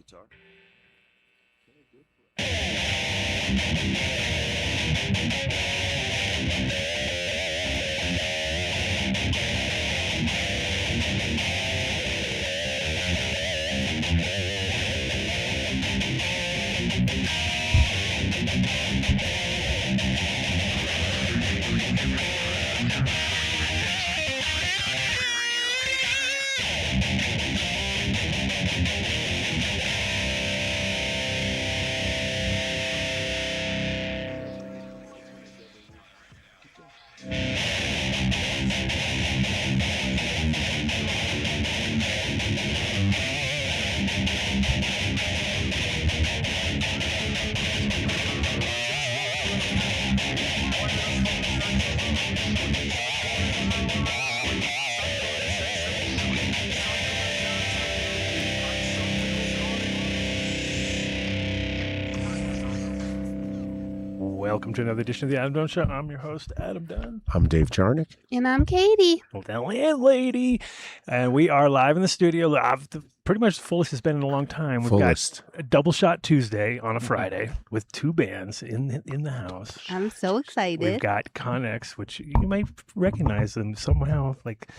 guitar. Welcome to another edition of the Adam Dunn Show. I'm your host, Adam Dunn. I'm Dave Charnick. And I'm Katie. Well, that landlady. And we are live in the studio. Pretty much the fullest it's been in a long time. We've got a double shot Tuesday on a Friday with two bands in the house. I'm so excited. We've got Cönaxx, which you might recognize them somehow, like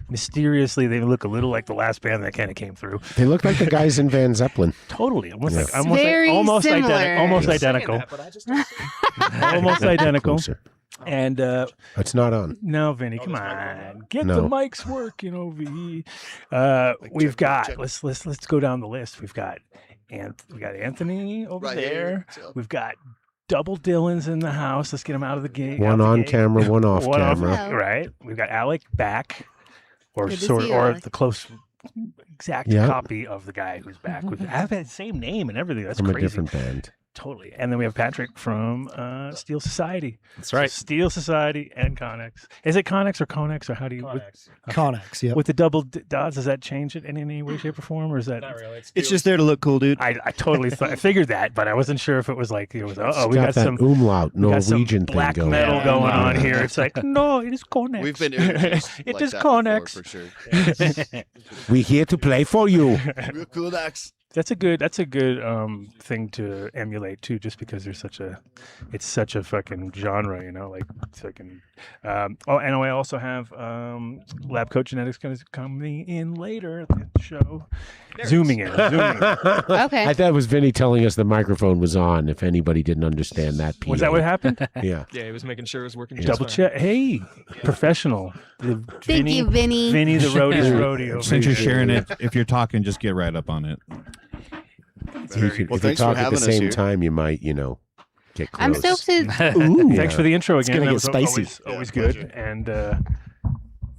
mysteriously. They look a little like the last band that kind of came through. They look like the guys in Van Zeppelin. Totally, almost Yeah. like Very similar. almost identical, almost identical. Closer. And It's not on. no, Vinnie, come on, get No. the mics working over here. We've got let's go down the list. We've got Anthony over Right there. here. We've got double Dylans in the house. Let's get them out of the gate. One on camera, one off camera. Hello. Right. We've got Alec back, or Good to sort see you, or Alec. the close exact Yeah. copy of the guy who's back. We have the same name and everything. That's From crazy. a different band. Totally. And then we have Patrick from Steel Society. That's right. So Steel Society and Cönaxx. Is it Cönaxx or Cönaxx, or how do you Conaxx, yeah. with the double dots? Does that change it in any way, shape, or form, or is that? Not really. It's just there to look cool, dude. I totally I figured that, but I wasn't sure if it was like it was. It's We got that some umlaut we got some Norwegian thing black going metal on. going on Yeah. here. It's like no, it is Cönaxx. We've been introduced It like is that Cönaxx. before, for sure. We here to play for you. We're Cönaxx. That's a good thing to emulate too, just because it's such a fucking genre, you know, like fucking. And I also have Lab Koat Genetics going to come in later at the show, zooming in. Okay. I thought it was Vinny telling us the microphone was on. If anybody didn't understand that, Was that what happened? Yeah. Yeah, he was making sure it was working. Double check. Hey, professional. Thank you, Vinny. Vinny, the roadie's rodeo. Since you're sharing it, if you're talking, just get right up on it. If you Well, if you thanks for talk at having the us same here. time, you might, get close. I'm stoked to. Ooh. Thanks for the intro again. gonna That get was spicy. Always Yeah, good. pleasure. And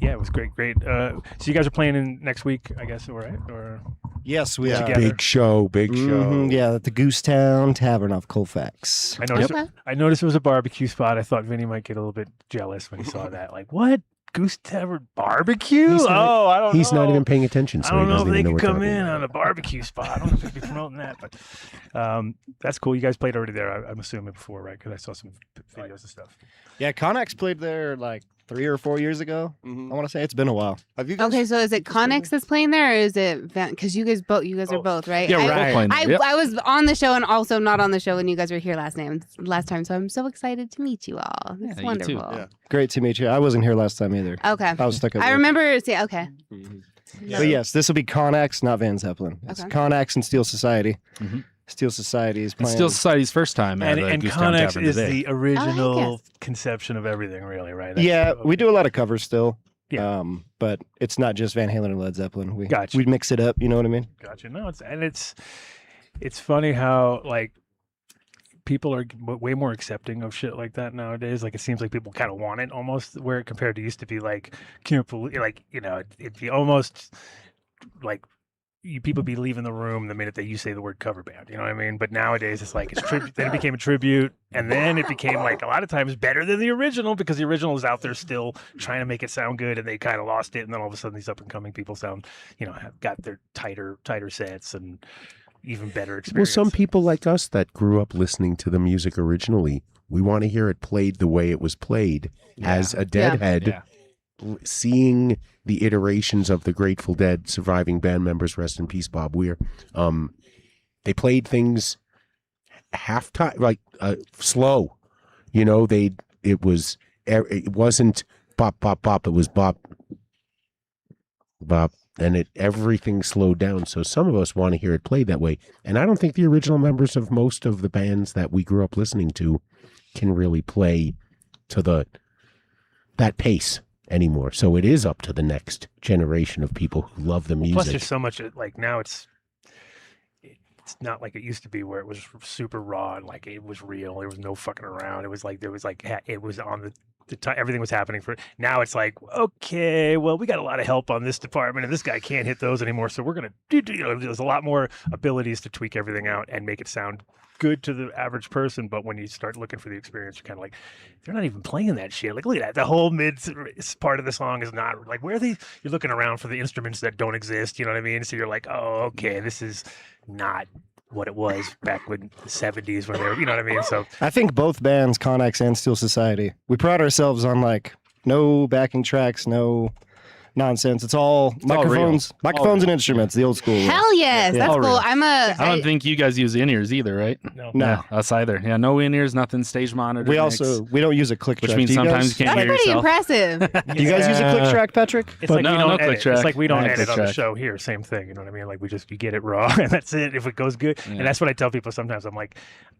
yeah, it was great. So you guys are playing in next week, I guess, all right? Or Yes, we Yeah. are. Together. Big show, big show. Yeah, at the Goose Town Tavern off Colfax. I noticed. Okay. I noticed it was a barbecue spot. I thought Vinny might get a little bit jealous when he saw that. Like, what? Goose Tavern barbecue? He's not- I don't know. He's not even paying attention, so I don't he know if doesn't they even know could we're come talking in about on a barbecue spot. I don't know if they'd be promoting that, but that's cool. You guys played already there, I'm assuming, before, right? Because I saw some videos and stuff. Yeah, Conaxx played there like 3 or 4 years ago. Mhm. I want to say it's been a while. Have you guys? Okay, so is it Conaxx that's playing there, or is it because you guys are both, right? Yeah, I, right. I was on the show and also not on the show when you guys were here last time, so I'm so excited to meet you all. It's Yeah, you too. wonderful. Yeah. Great to meet you. I wasn't here last time either. Okay. I was stuck at I work. remember. See, okay. But yes, this will be Conaxx, not Van Zeppelin. It's Okay. Conaxx and Steel Society. Mhm. Steel Society is And playing. Steel Society's first time at And Goose Town Cönaxx Tavern is today. the original yes. conception of everything, really, right? Yeah, we do a lot of covers still. Yeah. But it's not just Van Halen or Led Zeppelin. We Gotcha. we mix it up. You know what I mean? Gotcha. No, it's funny how like people are way more accepting of shit like that nowadays. Like it seems like people kind of want it almost, where compared to used to be like can't believe, like it'd be almost like people be leaving the room the minute that you say the word cover band. You know what I mean? But nowadays it's like it's tribute. Then it became a tribute, and then it became like a lot of times better than the original because the original is out there still trying to make it sound good, and they kind of lost it. And then all of a sudden these up and coming people sound, have got their tighter sets and even better Well, experience. some people like us that grew up listening to the music originally, we want to hear it played the way it was played as a deadhead. Yeah. Seeing the iterations of the Grateful Dead surviving band members, rest in peace, Bob Weir, they played things half time, like slow. You know, it wasn't bop bop bop. It was bop bop, and everything slowed down. So some of us want to hear it played that way, and I don't think the original members of most of the bands that we grew up listening to can really play to that pace anymore. So it is up to the next generation of people who love the music. Plus, there's so much like now it's not like it used to be where it was super raw and like it was real. There was no fucking around. It was like it was on the time, everything was happening for. Now it's like, okay, well, we got a lot of help on this department and this guy can't hit those anymore, so we're gonna do. There's a lot more abilities to tweak everything out and make it sound good to the average person. But when you start looking for the experience, you're kind of like, they're not even playing that shit. Like, look at that. The whole mid part of the song is not like, where are they? You're looking around for the instruments that don't exist. You know what I mean? So you're like, oh, okay, this is not what it was back when the 70s when they were, you know what I mean? So I think both bands, Conaxx and Steel Society, we pride ourselves on like no backing tracks, no nonsense. It's all microphones, and instruments, the old school way. Hell yes, Yeah. that's All cool. real. I don't think you guys use in-ears either, right? no. No. Yeah, us either. Yeah, no in-ears, nothing stage monitor. We mix, don't use a click which track. means Do you sometimes guys, you can't that's hear pretty yourself. impressive. do you guys use a click track, Patrick? It's like no, we don't no edit. click track. It's like we don't No edit click on the track. show here. Same thing. You know what I mean? Like you get it raw and that's it. If it goes good, Yeah. and that's what I tell people sometimes. I'm like,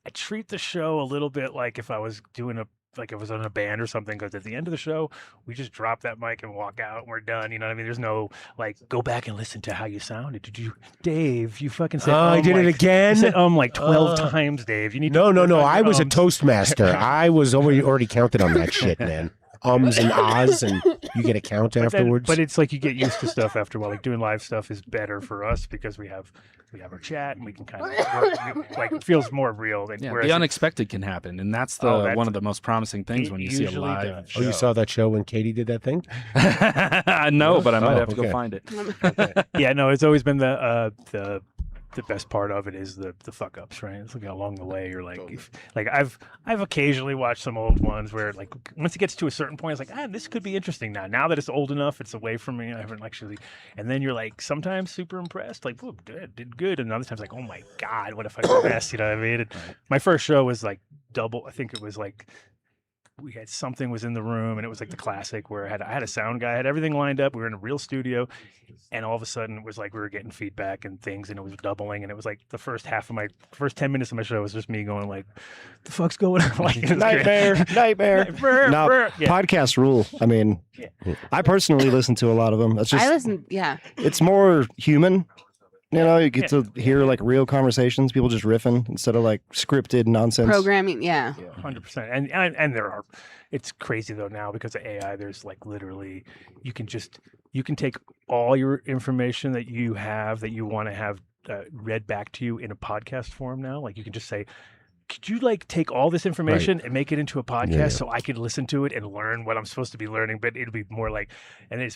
I treat the show a little bit like if I was doing like I was on a band or something, because at the end of the show, we just drop that mic and walk out and we're done. You know what I mean? There's no like, go back and listen to how you sounded. Dave, you fucking said, I did it like, again. You said, like 12 times, Dave. You need No, to no, work no. on I your was a ums. Toastmaster. I was already counted on that shit, man. Ums and ahs, and you get a count afterwards. But it's like you get used to stuff after a while. Like doing live stuff is better for us because we have our chat and we can kind of work, like it feels more real than Yeah, whereas the unexpected can happen, and that's one of the most promising things it when you see a usually live does. show. Oh, you saw that show when Katie did that thing? No, but I might Oh, have to okay. go find it. yeah, no, it's always been the best part of it is the fuck ups, right? It's like along the way you're like, I've occasionally watched some old ones where like once it gets to a certain point, it's like, this could be interesting now. Now that it's old enough, it's away from me. I haven't actually, and then you're like sometimes super impressed, like, oh, did good, and other times like, oh my god, what if I messed? You know what I mean? And my first show was like double. I think it was like. We had something was in the room and it was like the classic where I had a sound guy, I had everything lined up. We were in a real studio and all of a sudden it was like we were getting feedback and things and it was doubling and it was like the first 10 minutes of my show was just me going like, the fuck's going on? Like, it was great. Nightmare. No, Yeah. podcast rule. I mean, I personally listen to a lot of them. That's just, I listen. Yeah, it's more human. You know, you get to hear like real conversations, people just riffing instead of like scripted nonsense. programming. Yeah, 100%. And there are, it's crazy though now because of AI, there's like literally, you can take all your information that you have that you want to have read back to you in a podcast form now. Like you can just say, could you like take all this information and make it into a podcast so I could listen to it and learn what I'm supposed to be learning? But it'll be more like,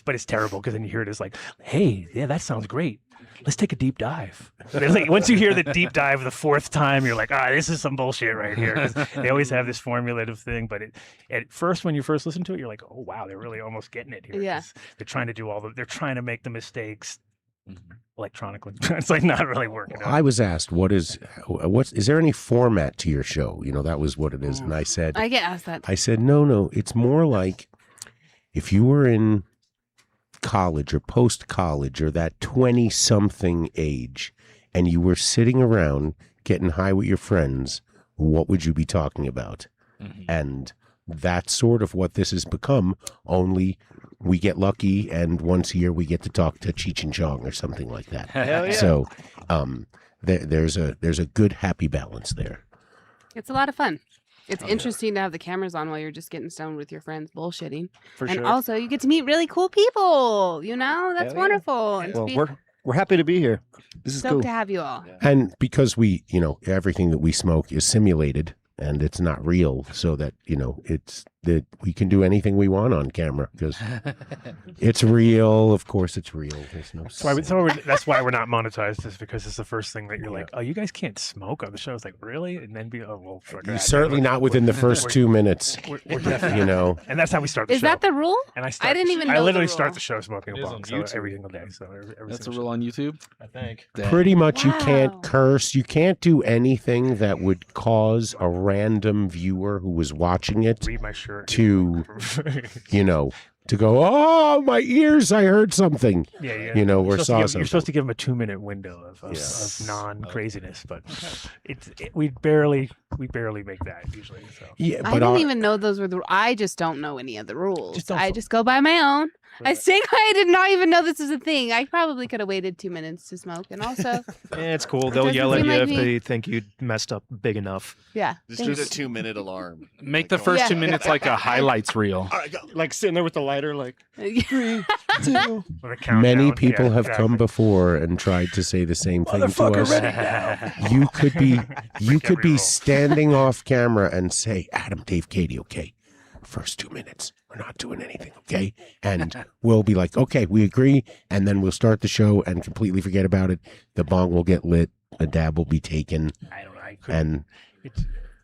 but it's terrible because then you hear it as like, hey, yeah, that sounds great. Let's take a deep dive. But it's like, once you hear the deep dive the fourth time, you're like, this is some bullshit right here. 'Cause they always have this formulative thing, but at first, when you first listen to it, you're like, oh wow, they're really almost getting it here. Yeah. 'Cause they're trying to do they're trying to make the mistakes electronically. It's like not really working out. I was asked, is there any format to your show? You know, that was what it is. And I said, I get asked that. I said, no, it's more like if you were in college or post-college or that 20-something age and you were sitting around getting high with your friends, what would you be talking about? And that's sort of what this has become, only we get lucky and once a year we get to talk to Cheech and Chong or something like that. Hell yeah. So there's a good happy balance there. It's a lot of fun. It's interesting to have the cameras on while you're just getting stoned with your friends bullshitting. For And sure. also you get to meet really cool people, you know? That's Hell yeah. wonderful. And Well, we're happy to be here. This is stoked cool. to have you all. And because everything that we smoke is simulated and it's not real, so that, it's that we can do anything we want on camera because it's real. Of course, it's real. There's no. That's why we're not monetized. Is because it's the first thing that you're like, oh, you guys can't smoke on the show. It's like, really? And then well, certainly not within the first 2 minutes. We're definitely, and that's how we start the show. Is that the rule? And I didn't even know I literally the start rule. the show smoking a bong every single day. So every That's a single rule on YouTube. I think. Pretty much, you can't Wow. curse. You can't do anything that would cause a random viewer who was watching it read my shirt. to, to go, oh, my ears, I heard something. Yeah. Or You're saw You're something. supposed to give them a 2-minute window of non-craziness, but we barely make that usually. So Yeah, I but didn't even know those were the. I just don't know any of the rules. Just don't I fo- just go by my own. I Right. think I did not even know this was a thing. I probably could have waited 2 minutes to smoke, and also, It's cool. It They'll doesn't yell at seem you like if me. they think you messed up big enough. yeah. Just do the thanks. 2-minute alarm. Make the first Yeah. 2 minutes like a highlights reel. All right, go. Like sitting there with the lighter, like with a countdown. many people Yeah, have exactly. come before and tried to say the same thing to Motherfucker, us. ready now. You could be every rule. standing off camera and say, Adam, Dave, Katie, okay, first 2 minutes, we're not doing anything, okay? And we'll be like, okay, we agree, and then we'll start the show and completely forget about it. The bong will get lit, a dab will be taken, I couldn't. and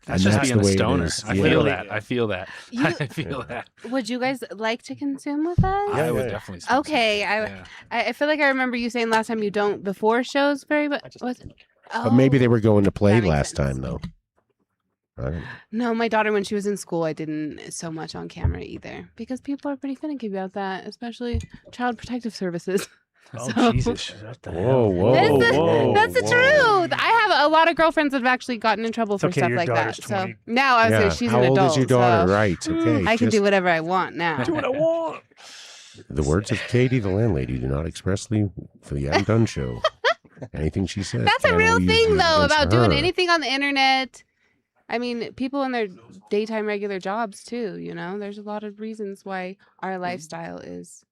That's And just that's being the a way it stoner. is. I Yeah. feel that. I feel that. You- I feel that. Would you guys like to consume with us? I would definitely. smoke Okay, some. Yeah. I feel like I remember you saying last time you don't before shows very much. but maybe they were going to play that makes last sense. time, though. I don't know. No, my daughter, when she was in school, I didn't so much on camera either because people are pretty finicky about that, especially Child Protective Services. Oh, So- Jesus. What the Whoa, hell? whoa, That's the, whoa, that's the whoa. truth. I have a lot of girlfriends that have actually gotten in trouble It's for okay, stuff your like daughter's that. 20. So now I would Yeah. say she's How an old adult. is your daughter? so Right, okay. I can Just do whatever I want now. Do what I want. the words of Katie, the landlady, do not expressly for the Adam Dunn show. Anything she says. That's a can real be thing, used though, against about doing her. anything on the internet. I mean, people in their daytime regular jobs, too, there's a lot of reasons why our lifestyle is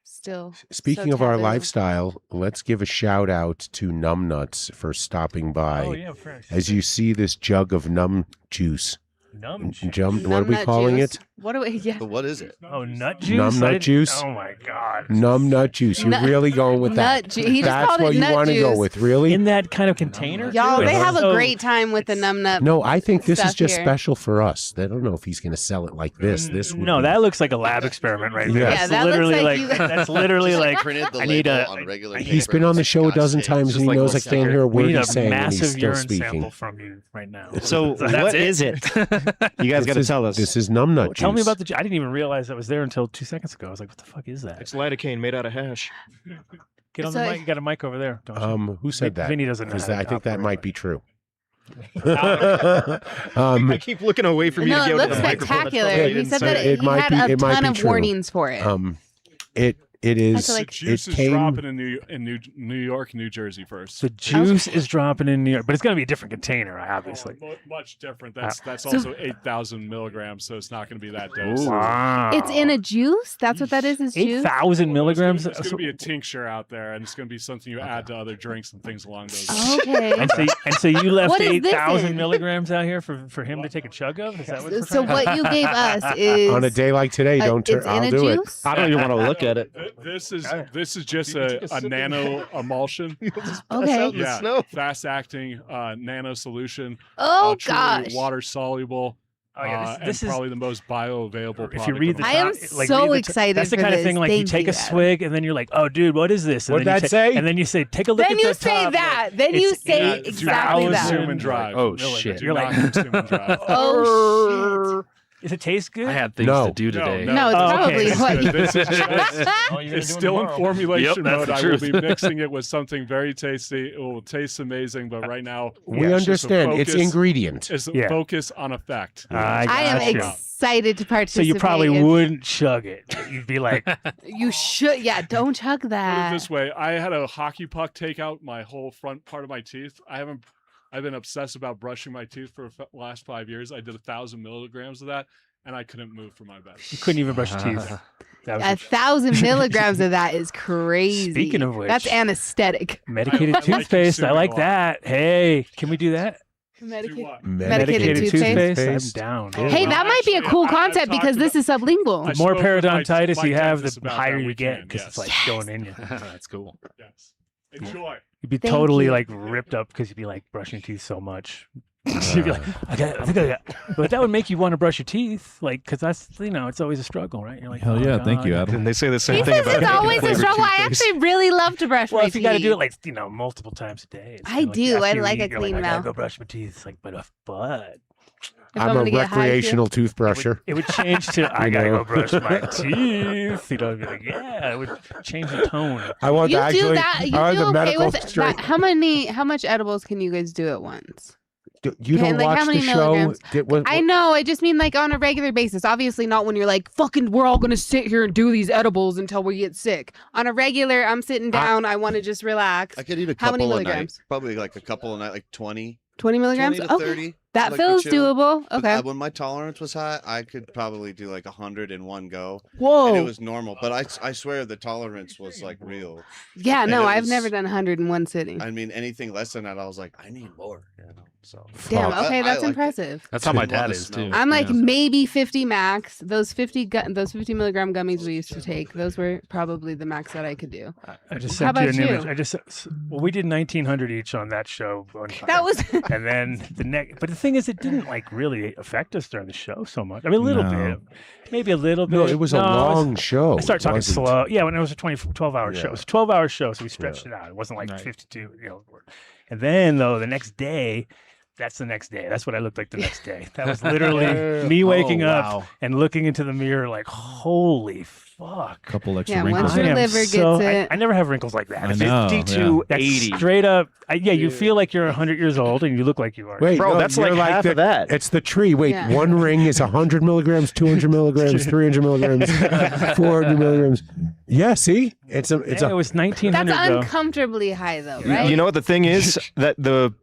still. Speaking so of our taboo. lifestyle, let's give a shout out to Numbnuts for stopping by. Oh, yeah, fresh. As you see this jug of numb juice. Numb juice. What are we Numbnut calling juice. it? What do we? Yeah. But what is it? Oh, nut juice? Numb I nut didn't- juice? Oh, my God. Numb nut juice. You're Nut- really going with that. Nut juice. He just That's called what it you nut want to juice. go with, really? In that kind of container? Y'all, too? they It's have a so- great time with the numb nut. No, I think this is stuff just here. special for us. I don't know if he's going to sell it like this. This would No, be- that looks like a lab experiment right there. Yeah. That's that looks literally like like you- that's literally Just like printed the I need label a- on regular He's paper been on the with show a Scotch dozen tape. times Just and he like knows I little can't hear a we word need he's a saying when he's massive still urine speaking. sample from you right now. So That's what it. is it? You guys got to tell us. This is Numbnut juice. Tell me about the. I didn't even realize that was there until 2 seconds ago. I was like, "What the fuck is that?" It's lidocaine made out of hash. Get on So- the mic. You got a mic over there. Don't you? Who said that? Vinnie doesn't know. Because how to I think that operate might it. be true. I keep looking away from you No, to it go looks to the microphone. That's spectacular. probably He said insane. that It he might had be- a it might ton be of true. warnings for it. It is. feel like- The juice it is came. dropping in New York, New Jersey first. The juice is dropping in New York, but it's going to be a different container, obviously. Much different. That's So- also 8,000 milligrams, so it's not going to be that dose. Wow. It's in a juice. That's what that is. Is juice. 8,000 milligrams. It's going to be a tincture out there, and it's going to be something you add to other drinks and things along those lines. Okay. And so you left What is this 8,000 in? milligrams out here for him to take a chug of? Is that what we're So trying to- what you gave us is On a day like today, don't turn. it's in I'll a do it. juice. I don't even want to look at it. This is just a nano emulsion. Okay. Yeah, fast acting nano solution. Oh truly gosh. water soluble. Oh, yeah, this and is. probably the most bioavailable. If you read the I am top, like, so read the excited That's the for kind of this. thing like you Thank take you, a Adam. swig and then you're like, oh, dude, what is this? And What'd then you that say? And then you say, take a look Then at you the say top. that. Then you It's say 8,000 exactly that. Consume and drive. Oh, milligrams. shit. Do You're not like, consume and drive. Oh does it taste good? I had things No. to do today. No, No, it's Oh, probably okay. what you. This is just, Oh, you're gonna it's do it still in tomorrow. formulation Yep, that's mode. the I will truth. be mixing it with something very tasty. It will taste amazing, but right now We it's just a understand. It's focus- ingredient. It's a Yeah. focus on effect. I I am gotcha. excited to So participate. you probably in- wouldn't chug it. You'd be like, You should. Yeah, don't chug Put it that. this way, I had a hockey puck take out my whole front part of my teeth. I've been obsessed about brushing my teeth for the last 5 years. I did 1,000 milligrams of that, and I couldn't move from my bed. you couldn't even brush your teeth. That was 1,000 milligrams of that is crazy. Speaking of which- that's anesthetic. medicated I like toothpaste. I consuming like a lot. that. Hey, can we do that? Medicated toothpaste? I'm down. Hey, that might be a cool concept because this is sublingual. The more spoke with my periodontitis you have, dentist the about higher that you get weekend, because yes. it's like going in you. That's cool. Yes. Enjoy. You'd be Thank totally you. like ripped up because you'd be like brushing your teeth so much. You'd be like, I think I got. But that would make you want to brush your teeth, like, because that's it's always a struggle, right? You're like, Hell oh, yeah, God. thank you, Adam. And they say the same He thing says about it's always a flavored struggle. I toothpaste. actually really love to brush Well, my if you got to do it teeth. like multiple times a day, it's I kinda like do. after I you like a eat, you're clean I gotta mouth. go brush my teeth. It's like, but If I'm a gonna get high, too. recreational toothbrusher. it would change to I You gotta know? go brush my teeth. I'd be like, yeah, it would change the tone. I want You to actually. do that. You I want do the okay medical with straight. that. How much edibles can you guys do at once? You don't like, how watch many the show. milligrams? I know. I just mean like on a regular basis. Obviously not when you're like, fucking, we're all going to sit here and do these edibles until we get sick. On a regular, I'm sitting down. I want to just relax. I could eat a How many couple a night. milligrams? Probably like a couple a night, like 20. 20 milligrams? 20 to Okay. 30. That like to feels chill. doable. But, Okay. when my tolerance was high, I could probably do like 100 in one go. Whoa. And it was normal. But I swear the tolerance was like real. Yeah, and no, it I've was- never done 100 in one sitting. I mean, anything less than that, I was like, I need more. So Damn, I- okay, I that's liked it. impressive. That's how my Didn't want dad to is smell too. it. I'm like Yeah. maybe 50 max. Those 50 milligram gummies we used to take, those were probably the max that I could do. I just How sent you about an you? image. Well, we did 1900 each on that show. One time. That was And then the next, but the thing is, it didn't like really affect us during the show so much. I mean, a little No. bit, maybe a little bit. No, it was a long show. I started talking It wasn't- slow. Yeah, when it was a 12-hour show. Yeah. It was a 12-hour show, so we stretched it out. It wasn't like Right. 52, And then, though, the next day, that's the next day. That's what I looked like the next day. That was literally me waking up wow. and looking into the mirror like, holy fuck. Couple extra Yeah, wrinkles. once your I am liver gets so, it. I never have wrinkles like that. I know, 52, That's 80. straight up. You feel like you're 100 years old and you look like you are. Wait, Bro, no, that's you're like half the, of that. It's the tree. Wait, Yeah. one ring is 100 milligrams, 200 milligrams, 300 milligrams, 400 milligrams. Yeah, see, it's Yeah, it was 1900 that's though. uncomfortably high though, right? You know what the thing is? That the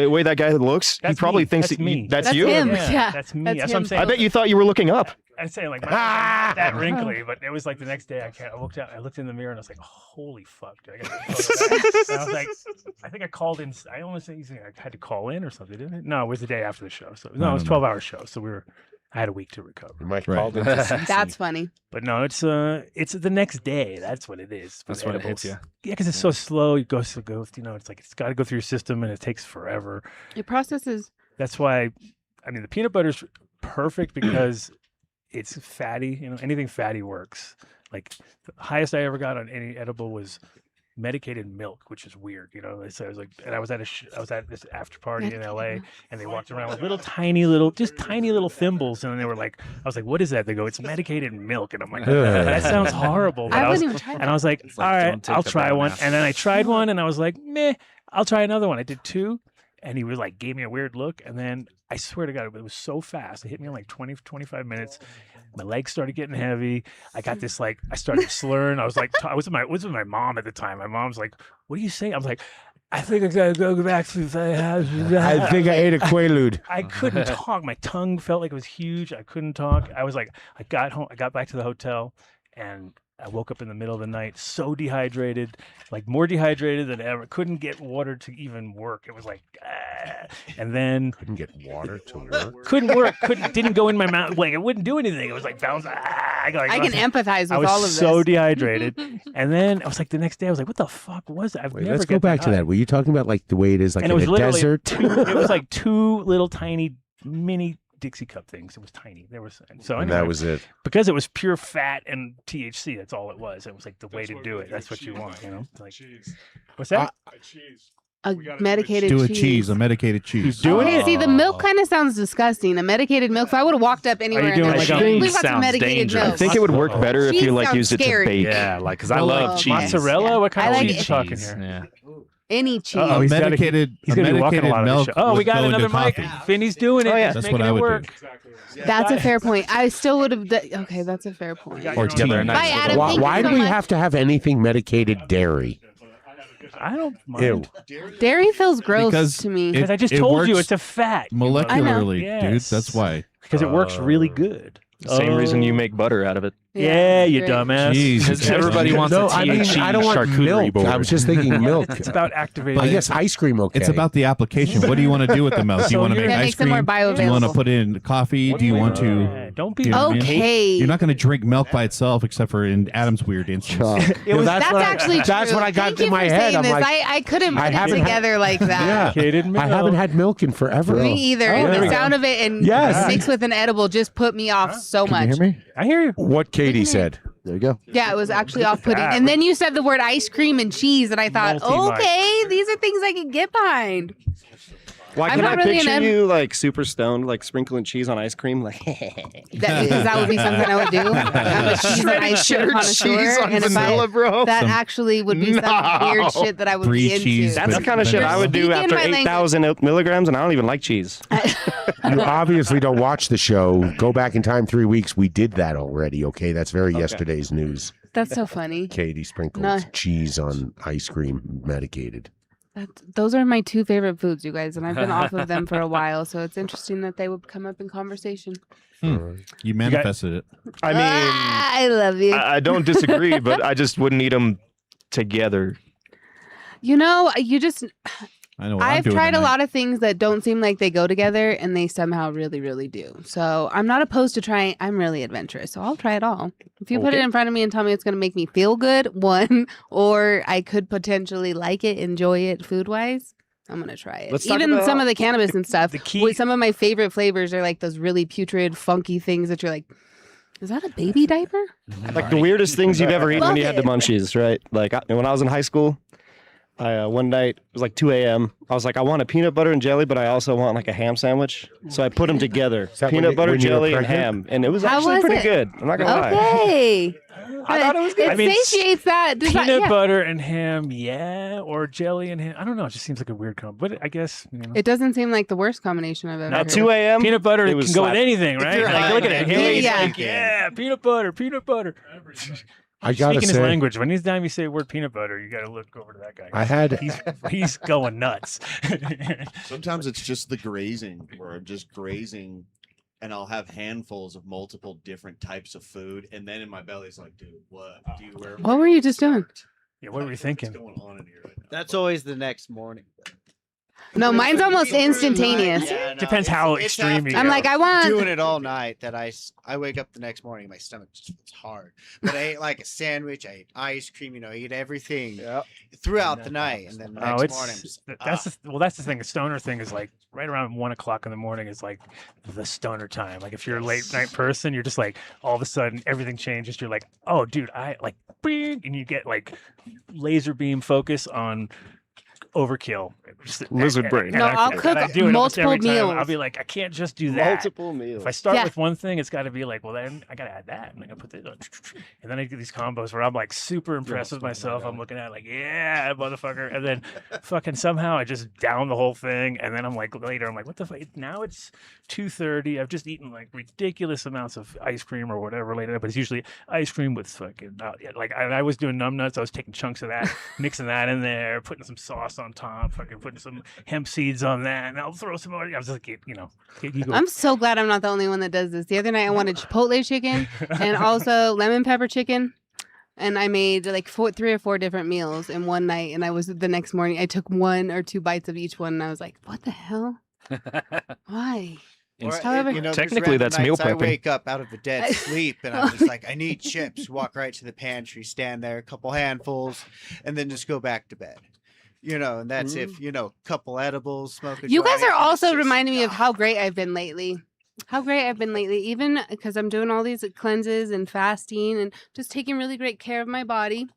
way that guy looks, he That's probably me. thinks That's that me. that's That's you. him. Yeah, Yeah, that's me. that's That's what I'm him. saying. I bet you thought you were looking up. I'm saying like not that wrinkly, but it was like the next day. I looked in the mirror and I was like, holy fuck, dude! I got a photo of that. And I was like, I think I called in. I almost think I had to call in or something, didn't it? No, it was the day after the show. So no, it was a 12-hour show. So I had a week to recover. You might Right. call them. That's funny. But no, it's the next day. That's what it is. for That's the when it hits edibles. you. Yeah, because it's so slow. It goes. It's like it's got to go through your system and it takes forever. It processes. That's why, I mean, the peanut butter's perfect because it's fatty. Anything fatty works. Like the highest I ever got on any edible was medicated milk, which is weird. So I was like, and I was at this after party in LA, and they walked around with tiny little thimbles, and then they were like, I was like, what is that? They go, it's medicated milk, and I'm like, that sounds horrible. But I I was, wouldn't even try and that. I was like, It's all like, right, don't take I'll the try bad one, math. and then I tried one, and I was like, meh, I'll try another one. I did two. And he was like, gave me a weird look. And then I swear to God, it was so fast. It hit me in like 20, 25 minutes. My legs started getting heavy. I got this, like, I started slurring. I was like, I was with my mom at the time. My mom's like, what are you saying? I was like, I think I gotta go back to the house. I think I ate a Quaalude. I couldn't talk. My tongue felt like it was huge. I couldn't talk. I was like, I got home. I got back to the hotel and I woke up in the middle of the night, so dehydrated, like more dehydrated than ever. Couldn't get water to even work. It was like, and then Couldn't get water to work. couldn't work. Didn't go in my mouth. Like it wouldn't do anything. It was like bounce. I I can empathize I with was all of this. so dehydrated. And then I was like, the next day, I was like, what the fuck was that? I've Wait, never let's go get back to high. that. Were you talking about like the way it is, like And it in was a literally desert? it was like two little tiny mini Dixie cup things. It was tiny. There was so And anyway, that was it. because it was pure fat and THC. That's all it was. It was like the way That's to what do we it. That's what you cheese. want. Like Cheese. what's that? Cheese. A We gotta do a medicated Do a cheese. cheese, a medicated cheese. do Okay, it? see, the milk kind of sounds disgusting. A medicated milk. If I would have walked up anywhere and doing they're like like, a- we've got some Sounds medicated dangerous. I milk. think it would work better if Cheese you like sounds used it to scary. bake. Yeah, like because I Oh, love okay. cheese. Mozzarella? Yeah. What kind I of like cheese it. you talking Cheese, here? yeah. Any cheese. Uh-oh, A he's gotta- medicated, He's a gonna be walking a medicated lot of milk this show. Oh, we would got go into another mic. coffee. Vinny's doing it. Oh, yeah. He's That's making what I it would do. work. That's a fair point. I still would have. Okay, that's a fair point. got Or your tea. own- Nice Bye, little- Adam. Why, Thank you why so do we much. have to have anything medicated dairy? I don't Ew. mind. Dairy feels gross Because to me. Because I just It told you works it's a fat. Molecularly, dude. Yes. That's why. Because it works really good. Same reason you Oh. make butter out of it. Yeah, you dumbass. Because everybody wants No, a I mean, THC I don't want charcuterie milk. board. I was just thinking milk. It's about activating. I guess ice cream, okay. It's about the application. What do you want to do with the milk? Do you So want to you're- make That ice makes it more cream? Do you want to bioavailable. put in coffee? Do you want to? Don't be You know what I mean? Okay. You're not going to drink milk by itself, except for in Adam's weird instance. That's actually true. That's what I got Thank in you my for head. saying I'm this. like, I couldn't I put it haven't had- together like that. Cated I haven't had milk in forever. Me either. Oh, And there the we sound of it and Yes. mixed with an edible just put me off so much. Can you hear me? I hear you. What Katie said. There you go. Yeah, it was actually off-putting. And then you said the word ice cream and cheese, and I thought, Multi-mic. okay, these are things I can get behind. Why I'm can not I really an picture you like super stoned, like sprinkling cheese on ice cream? Like That would be something I would do. I'm a cheese and ice cream connoisseur, and if bro. that actually would be some weird shit that I would Brie be into. cheese. That's the kind of shit I would do Speaking after my language. 8,000 milligrams, and I don't even like cheese. You obviously don't watch the show. Go back in time 3 weeks. We did that already, okay? That's very yesterday's news. That's so funny. Katie sprinkled No. cheese on ice cream, medicated. Those are my two favorite foods, you guys, and I've been off of them for a while, so it's interesting that they would come up in conversation. You manifested it. I mean, I love you. I don't disagree, but I just wouldn't eat them together. You know, you just I know. What I'm I've doing tried a tonight. lot of things that don't seem like they go together, and they somehow really, really do. So I'm not opposed to trying. I'm really adventurous, so I'll try it all. If you put it in front of me and tell me it's going to make me feel good, one, or I could potentially like it, enjoy it food-wise, I'm going to try it. Let's talk Even about some of the cannabis and stuff. the key- Some of my favorite flavors are like those really putrid, funky things that you're like, is that a baby diaper? Like the weirdest things you've ever eaten when you had the Love munchies, right? Like when I was in high school, I one night, it was like 2 a.m. I was like, I want a peanut butter and jelly, but I also want like a ham sandwich. So I put them together, that peanut when butter, you were jelly, and pregnant? ham. And it was How actually was pretty it? good. I'm not going to lie. Okay. I thought it was good. It I mean, satiates that. Does that- Peanut yeah. butter and ham, yeah, or jelly and ham. I don't know. It just seems like a weird combo, but I guess you know. It doesn't seem like the worst combination I've ever At heard. 2 a.m. Peanut butter it can was go with slapping. anything, right? you're Like, look at it. high, Hey, yeah. like, yeah, peanut butter, peanut butter. I gotta Speaking his say, language, when anytime you say the word peanut butter, you got to look over to that guy. I had He's going nuts. Sometimes it's just the grazing, where I'm just grazing, and I'll have handfuls of multiple different types of food, and then in my belly's like, dude, what do you wear? What were you just doing? Yeah, what were you thinking? What's going on in here right now? That's always the next morning. No, mine's almost instantaneous. Yeah, no, Depends how it's extreme you after I'm like, I want. doing it all night that I wake up the next morning, my stomach just feels hard. But I ate like a sandwich, I ate ice cream, I ate everything throughout the night, and then the Oh, next morning, I'm it's just, that's the thing. The stoner thing is like right around 1 o'clock in the morning is like the stoner time. Like if you're a late night person, you're just like all of a sudden everything changes. You're like, oh, dude, I like, bing, and you get like laser beam focus on overkill. Lizard brain. No, I'll cook I do it almost multiple every time. meals. I'll be like, I can't just do that. Multiple meals. If I start Yeah. with one thing, it's got to be like, well, then I got to add that, and I got to put this, and then I do these combos where I'm like super impressed with myself. I'm looking at it like, yeah, motherfucker, and then fucking somehow I just down the whole thing, and then I'm like later, I'm like, what the fuck? Now it's 2:30. I've just eaten like ridiculous amounts of ice cream or whatever later, but it's usually ice cream with fucking like I was doing numb nuts. I was taking chunks of that, mixing that in there, putting some sauce on top, fucking putting some hemp seeds on that, and I'll throw some more. I was like, you know, you go. I'm so glad I'm not the only one that does this. The other night I wanted Chipotle chicken and also lemon pepper chicken. And I made like 3 or 4 different meals in one night. And I was the next morning, I took 1 or 2 bites of each one. And I was like, what the hell? Why? or, However- you know, there's Technically, random that's meal nights I prepping. wake up out of a dead sleep, and I'm just like, I need chips. Walk right to the pantry, stand there, a couple handfuls, and then just go back to bed. You know, and that's if, you know, couple edibles, smoke a You guys joint, are and it's also just, reminding me of ah. how great I've been lately. How great I've been lately, even because I'm doing all these cleanses and fasting and just taking really great care of my body.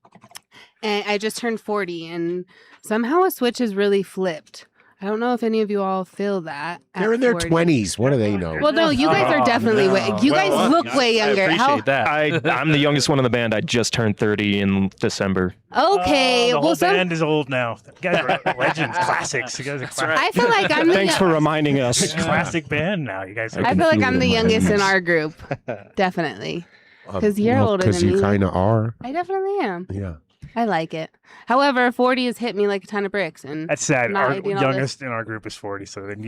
And I just turned 40, and somehow a switch has really flipped. I don't know if any of you all feel that. at they're in their 40. 20s. What do they know? Well, no, you guys are Oh, definitely no. way. You guys Well, look way younger. I appreciate that. I'm the youngest one in the band. I just turned 30 in December. Okay, Oh, the well, whole some. band is old now. You guys are legends, classics. You guys are classic. I feel like I'm the. Thanks for reminding us. Classic band now. You guys are. I feel like I'm the feel youngest in reminders. our group, definitely. 'Cause you're older Because than you me. kind of are. I definitely am. Yeah. I like it. However, 40 has hit me like a ton of bricks, and That's sad. not Our eating all this. youngest in our group is 40, so then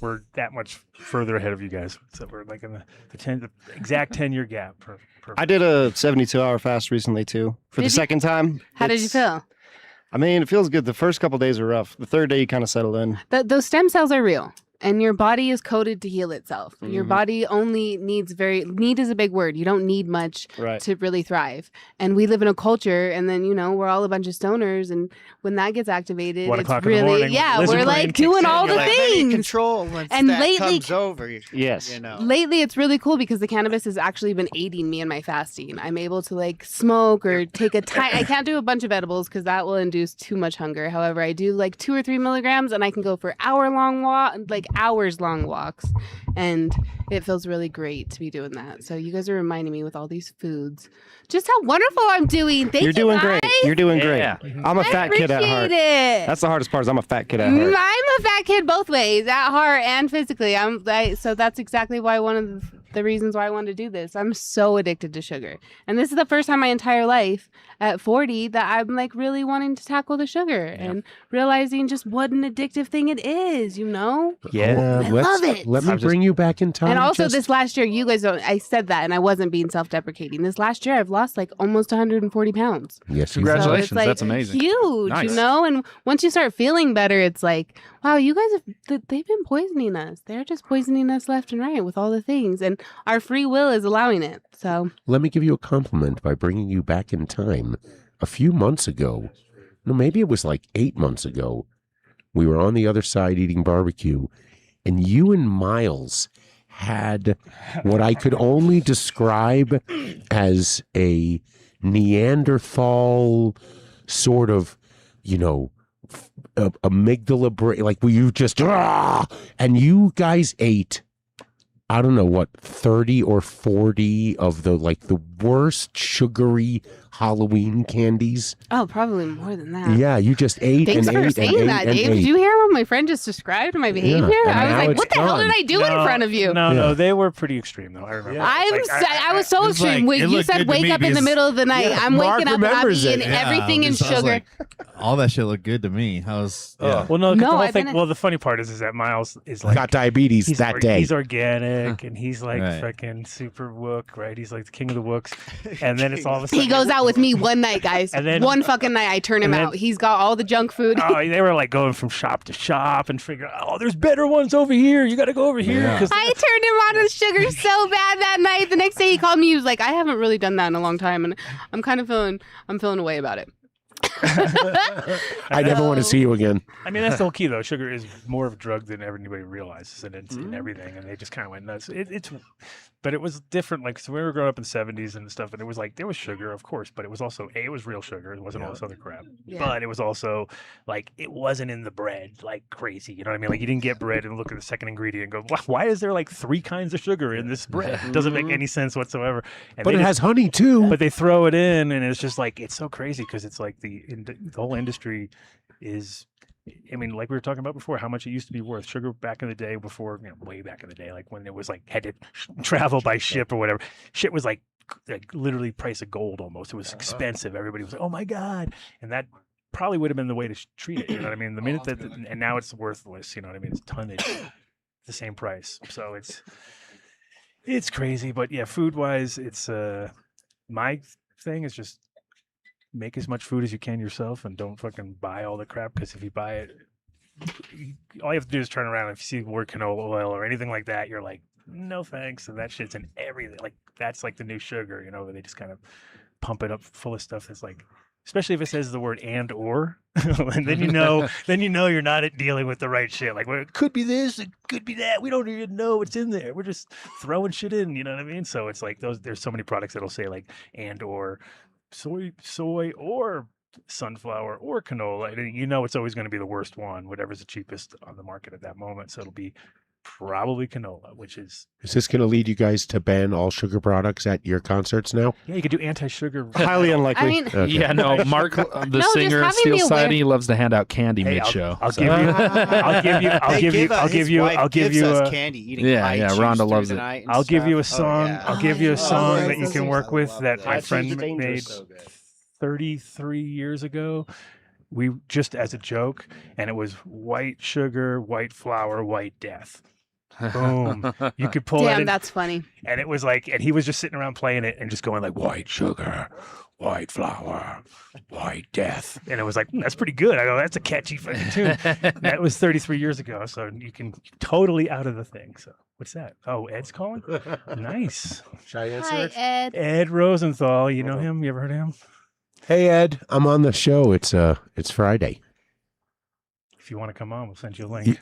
we're that much further ahead of you guys. So we're like in the exact 10-year gap. I did a 72-hour fast recently too for the second time. How did you feel? I mean, it feels good. The first couple days were rough. The third day, you kind of settle in. Those stem cells are real. And your body is coded to heal itself. Your body only needs need is a big word. You don't need much to really thrive. And we live in a culture, and then, we're all a bunch of stoners. And when that gets activated, it's really, we're like doing all the things. Control once and that lately, comes over. Yes. Lately, it's really cool because the cannabis has actually been aiding me in my fasting. I'm able to like smoke or take a I can't do a bunch of edibles because that will induce too much hunger. However, I do like 2 or 3 milligrams, and I can go for hours-long walks, and it feels really great to be doing that. So you guys are reminding me with all these foods just how wonderful I'm doing. Thank you. You're doing great. You're doing great. Yeah. I'm a fat kid at heart. That's the hardest part. Is I'm a fat kid at heart. I'm a fat kid both ways, at heart and physically. So that's exactly why one of the reasons why I wanted to do this. I'm so addicted to sugar, and this is the first time in my entire life at 40 that I'm like really wanting to tackle the sugar and realizing just what an addictive thing it is. Yeah, I love it. Let me bring you back in time. And also, this last year, you guys don't. I said that, and I wasn't being self-deprecating. This last year, I've lost like almost 140 pounds. Yes, congratulations. So it's, like, that's amazing. Huge, Nice. And once you start feeling better, it's like, wow, you guys they've been poisoning us. They're just poisoning us left and right with all the things, and our free will is allowing it. So let me give you a compliment by bringing you back in time. A few months ago, no, maybe it was like 8 months ago, we were on the other side eating barbecue, and you and Miles had what I could only describe as a Neanderthal sort of, amygdala brain, like where you just, and you guys ate, I don't know what, 30 or 40 of the worst sugary Halloween candies. Oh, probably more than that. Yeah, you just ate Thanks and for ate saying and that, ate Dave. and Did ate. you hear what my friend just described my behavior? and I was now like, it's what the hell gone. did I do in front of you? No, they were pretty extreme though. I remember. I was so extreme. like- it You looked said good to wake me up in the because- middle of the night. I'm Mark waking up and I'm remembers it. eating everything in because I was sugar. like, all that shit looked good to me. I was, yeah. Well, no, 'cause No, the whole I've thing. been- Well, the funny part is that Miles is like Got diabetes that day. He's organic and he's like Right. freaking super wook, right? He's like the king of the wooks. And then it's all of a sudden He goes out with me one night, guys. And then- one fucking night, I turn him and then- out. He's got all the junk food. Oh, they were like going from shop to shop and figuring, there's better ones over here. You got to go over here. Yeah. 'Cause I turned him on to sugar so bad that night. The next day he called me. He was like, I haven't really done that in a long time, and I'm kind of feeling away about it. I never want to see you again. I mean, that's the whole key, though. Sugar is more of a drug than anybody realizes, and it's in everything. And they just kind of went nuts. But it was different. Like, so we were growing up in the 70s and stuff, and it was like there was sugar, of course, but it was also it was real sugar. It wasn't all this other crap. Yeah. But it was also like it wasn't in the bread like crazy. You know what I mean? Like you didn't get bread and look at the second ingredient and go, why is there like 3 kinds of sugar in this bread? It doesn't make any sense whatsoever. And But they it just- has honey too. But they throw it in, and it's just like it's so crazy because it's like the whole industry is. I mean, like we were talking about before, how much it used to be worth. Sugar back in the day, before way back in the day, like when it was like had to travel by ship or whatever, shit was like literally price of gold almost. It was expensive. Everybody was like, "Oh my god!" And that probably would have been the way to treat it. You know what I mean? The minute that, and now it's worthless. You know what I mean? It's tonnage, the same price. So it's crazy. But yeah, food wise, it's my thing is just make as much food as you can yourself and don't fucking buy all the crap, because if you buy it, all you have to do is turn around. If you see the word canola oil or anything like that, you're like, no thanks. And that shit's in everything. Like that's like the new sugar, where they just kind of pump it up full of stuff that's like, especially if it says the word and or, and then you're not dealing with the right shit. Like, well, it could be this, it could be that. We don't even know what's in there. We're just throwing shit in. You know what I mean? So it's like there's so many products that'll say like and or soy or sunflower or canola, and it's always going to be the worst one, whatever's the cheapest on the market at that moment. So it'll be probably canola, which is this going to lead you guys to ban all sugar products at your concerts now? Yeah, you could do anti-sugar. Highly unlikely. I mean, Okay. Yeah, no, Mark, the just singer of having Steel me aware- Society, loves to hand out candy Hey, mid-show. I'll so. give you. I'll give you. I'll give you. I'll give you. I'll give you. us candy, eating Yeah, pie yeah, chews Rhonda through loves the it. night and I'll give you a stuff. song. Oh, yeah. I'll give you a Oh, song yeah. that you can work with that my Pie chews friend are dangerous. made So 33 years ago. We just as a joke, and it was white sugar, white flour, white death. Boom. You could pull it Damn, in, that's funny. and it was like, and he was just sitting around playing it and just going like white sugar, white flour, white death. And it was like, that's pretty good. I go, that's a catchy fucking tune. That was 33 years ago. So you can totally out of the thing. So what's that? Oh, Ed's calling? Nice. Should I answer Hi, it? Ed. Ed Rosenthal. You know him? You ever heard of him? Hey Ed, I'm on the show. It's Friday. If you want to come on, we'll send you a link.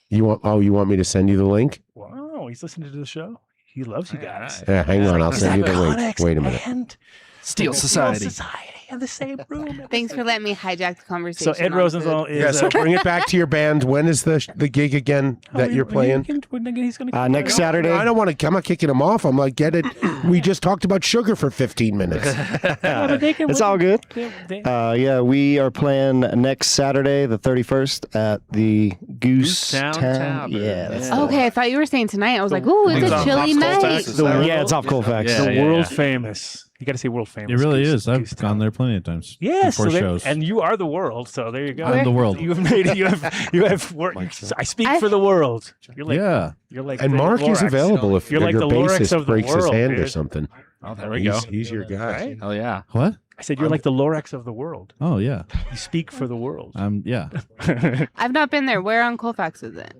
You want me to send you the link? Wow, he's listening to the show. He loves you guys. Yeah, hang on, I'll Is send you that the link. Cönaxx Wait a minute. and Steel Society. Steel Society in the same room. Thanks for letting me hijack the conversation. So Ed on Rosenthal food. is Yeah, so bring it back to your band. When is the gig again that you're playing? He's gonna Next Saturday. I don't want to. I'm not kicking him off. I'm like, get it. We just talked about sugar for 15 minutes. It's all good. Yeah, we are playing next Saturday, the 31st, at the Goose Town Town. Tavern. Yeah, that's Okay, I thought you were saying tonight. I was like, ooh, it's a chilly night. yeah, it's off Colfax. Yeah, the yeah, world yeah. famous. You got to say world famous. It really Goose- is. I've Goose gone Town. there plenty of times. Yes, before so shows. and you are the world. So there you go. I'm the world. You have made it. You have work. I speak for the world. You're like, Yeah. You're like, And the Mark is Lorax. available if You're like your the Lorax bassist of the breaks his world, hand or dude. something. Oh, there we go. He's your guy. Right? Oh yeah. What? I said you're like the Lorax of the world. Oh yeah. You speak for the world. Yeah. I've not been there. Where on Colfax is it?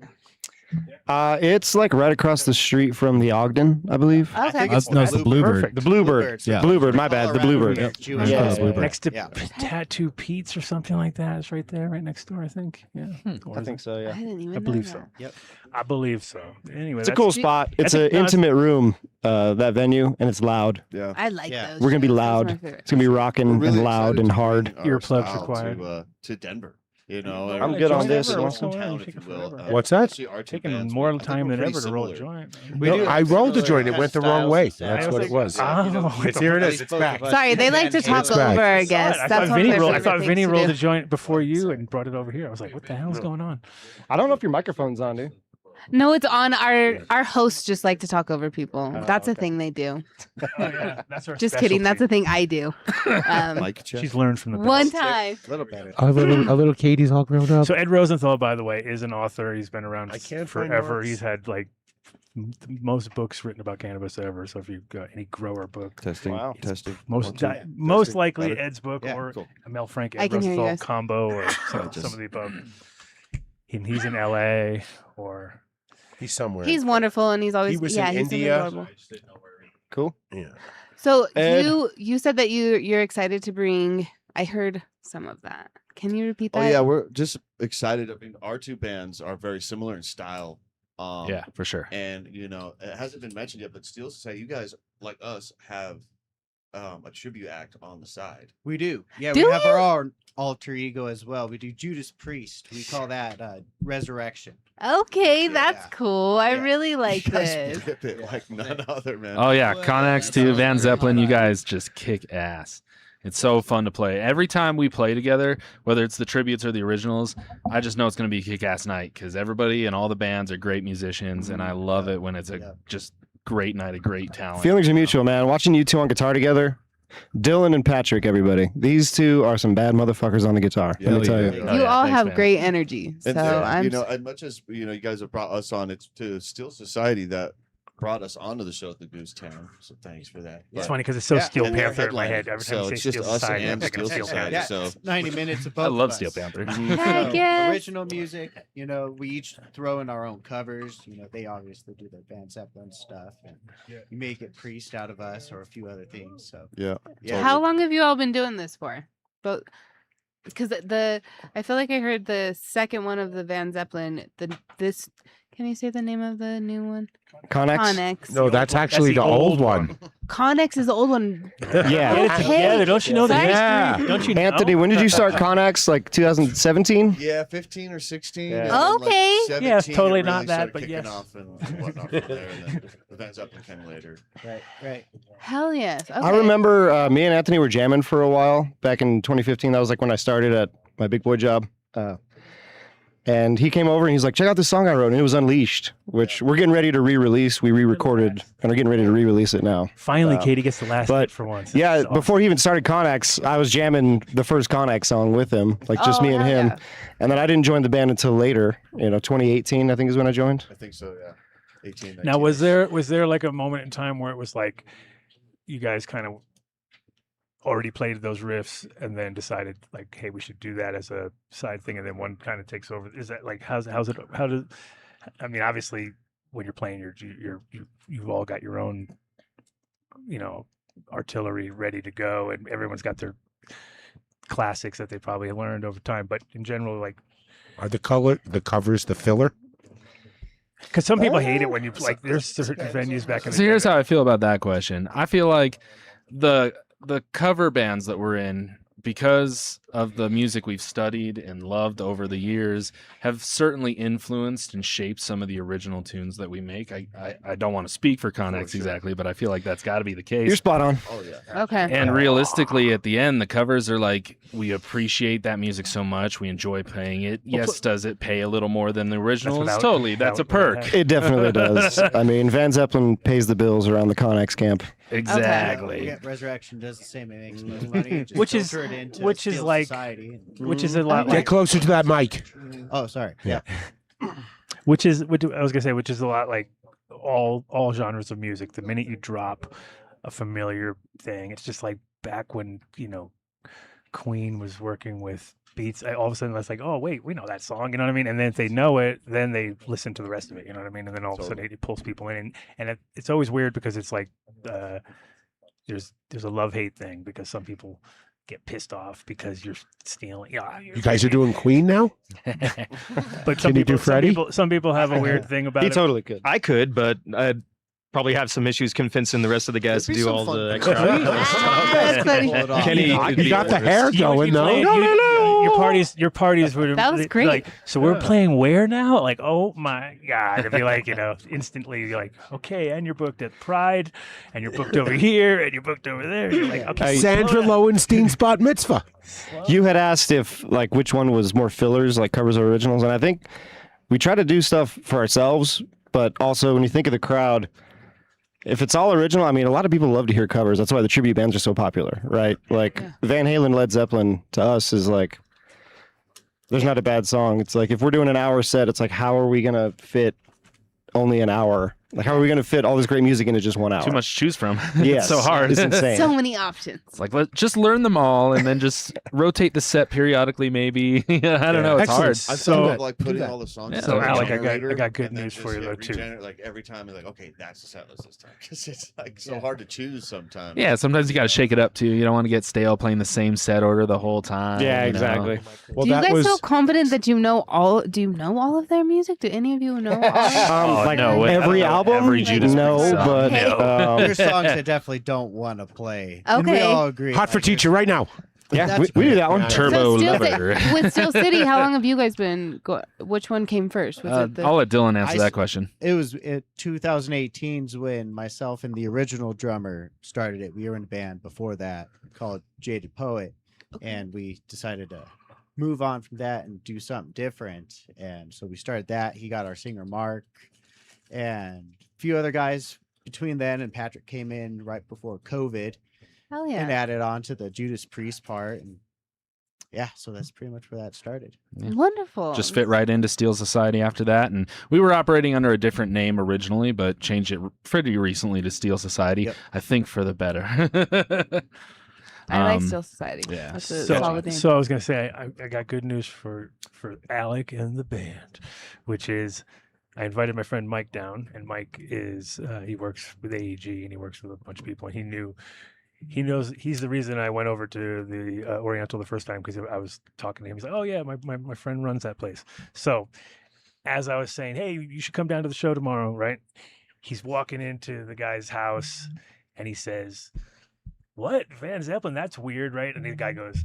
It's like right across the street from the Ogden, I believe. Okay. No, it's the Bluebird. Perfect. The Bluebird. Bluebirds. Yeah. Bluebird, my bad. The Bluebird. Yep. Jewish Yeah. restaurant. Next to Yeah. Tattoo Pete's or something like that. It's right there, right next door, I think. Yeah. Or I is think it? so, I yeah. didn't even I believe know so. that. Yep. I believe so. Anyway, It's a cool spot. It's an intimate room, that venue, and it's loud. Yeah. I like Yeah. those. We're gonna be shows. Those are loud. my favorite. It's gonna be rocking We're really and loud excited and to hard. bring our Earplugs style required. to Denver. You know, I'm good on this. Denver, Awesome. town, Take if it you will. forever. What's that? Actually, our two Taking bands, more I think time we're than pretty ever to roll a similar. joint. We No, do. I rolled the Similar joint. It kind went the of wrong way. styles. That's what it was. Oh, it's Here it is. It's back. Sorry, they like to talk It's back. over our I guests. thought That's one of Vinnie their rolled. I favorite thought things Vinnie to rolled do. a joint before you and brought it over here. I was like, "What the hell's going on?" I don't know if your microphone's on, dude. No, it's on. Our hosts just like to talk over people. That's a okay. thing they do. That's our Just kidding. That's specialty. a thing I do. Mike check. She's learned from the best. One time. A little better. A little Katie's all grown up. So Ed Rosenthal, by the way, is an author. He's been around I can't find forever. Mark's. He's had like the most books written about cannabis ever. So if you've got any grower book, Testing. Wow. Testing. most One, two. most Testing. likely Better? Ed's book Yeah, or cool. a Mel Frank I Ed can hear you Rosenthal guys. combo or some Just- of the above. And he's in LA or He's somewhere. He's wonderful, and he's always He was yeah. in He's India. adorable. Cool. Yeah. So Ed. you said that you're excited to bring. I heard some of that. Can you repeat Oh that? yeah, we're just excited. I mean, our two bands are very similar in style. Yeah, for sure. And you know, it hasn't been mentioned yet, but Steel Society, you guys like us have a tribute act on the side. We do. Yeah, Do we have you? our own alter ego as well. We do Judas Priest. We call that Resurrection. Okay, that's Yeah. cool. I Yeah. really like You guys this. rip it like none other, man. Oh yeah, Conaxx too, Van Well, Zeppelin. You Conaxx. guys just kick ass. It's so fun to play. Every time we play together, whether it's the tributes or the originals, I just know it's going to be a kick-ass night because everybody and all the bands are great musicians, and I love it when it's a Yeah. just great night of great talent. Feelings are mutual, man. Watching you two on guitar together. Dylan and Patrick, everybody. These two are some bad motherfuckers on the guitar. Yeah, Let me tell yeah, you. yeah. You yeah, all thanks, have man. great energy. So And, I'm you know, as much as you know, you guys have brought us on. It's to Steel Society that brought us onto the show at the Goose Town. So thanks for that. it's But- funny because it's so Yeah, Steel and they're Panther in my head. headlining, Every time so you it's say just Steel us Society, I'm and thinking of Steel Steel Society. Panther. Yeah, So- it's 90 minutes of both. I love of Steel us. Panther. Heck yes. Original music, you know, we each throw in our own covers. You know, they obviously do their Van Zeppelin stuff, and you make it Priest out of us or a few other things. So Yeah. yeah, How long have you all been doing this for? But because I feel like I heard the second one of the Van Zeppelin. This can you say the name of the new one? Conaxx? Cönaxx. No, that's actually the old one. Cönaxx is the old one. Yeah. Get it Okay. together. Don't you know the Sorry. history? Don't you know? Anthony, when did you start Conaxx? Like 2017? Yeah, 15 or 16. Yeah. and then, like, Okay. 17, Yeah, it's totally it not really that, started but kicking yes. off and whatnot from there, and then the Van Zeppelin came later. right. Hell yes. Okay. I remember me and Anthony were jamming for a while back in 2015. That was like when I started at my big boy job. And he came over and he's like, check out this song I wrote. And it was Unleashed, which we're getting ready to re-release. We re-recorded and are getting ready to re-release it now. Finally, Katie gets the last hit for once. Yeah, That's awesome. before he even started Conaxx, I was jamming the first Conaxx song with him, like just me and hell him. yeah. And then I didn't join the band until later, 2018, I think is when I joined. I think so. Yeah. 18. Now, 19. was there like a moment in time where it was like you guys kind of already played those riffs and then decided like, hey, we should do that as a side thing, and then one kind of takes over? Is that like how's it? How does? I mean, obviously, when you're playing, you've all got your own, artillery ready to go, and everyone's got their classics that they probably learned over time. But in general, like, Are the covers the filler? because some people hate it when you like. There's certain venues back in the So here's day. how I feel about that question. I feel like the cover bands that we're in, because of the music we've studied and loved over the years, have certainly influenced and shaped some of the original tunes that we make. I don't want to speak for Cönaxx exactly, but I feel like that's got to be the case. You're spot on. Oh yeah. Okay. And realistically, at the end, the covers are like, we appreciate that music so much. We enjoy playing it. Yes, does it pay a little more than the originals? Totally. That's a perk. It definitely does. I mean, Van Zeppelin pays the bills around the Conaxx camp. Exactly. Yeah, Resurrection does the same. It makes most money. Just Which is- filter it into which is Steel like- Society. Which is a lot Get like closer to that mic. Oh, sorry. Yeah. which is what I was gonna say, which is a lot like all genres of music. The minute you drop a familiar thing, it's just like back when Queen was working with beats. All of a sudden, it's like, oh wait, we know that song. You know what I mean? And then if they know it, then they listen to the rest of it. You know what I mean? And then all of a sudden, it pulls people in, and it's always weird because it's like there's a love-hate thing, because some people get pissed off because you're stealing. Yeah, You guys are doing Queen now? But Can you do Freddie? Some people have a weird thing about He it. totally could. I could, but I'd probably have some issues convincing the rest of the guys to There'd be do some all fun the things. extra. That's funny. Pull it off. Kenny, You got the hair You know, going you play- though. Your parties would. That was great. Like, so we're playing where now? Like, oh my god! It'd be like, instantly, you're like, okay, and you're booked at Pride, and you're booked over here, and you're booked over there. You're like, okay, Sandra Lowenstein's bat mitzvah. You had asked if like which one was more fillers, like covers or originals, and I think we try to do stuff for ourselves, but also when you think of the crowd, if it's all original, I mean, a lot of people love to hear covers. That's why the tribute bands are so popular, right? Like Van Halen, Led Zeppelin to us is like, there's not a bad song. It's like if we're doing an hour set, it's like, how are we gonna fit only an hour? Like, how are we gonna fit all this great music into just 1 hour? Too much to choose from. Yes, It's so hard. It's insane. So many options. It's like, let's just learn them all and then just rotate the set periodically, maybe. I don't know. It's Excellent. hard. I've So- thought of like putting all the songs. Yeah. in So, a Alec, I generator got good and then news for just, you, though, too. Like every time, like, okay, that's the set list this time, because it's like so hard to choose sometimes. Yeah, sometimes you got to shake it up too. You don't want to get stale playing the same set order the whole time. Yeah, you know? exactly. Well, do you that guys was feel confident that you know all? Do you know all of their music? Do any of you know all? Like no, I don't every know album? every Judas no, Priest song. but No. There's songs I definitely don't want to play. And we Okay. all agree. hot for Like, teacher right now. yeah, That's we do that one. Yeah. Turbo So Steel Lover. With Steel City, how long have you guys been? Which one came first? Was it the? I'll let Dylan answer I- that question. It was in 2018's when myself and the original drummer started it. We were in a band before that called Jaded Poet, and we decided to move on from that and do something different. And so we started that. He got our singer Mark, and a few other guys between then. And Patrick came in right before COVID Hell and yeah! added on to the Judas Priest part. And yeah, so that's pretty much where that started. Wonderful. Just fit right into Steel Society after that. And we were operating under a different name originally, but changed it pretty recently to Steel Society. Yep. I think for the better. I like Steel Society. yeah. That's a So, solid name. so I was gonna say I got good news for Alec and the band, which is I invited my friend Mike down, and Mike is he works with AEG and he works with a bunch of people, and he's the reason I went over to the Oriental the first time, because I was talking to him. He's like, oh yeah, my friend runs that place. So as I was saying, hey, you should come down to the show tomorrow, right? He's walking into the guy's house and he says, what? Van Zeppelin? That's weird, right? And the guy goes,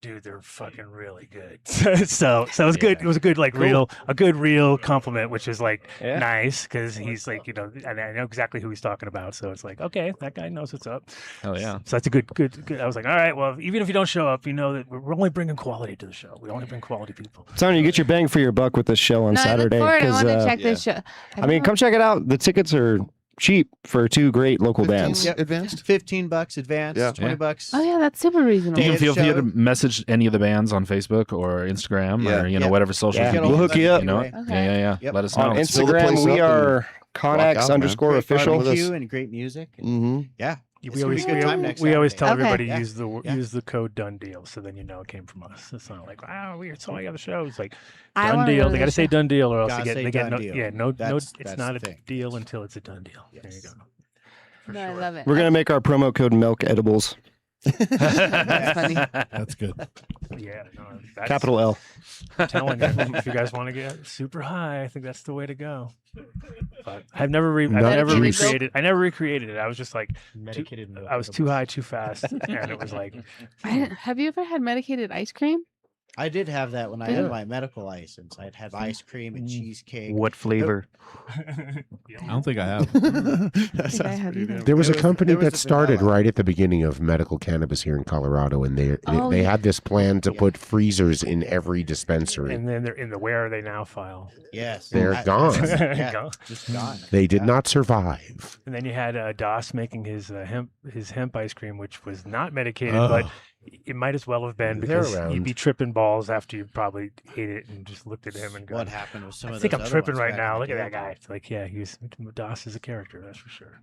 dude, they're fucking really good. so it was good. It was a good like real compliment, which is like nice because he's like, you know, and I know exactly who he's talking about. So it's like, okay, that guy knows what's up. Oh yeah. So that's a good. I was like, all right, well, even if you don't show up, you know that we're only bringing quality to the show. We only bring quality people. Tony, you get your bang for your buck with this show on No, Saturday. I look forward. I 'cause, want to check this show. I mean, come check it out. The tickets are cheap for two great local 15 bands. Yep. advanced. $15 advance, Yeah. 20 bucks. Oh yeah, that's super reasonable. You can feel free show. to message any of the bands on Facebook or Instagram or Yeah. whatever social Yeah. media. We'll hook you up. You know? Okay. Yeah. Yep. Let us know. On Fill the Instagram, place we up are rock Conaxx out, man. _official. Great with us. barbecue and great music. and- Mm-hmm. Yeah. We It's gonna always be a good time next we always tell Saturday. everybody Yeah. use the code Dunn Deal, so then you know it came from us. It's not like, wow, we saw you on the show. It's like I Done wanna deal. go They to got to the say show. done deal, or else Gotta they say get done no. deal. Yeah, no. That's It's the not a thing. deal until it's a done deal. There you Yes. go. For No, I sure. love it. We're going to make our promo code Milk Edibles. That's funny. That's good. Yeah, no, that's, Capital L. I'm telling you, if you guys want to get super high, I think that's the way to go. But I've never Medicated milk? recreated. I never recreated it. I was just like, Medicated milk. I was too high too fast, and it was like, Have you ever had medicated ice cream? I did have that when I had my medical license. I'd have ice cream and cheesecake. What flavor? I don't think I have. That I sounds had pretty either. damn There was a good. company there was that a started vanilla. right at the beginning of medical cannabis here in Colorado, and they Oh, they yeah. had this plan to put freezers in every dispensary. and then they're in the where are they now file. Yes. They're I- gone. Yeah, Gone. just gone. They did Yeah. not survive. And then you had Doss making his hemp ice cream, which was not medicated, Oh. but it might as well have been They're because around. you'd be tripping balls after you probably ate it and just looked at him and go, What happened with some I of think those I'm other tripping ones right back now. in Look the at that day? guy. It's like, yeah, Doss is a character, that's for sure.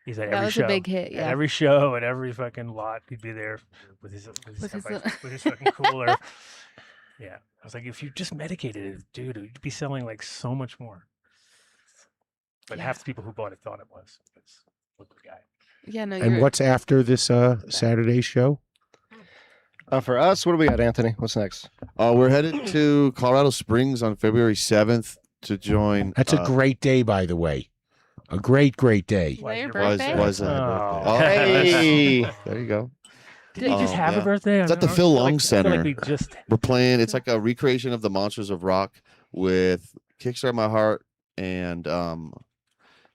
He's at That every was show. a big hit. At Yeah. every show, at every fucking lot, he'd be there with his With his hemp little- ice- with his fucking cooler. Yeah, I was like, if you just medicated it, dude, you'd be selling like so much more. But Yeah. half the people who bought it thought it was. Look at the guy. Yeah. No. And You're, what's after this Saturday show? For us, what do we got, Anthony? What's next? We're headed to Colorado Springs on February 7th to join. That's a great day, by the way. A great day. Is that your Was- birthday? Was Oh. oh, Hey. there you go. Did he just Oh, have yeah. a birthday? It's at the I don't- Phil I feel Long like- I feel Center. Like we just We're playing. It's like a recreation of the Monsters of Rock with Kickstart My Heart and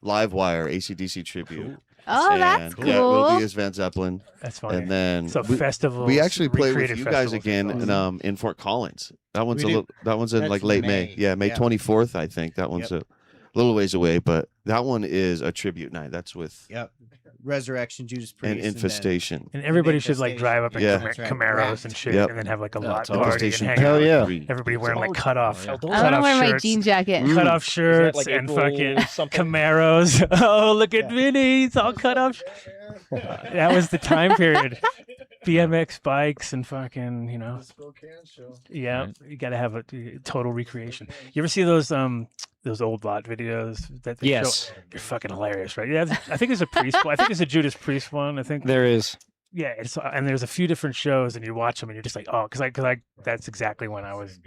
Livewire AC/DC tribute. Oh, that's And, cool. Yeah, we'll be as Van Zeppelin, that's funny. and then So we, festivals. we actually play with recreated you guys festivals again is awesome. in Fort Collins. That one's We do. that one's in That's like late May. May. Yeah, May Yeah. 24th, I think. That one's a little ways away, but that one is a tribute night. That's with Yep. Resurrection, Judas Priest, an and then- infestation. And everybody should like drive up in Yeah. That's right. Camaros Wrapped. and shit, Yep. and then have like a Yeah, lot totally. party and Infestation. hang Hell out. yeah. 3. Everybody wearing like Oh, cutoff, yeah. I cut want to off wear my shirts, jean jacket. cut off shirts, like and April fucking something? Camaros. Oh, look at Vinnie, he's all cut off. That was the time period. BMX bikes and fucking, you know. Yeah, Right. you got to have a total recreation. You ever see those old lot videos that they Yes. show? They're fucking hilarious, right? Yeah, I think there's a Priest. I think there's a Judas Priest one. I think There is. yeah, and there's a few different shows, and you watch them, and you're just like, oh, because I that's exactly when I was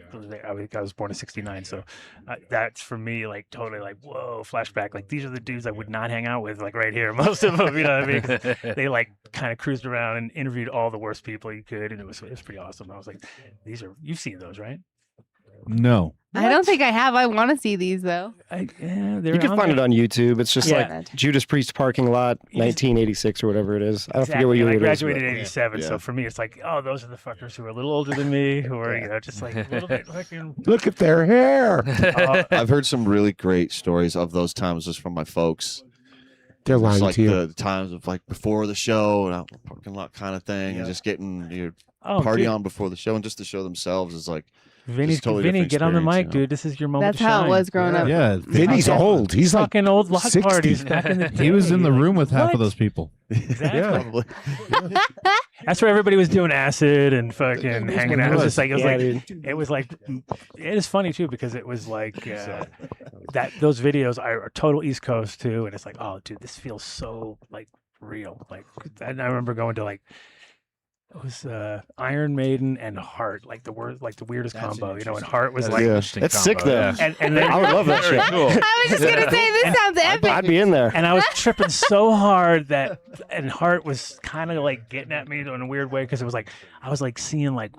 born in '69, so that's for me like totally like whoa flashback. Like these are the dudes I would not hang out with like right here. Most of them, you know what I mean? 'Cause they like kind of cruised around and interviewed all the worst people you could, and it was pretty awesome. I was like, you've seen those, right? No. I don't think I have. I want to see these though. They're You can find it on YouTube. It's just Yeah. like Judas Priest parking lot, You just- 1986 or whatever it is. I Exactly. forget what year and I it is. graduated but- in '87, so Yeah. for me, it's like, oh, those are the fuckers who are a little older than me, who are you know just like a little bit fucking. Look at their hair. I've heard some really great stories of those times just from my folks. They're It's lying like to you. the times of like before the show and out in the parking lot kind of thing, and just getting your Oh, party dude. on before the show, and just the show themselves is like Vinny, totally Vinny, different get on the experience, mic, you know? dude. This is your moment. That's to how shine. it was growing up. Yeah. Vinny's Fucking- old. He's like Fucking old lot 60. parties back in the day. He was in the Like, room with half what? of those people. Exactly. probably. That's where everybody was doing acid and fucking hanging out. It was just like Yeah, it was like it is funny too because it was like that those videos are total East Coast too, and it's like, oh, dude, this feels so like real. Like, and I remember going to like It was Iron Maiden and Heart, like the weirdest That's combo, an you know. And Heart was That's like, an Yeah. interesting It's sick combo, though. yeah. and then I would love that Very shit. cool. I was just gonna say this sounds epic. I'd be in there. and I was tripping so hard that, and Heart was kind of like getting at me in a weird way because it was like I was like seeing like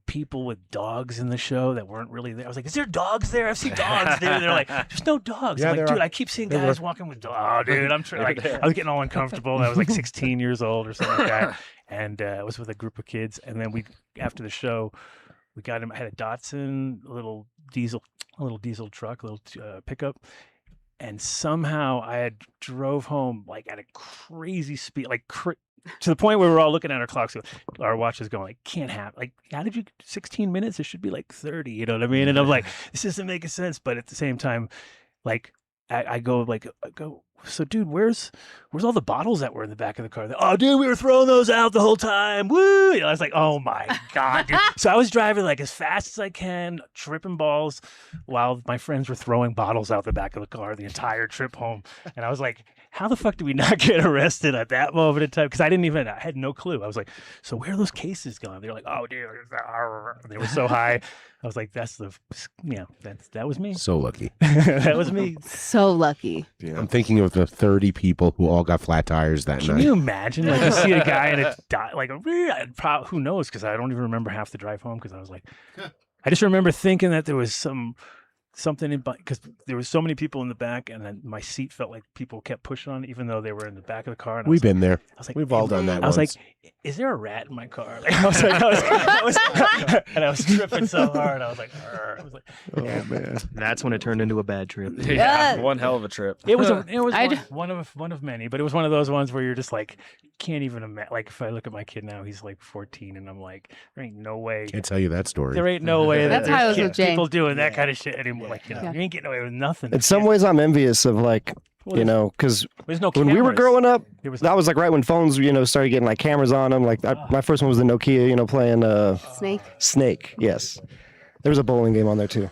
people with dogs in the show that weren't really there. I was like, "Is there dogs there? I've seen dogs there." They're like, "There's no dogs." Yeah, I'm like, there "Dude, are. I keep seeing There guys were. walking with dogs." Oh, dude, I'm like, I was getting all uncomfortable. And I was like 16 years old or something like that, and I was with a group of kids. And then after the show, we got him. I had a Datsun, a little diesel truck, a little pickup. And somehow I had drove home like at a crazy speed, like to the point where we were all looking at our clocks, our watches going like, can't happen. Like, how did you 16 minutes? It should be like 30, you know what I mean? And I'm like, this isn't making sense. But at the same time, like I go, so dude, where's all the bottles that were in the back of the car? Oh, dude, we were throwing those out the whole time. Woo! You know, I was like, oh my God, dude. So I was driving like as fast as I can, tripping balls, while my friends were throwing bottles out the back of the car the entire trip home. And I was like, how the fuck did we not get arrested at that moment in time? Because I had no clue. I was like, so where are those cases going? They're like, oh, dude, they were so high. I was like, that was me. So lucky. That was me. So lucky. I'm thinking of the 30 people who all got flat tires that Can night. you imagine? Like, you see a guy in who knows? Because I don't even remember half the drive home because I was like, I just remember thinking that there was something in, because there was so many people in the back, and then my seat felt like people kept pushing on it, even though they were in the back of the car. And We've been there. I was like, We've all done that I was once. like, is there a rat in my car? Like, I was and I was tripping so hard. I was like, Oh, man. That's when it turned into a bad trip. Yeah, one hell of a trip. it was I one of many, but it was one of those ones where you're just like, you can't even imagine. Like, if I look at my kid now, he's like 14, and I'm like, there ain't no way. Can't tell you that story. There ain't no way That's that how I was there's with Jane. people doing that kind of shit anymore. Like, you Yeah. ain't getting away with nothing. In some ways, I'm envious of like, Well, you know, because there's no when we were cameras. growing up, There was that was like right when phones, you know, started getting like cameras on them. Like my first one was the Nokia, you know, playing Snake. Snake. Yes, there was a bowling game on there too.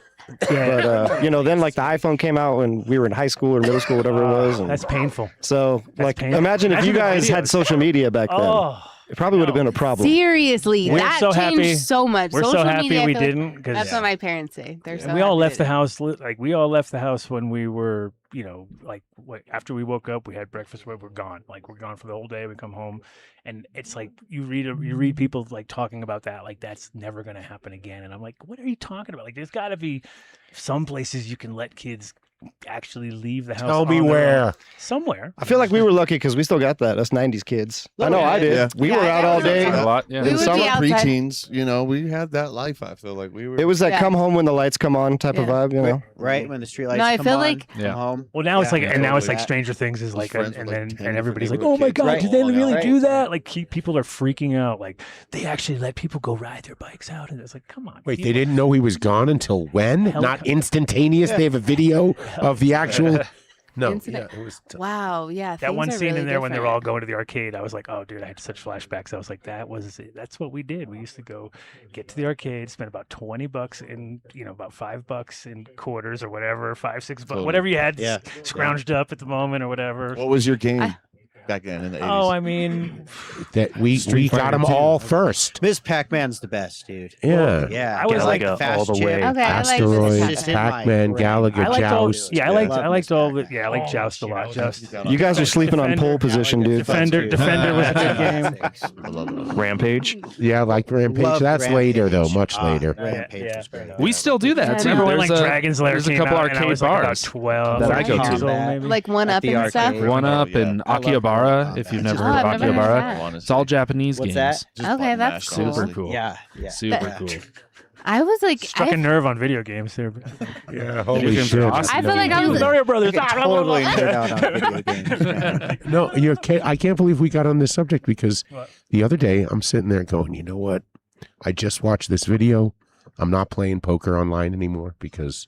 yeah, But you know, then like the iPhone came out when we were in high school or middle school, whatever it was. And that's painful. so like, painful. imagine if you Imagine the guys had videos. social media back then. Oh, It probably would have no. been a problem. Seriously, We're that so changed happy- so much. we're Social so happy media, I we feel like- didn't because That's what my parents say. They're so we all happy left they the house. Like, we all left the house when we were, you know, like after we woke up, we had breakfast. We're gone. Like, we're gone for the whole day. We come home, and it's like you read people like talking about that. Like, that's never going to happen again. And I'm like, what are you talking about? Like, there's got to be some places you can let kids actually leave the house. Tell me on their own. where. Somewhere. I feel like we were lucky because we still got that. Us 90s kids. I know I did. Yeah. We Yeah, were out I all remember day. A lot, yeah. We In would summer be outside. preteens, you know, we had that life. I feel like we were. It was that Yeah. come home when the lights come on type of Yeah. vibe, you know? Right when the streetlights No, I come feel on, like- come Yeah. home. Well, now it's like, Yeah, and now it's totally. like Stranger Things is like, friends and with, like, then 10 and everybody's like, different oh my kids god, Right. did they falling really out. do that? Like, people are freaking out. Like, they actually let people go ride their bikes out, and it's like, come on. Wait, people- they didn't know he was gone until when? Not Helicopter. instantaneous? They have a video of the actual... No, Incident. yeah, it was... Wow, yeah. That one things are scene really in there when they were all different. going to the arcade, I was like, oh, dude, I had such flashbacks. I was like, that's what we did. We used to go get to the arcade, spend about $20 in, you know, about $5 in quarters or whatever, $5-6, Totally. whatever you had Yeah. scrounged up at the moment or whatever. What was your game back then in the 80s? Oh, I mean, That we got them all first. Miss Pac-Man's the best, dude. Yeah. Yeah, I was like the all fast the chip. way. Okay, I like Asteroids, Just in my Pac-Man, brain. Galaga, I liked all, Joust. yeah, I Yeah. liked all Love the, yeah, I like Oh, Joust a lot. Joust. You guys are sleeping on pole position, dude. Defender was a good game. I love it. Rampage. Yeah, like Rampage. Love That's later, though. Rampage. Much later. Rampage Yeah. was great. We still do that Yeah, too. Remember when There's like a- Dragon's Lair there's a came couple out, and I arcade was like about bars 12, that I go 13 years to. old, maybe. Like one At up the and stuff. arcade. One Up Yeah. and I love Akihabara. that. If you've Oh, never I've heard of never heard of Akihabara, that. it's all Japanese What's games. that? Okay, button that's mashed, cool. honestly. Super cool. Yeah. Super Yeah. cool. I was like, Struck a nerve on video games there. Yeah, Video holy games are shit. awesome. I feel like I was Mario Brothers. I could totally nerd out on video games, man. No, I can't believe we got on this subject because What? the other day I'm sitting there going, you know what? I just watched this video. I'm not playing poker online anymore because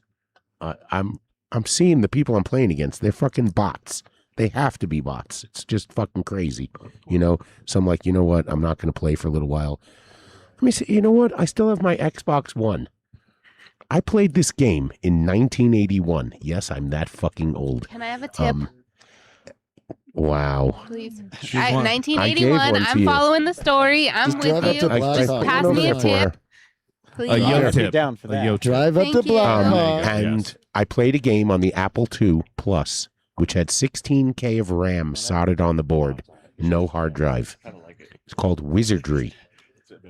I'm seeing the people I'm playing against. They're fucking bots. They have to be bots. It's just fucking crazy, you know? So I'm like, you know what? I'm not going to play for a little while. Let me see. You know what? I still have my Xbox One. I played this game in 1981. Yes, I'm that fucking old. Can I have a tip? Wow. Please. She's All right, one. 1981. I gave one to I'm you. following the story. I'm Just with drive up you. to Black Just Hawk. pass Went me a over for her. tip. Please. A yo I'll be tip. down for A that. yo tip. Drive up Thank to you. Black Hawk. And I played a game on the Apple II Plus, which had 16K of RAM soldered on the board, no hard drive. It's called Wizardry.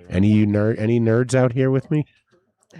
Any nerds out here with me?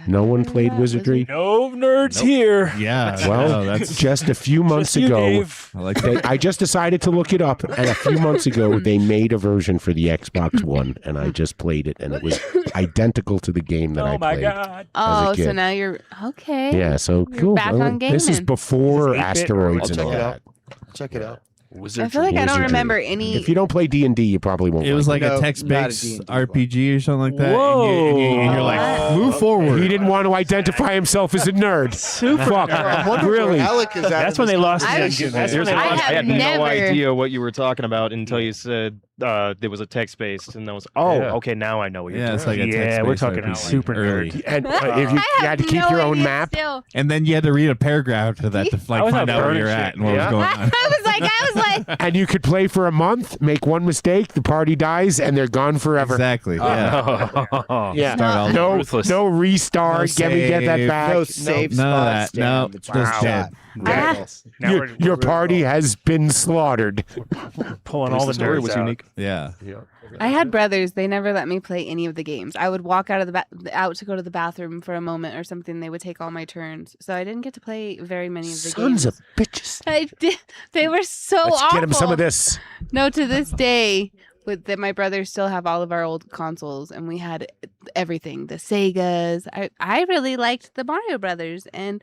No one played Wizardry? No nerds here. Yeah. Well, no, that's just a few months Just you, ago, Dave. I like that. I just decided to look it up, and a few months ago they made a version for the Xbox One, and I just played it, and it was identical to the game that I Oh my played. god. Oh, so kid. now you're okay. Yeah, so You're cool. back on This is gaming. before Is this 8-bit or asteroids and I'll all check it that. out. Check it out. I feel like I don't Wizardry. remember any. If you don't play D&D, you probably won't. It was like No, a not a text-based D&D RPG or something like that. Whoa. And you're like, move forward. He didn't want to identify himself as a nerd. Super. Fuck. I'm wondering Really? where Alec is at That's in when they this lost conversation. the That's when There's they a I lot- lost have I had no never- idea what you were talking about until you said there was a text based, and I was okay. Now I know what you're Yeah, it's talking like a Yeah, text-based we're talking RPG super early. nerd. And if you I had to have keep no your own idea map, still. And then you had to read a paragraph to that to I like was find out out where burning you're shit. at and what Yeah. was going on. I was like, and you could play for a month, make one mistake, the party dies, and they're gone forever. Exactly. Yeah. Yeah. Start all No, Ruthless. no restart. No Get me get that save. back. No safe None of spots. that. No, It's just dead. Ah. Now Your party has been slaughtered. pulling all the story nerds was out. unique. Yeah. I had brothers. They never let me play any of the games. I would walk out of the out to go to the bathroom for a moment or something. They would take all my turns, so I didn't get to play very many of the Sons games. of bitches. I did. They were so Let's awful. get him some of this. No, to this day, with that, my brothers still have all of our old consoles, and we had everything. The Segas. I really liked the Mario Brothers, and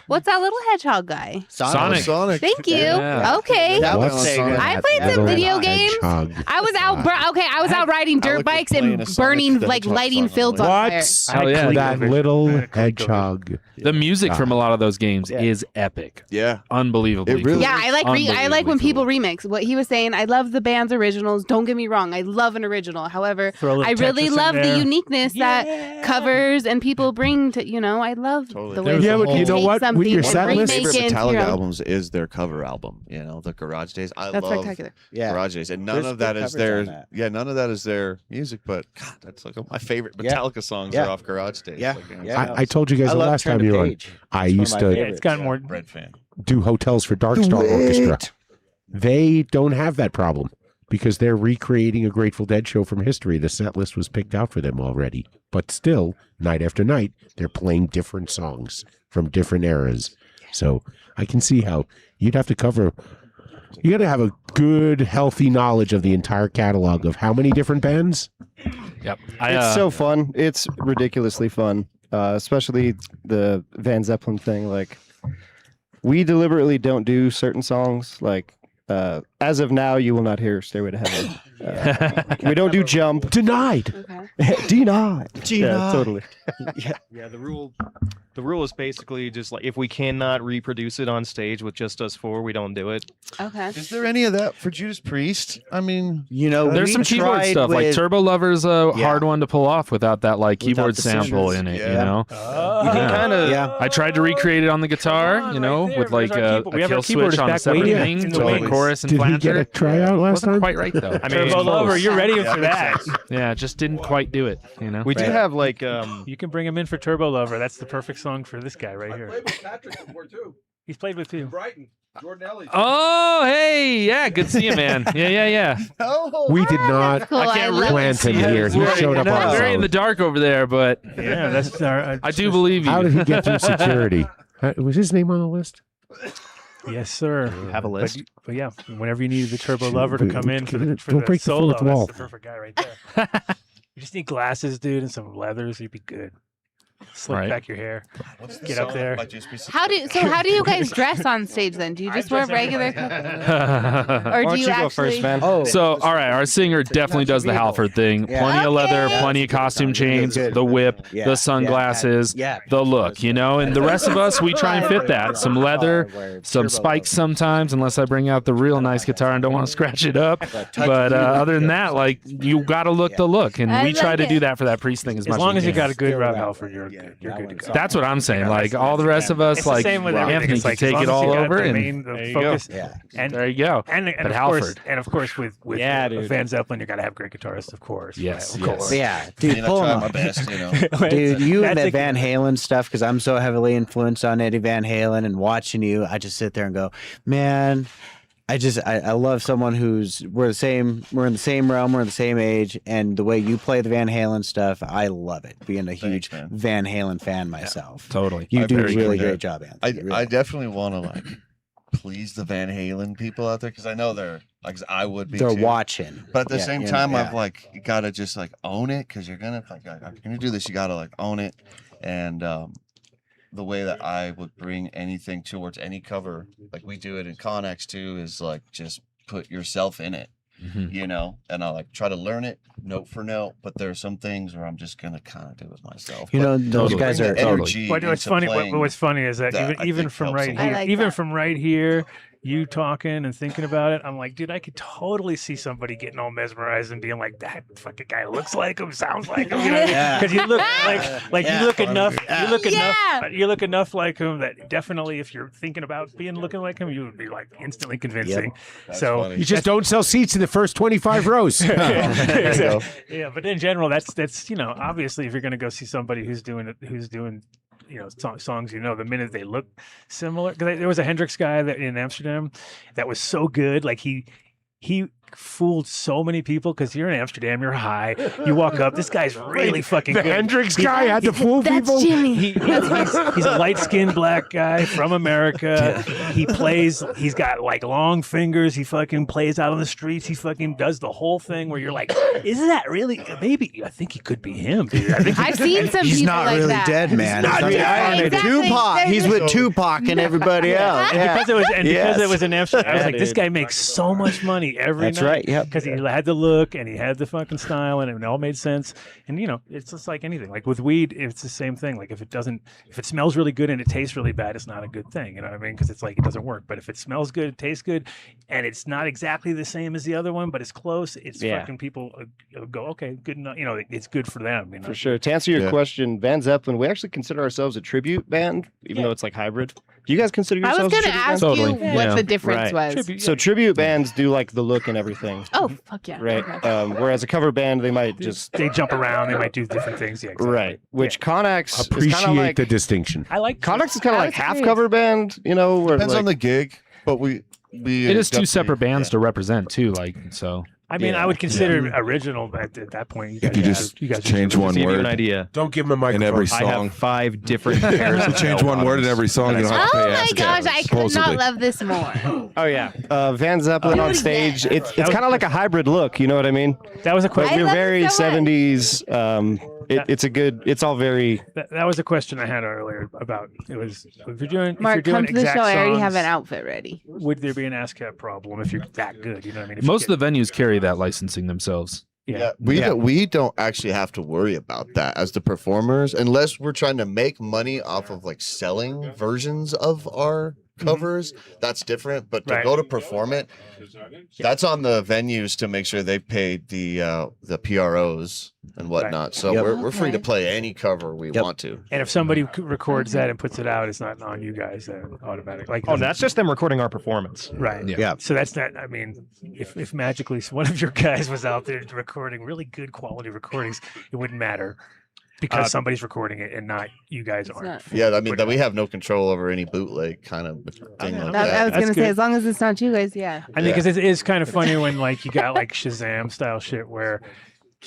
what's that little hedgehog guy? Sonic. Sonic. Thank you. Yeah. Okay. That was What's Sega. I played some little video games. hedgehog? I was out. I was out riding dirt Alec was bikes playing and a Sonic burning, the like Hedgehog lighting song on fields the on way. fire. What? Hell yeah. That little hedgehog. The music from a lot of those games Yeah. is epic. Yeah. Unbelievably. It really- cool. Yeah, I like I like when Unbelievably people cool. remix. What he was saying, I love the band's originals. Don't get me wrong, I love an original. However, Throw a little I really Tetris in love the there. uniqueness that covers and people bring to. I love Totally. the There way was they a whole- take You know what? With something your and set remake list- My favorite it, Metallica albums is their cover album. The Garage Days. I That's love spectacular. Yeah. Garage Days, and none There's of that good is covers their. on that. Yeah, none of that is their music. But God, that's like my favorite Yeah. Metallica songs Yeah. are off Garage Days. Yeah. Like, Yeah. I told you guys I the love last Turn time the you were on. Page. I It's one used of to- my Yeah, it's gotten more. Red fan. Do hotels for Dark Star Orchestra. They don't have that problem because they're recreating a Grateful Dead show from history. The set list was picked out for them already. But still, night after night, they're playing different songs from different eras. So I can see how you'd have to cover. You got to have a good, healthy knowledge of the entire catalog of how many different bands? Yep. It's so fun. It's ridiculously fun, especially the Van Zeppelin thing. Like, we deliberately don't do certain songs. Like, as of now, you will not hear "Stairway to Heaven." We don't do "Jump." Denied. Okay. Denied. Yeah, totally. Yeah, the rule is basically just like if we cannot reproduce it on stage with just us four, we don't do it. Okay. Is there any of that for Judas Priest? I mean, There's we some keyboard tried stuff like with- Turbo Lover's a Yeah. hard one to pull off without that like Without keyboard the sample scissors. in it. Yeah. You know, Oh. You can kinda- Yeah. I tried to recreate it on the guitar. Come on, You know, right there. with like There's our a, keyboard. We a have our kill switch keyboardist on a back separate waiting thing in to the make wings. chorus and Did he get flanker. a tryout last Wasn't time? quite right though. I mean, Turbo close. Lover, you're ready for that. Yeah, just didn't quite do it. You know. We do have like You can bring him in for Turbo Lover. That's the perfect song for this guy right here. with Patrick before too. He's played with you. Brighton, Jordan Ellis. Oh, hey, yeah, good to see you, man. Yeah. We did not Cool. I love plant him here. He Very- showed up on his very in own. the dark over there, but Yeah, that's our. I do believe you. How did he get through security? Was his name on the list? Yes, sir. have a list. But yeah, whenever you needed the Turbo Lover to come in for the Don't break the solo, fourth wall. that's the perfect guy right there. You just need glasses, dude, and some leathers. You'd be good. Slick Right. back your hair. what's the Get up song there. by Judas Priest? How do you guys dress on stage then? Do you just wear regular clothes, or Why do don't you you go actually? first, man? Oh, So, all right, our singer definitely does the Halford thing. Yeah. Plenty of leather, Okay. plenty of costume chains, Good. the whip, Yeah, the sunglasses, yeah. the look, you know? And the rest of us, we try and fit that. Some leather, some spikes sometimes, unless I bring out the real nice guitar and don't want to scratch it up. But other than that, like, you got to look the look. And I we try like to it. do that for that Priest thing as much As long as you we can. got a good Rob Halford, you're you're Yeah, you're that good to one's go. That's what I'm saying. Like all the rest of us, It's like the same with everything. Anthony It's can like, take as it long as all you got over, the and main, There the you go. focus, Yeah. and there you go. and But of course, Halford. and of course with Yeah, dude. Van Zeppelin, you got to have great guitarists, of course. Yes, right? Of yes. course. Yeah, I dude, mean, I pull try him my up. best, you know. Dude, you and That's the a- Van Halen stuff, because I'm so heavily influenced on Eddie Van Halen and watching you, I just sit there and go, man, I love someone we're in the same realm, we're in the same age, and the way you play the Van Halen stuff, I love it. Being a huge man. Van Halen fan myself. Totally. You I do a very really much- great job, Anthony. Really. I definitely want to like please the Van Halen people out there because I know they're like I would be. They're too. watching. But at the Yeah, same you know, time, yeah. I've like you gotta just like own it because you're gonna like I'm gonna do this. You gotta like own it, and the way that I would bring anything towards any cover, like we do it in Conaxx too, is like just put yourself in it, you know. And I like try to learn it note for note. But there are some things where I'm just gonna kind of do it myself. You But know, those Totally. guys bring are the energy. But what's into funny? playing What's funny is that that I even think from helps right a lot. here, I like even that. from right here, you talking and thinking about it, I'm like, dude, I could totally see somebody getting all mesmerized and being like, that fucking guy looks like him, sounds like him, Yeah. because you look like Yeah. you look enough, Yeah. you look enough like him that definitely, if you're thinking about looking like him, you would be like instantly convincing. That's So funny. You just don't sell seats in the first 25 rows. Exactly. Yeah, but in general, that's you know, obviously, if you're going to go see somebody who's doing you know songs, you know, the minute they look similar, because there was a Hendrix guy that in Amsterdam that was so good, like he fooled so many people because you're in Amsterdam, you're high, you walk up, this guy's really fucking The good. Hendrix guy had to fool That's people. Jimmy. He's a light-skinned black guy from America. He's got like long fingers. He fucking plays out on the streets. He fucking does the whole thing where you're like, isn't that really? Maybe I think he could be him, dude. I think I've seen some He's people not like really that. dead, man. not He's really dead. dead. Exactly. Tupac. There's He's a- with Tupac and everybody else. And Yeah. because it was in Amsterdam, I was Yeah, like, this dude. guy makes so much money every That's night. right, yep. Because he had the look and he had the fucking style and it all made sense. And you know, it's just like anything. Like with weed, it's the same thing. Like if it smells really good and it tastes really bad, it's not a good thing. You know what I mean? Because it's like it doesn't work. But if it smells good, it tastes good, and it's not exactly the same as the other one, but it's close, it's Yeah. fucking people go, okay, good enough. You know, it's good for them. You know? For sure. To answer your Yeah. question, Van Zeppelin, we actually consider ourselves a tribute band, even though it's like hybrid. Do you guys consider I was yourselves a gonna tribute ask band? Totally. you what Yeah. the difference Right. was. Tribute, So tribute bands do like the look and everything, Oh fuck yeah! right? Okay. Whereas a cover band, they might just they jump around, they might do different things. Yeah, exactly. right. Which Conaxx is kind Appreciate of like the distinction. I like Conaxx is kind of I like was half curious. cover band, you know. Where Depends like, on the gig, but we It is two definitely- separate bands yeah. to represent too. Like so. I mean, Yeah. I would consider original at that point. You guys, you just you guys change just- one To give you an word idea, Don't give him a in microphone. every I song. have 5 different pairs. You of change bell one word in bottoms every song. that You I don't have to Oh pay my ass gosh, cat, I could not supposedly. love this more. oh yeah, Van Zeppelin Do on it stage. again. It's kind of like a hybrid look. You know what I mean? That was a But question. I we're love it very so much. 70s. It's a good. It's all very. That was a question I had earlier about it was if you're doing Mark, if you're come doing to the exact show. I already have songs, an outfit ready. would there be an ASCAP problem if you're that good? You know what I mean? If Most you of the venues carry that licensing themselves. yeah. We don't actually have to worry about that as the performers unless we're trying to make money off of like selling versions of our covers. That's different. But to Right. go to perform it, that's on the venues to make sure they paid the PROs and whatnot. So Yep. we're free to Okay. play any cover we Yep. want to. And if somebody records that and puts it out, it's not on you guys. Automatic. Like Oh, that's just them recording our performance. right. Yeah. Yeah. So that's not. I mean, if magically one of your guys was out there recording really good quality recordings, it wouldn't matter because somebody's recording it and not you guys aren't. not- Yeah, I mean that we have no control over any bootleg kind of thing like I I that. was That's gonna say, good. as long as it's not you guys, yeah. I mean, because it is kind of funny when like you got like Shazam style shit where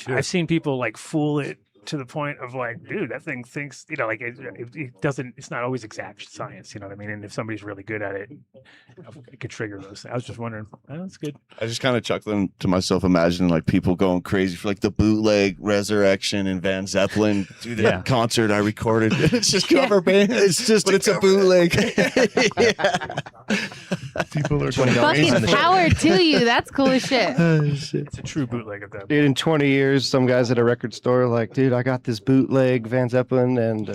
I've seen people like fool it to the point of like, dude, that thing thinks, you know, like it doesn't. It's not always exact science, you know what I mean? And if somebody's really good at it, it could trigger those. I was just wondering. Oh, that's good. I just kind of chuckling to myself, imagining like people going crazy for like the bootleg Resurrection and Van Zeppelin concert I recorded. It's just cover band. It's just, but it's a bootleg. People are Fucking power to you. That's cool as shit. It's a true bootleg of that. Dude, in 20 years, some guys at a record store are like, dude, I got this bootleg Van Zeppelin and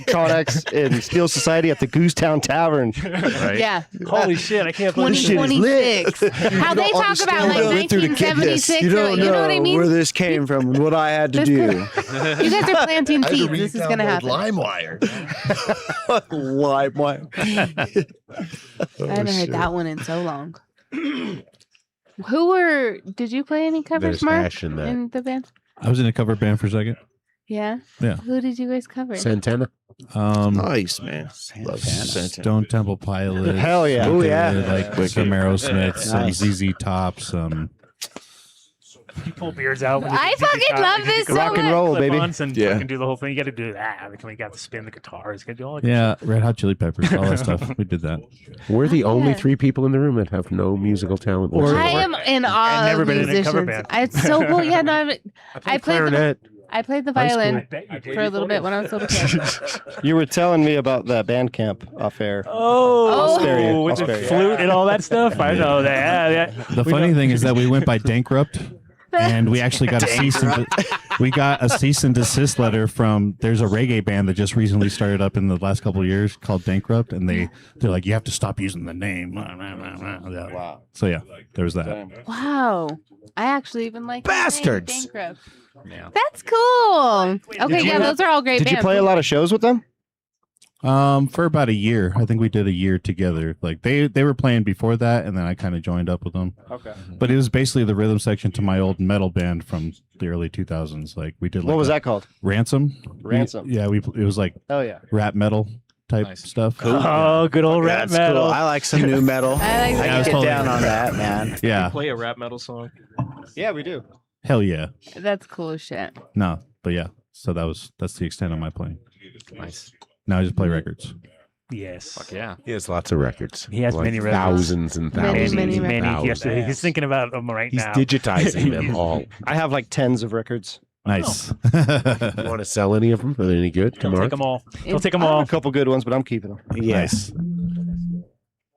Conaxx and Steel Society at the Goose Town Tavern. Right? Yeah. Holy shit! I can't believe this shit is 2026. How they talk about like 1976. You don't you know what I know mean? where this came from and what I had to This do. You guys are planting seeds. This is gonna happen. LimeWire. LimeWire. I haven't heard that one in so long. Did you play any covers, There's Mark, hash in that. in the band? I was in a cover band for a second. Yeah. Yeah. Who did you guys cover? Santana. Nice, man. Love Santana. Stone Temple Pilots. Hell yeah. we Oh, yeah. did, like some Aerosmith, some Nice. ZZ Top, some. You pull beers out. When you I do fucking the love you this do so Rock and much. roll, baby. clip-ons and Yeah. fucking do the whole thing. You got to do that. We got to spin the guitars. Got to do all that. Yeah, Red Hot Chili Peppers, all that stuff. We did that. We're the only Yeah. 3 people in the room that have no musical talent. I whatsoever. am in awe never of been in a cover musicians. band. It's so cool. Yeah, no, I played clarinet. I played the High school. violin bet you did. for a little bit when I was little kid. You were telling me about that band camp off air. Oh, spare you. with I'll the spare you. flute and all that stuff. I know that. Yeah. The funny thing is that we went by Dankrupt, and we actually got a cease and desist letter from. There's a reggae band that just recently started up in the last couple of years called Dankrupt, and they're like, you have to stop using the name. Yeah. Wow. So yeah, there was that. Wow. I actually even like Bastards. Bankrupt. Yeah. That's cool. Okay, yeah, those are all great Did bands. you play a lot of shows with them? For about a year. I think we did a year together. Like they were playing before that, and then I kind of joined up with them. Okay. But it was basically the rhythm section to my old metal band from the early 2000s. Like we did. Like What was a- that called? Ransom. Ransom. It was like Oh yeah. rap metal type Nice. stuff. Oh, good old rap That's metal. cool. I like some new metal. I like I Yeah, can I was get totally- down on that, man. Yeah. Play a rap metal song. Yeah, we do. Hell yeah. That's cool as shit. No, but yeah. So that's the extent of my playing. Nice. Now I just play records. Yes. Fuck yeah. He has lots of records. He has Like many records. thousands and Many, thousands. many and records. thousands. He's thinking about them right He's now. digitizing them all. I have like tens of records. Nice. You want to sell any of them? Are they any good? He'll Mark? take them all. He'll take them I have all. a couple good ones, but I'm keeping them. Yes.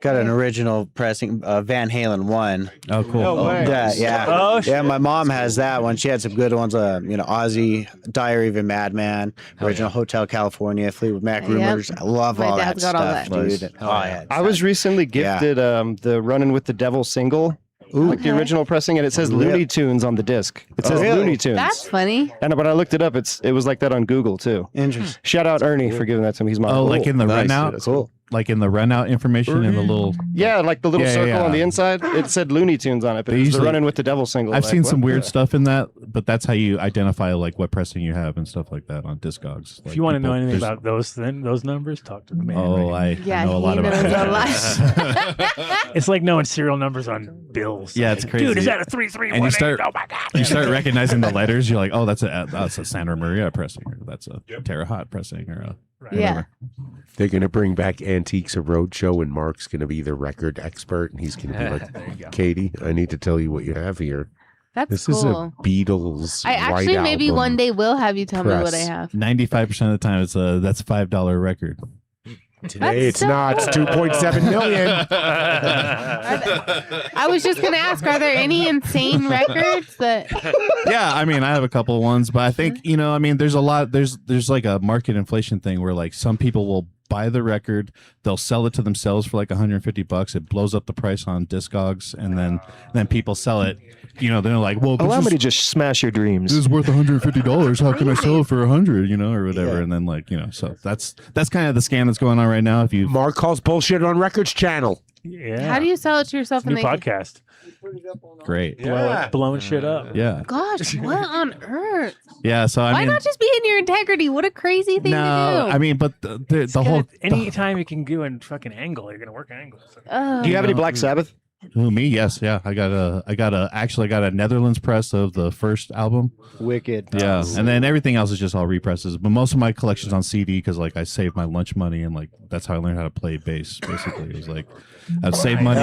Got an original pressing Van Halen 1. Oh, cool. No way. Yeah. Oh, shit. Yeah, my mom has that one. She had some good ones. Ozzy, Diary of a Madman, original Hotel California, Fleetwood Mac Yep. Rumors. I love My all that dad's got all stuff, that. dude. Oh, yeah. I was recently Yeah. gifted the Running with the Devil single, like the Okay. original pressing, and it says Really? Looney Tunes on the disc. It says really? Looney Tunes. That's funny. And when I looked it up, it was like that on Google too. Interesting. Shout out Ernie for giving that to me. He's my Oh, like in the Nice, run dude. out? That's cool. Like in the run out information in the little. yeah, like the little Yeah, circle yeah. on the inside. It said Looney Tunes on it, but They it's the usually- Running with the Devil single. I've Like, seen some what weird the- stuff in that, but that's how you identify like what pressing you have and stuff like that on Discogs. If Like, you want to know people- anything there's- about those numbers, talk to the man. Oh, right? I know a lot he about knows that. a lot. It's like knowing serial numbers on bills. Yeah, it's Like, crazy. Dude, is that a 331? And you start- Oh my god! You start recognizing the letters. You're like, oh, that's a Santa Maria pressing, or that's a Terre Haute pressing, or a Yeah. whatever. They're going to bring back Antiques of Roadshow, and Mark's going to be the record expert, and he's going to be There like, you go. Katie, I need to tell you what you have here. That's This cool. is a Beatles. I actually White maybe Album. one day will have you tell me what I press. have. 95% of the time, that's a $5 record. Today it's not. It's 2.7 million. I was just gonna ask, are there any insane records that? Yeah, I mean, I have a couple of ones, but I think there's a lot. There's like a market inflation thing where like some people will buy the record, they'll sell it to themselves for like $150. It blows up the price on Discogs, and then people sell it. They're like, well, Allow me this to just smash your dreams. is worth $150. How can I sell it for $100? Or whatever. Yeah. And then so that's kind of the scam that's going on right now. If you Mark calls bullshit on Records Channel. Yeah. How do you sell it to yourself? It's a new and they... podcast? great, Blowing shit up. yeah, Gosh, what on earth? yeah. So I Why mean, not just be in your integrity? What a crazy thing no, to do. I mean, but the whole Anytime you can do in fucking angle, you're gonna work angle. So. Do you have any Black Sabbath? Who, me? Yes, yeah. I got a Netherlands press of the first album. Wicked. Yeah, and then everything else is just all represses. But most of my collection's on CD because like I saved my lunch money and like that's how I learned how to play bass. Basically, it was like I'd save money,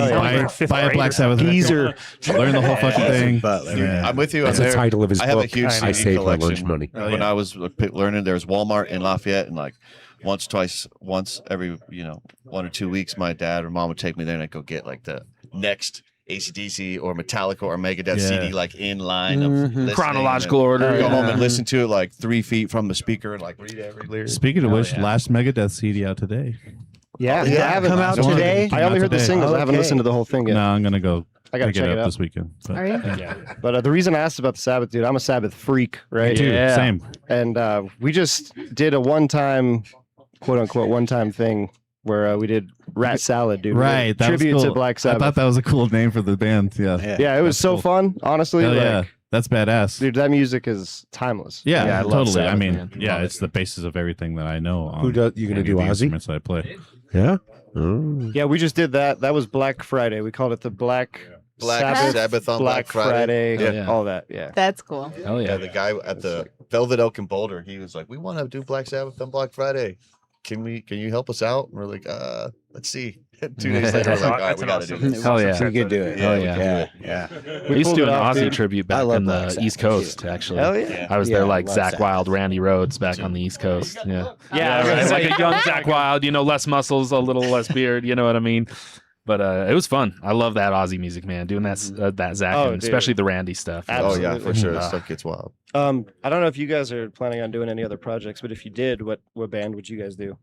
buy a Black Sabbath geezer, learn the whole fucking thing. Dude, I'm with you. That's the title of his I have book. a huge I CD saved my lunch collection. money. When I was learning, there was Walmart in Lafayette, and like once every 1 or 2 weeks, my dad or mom would take me there, and I'd go get like the next AC/DC or Metallica or Megadeth CD like in line of listening, Chronological and order. Go home and listen to it like 3 feet from the speaker and like read every lyric. Speaking of which, last Megadeth CD out today. Yeah, Yeah, I haven't come out That's one. today. I only heard the today. singles. I haven't listened to the whole thing yet. No, I'm gonna go. I gotta pick check it it up out this weekend. But, Are you? Yeah. But the reason I asked about the Sabbath, dude, I'm a Sabbath freak, right? Dude, Yeah. same. And we just did a one-time, quote-unquote, one-time thing where we did Rat Salad, dude. Right, that was Tribute to cool. Black I Sabbath. thought that was a cool name for the band. Yeah, Yeah, it was That's so cool. fun, honestly. Hell like, yeah, that's badass. dude, that music is timeless. Yeah, Yeah, I love totally. Sabbath, I mean, man. yeah, Love it's the basis of everything that I know. On Who does? You gonna any do of the Ozzy? instruments that I play? Yeah. Oh. Yeah, we just did that. That was Black Friday. We called it the Black Sabbath on Black Friday. Yeah. All that. Yeah. That's cool. Hell Yeah, yeah. the guy at the Velvet Elk in Boulder, he was like, "We want to do Black Sabbath on Black Friday. Can you help us out?" And we're like, let's see." 2 days later, we're like, "All right, we got to do this." Hell yeah. We could do it. Hell yeah. Yeah. We used to do an pulled it off, Aussie dude. tribute I back love in Black the Sabbath, East Coast, actually. Hell yeah. I was Yeah, there like love Zach Sabbath. Wild, Randy Rhodes back on the East Coast. Yeah. Yeah, Right. right. It's like a young Zach Wild, less muscles, a little less beard, you know what I mean? But it was fun. I love that Aussie music, man. Doing that Zach, Oh, and dude. especially the Randy stuff. Oh yeah, for sure. That Uh, stuff gets wild. I don't know if you guys are planning on doing any other projects, but if you did, what band would you guys do?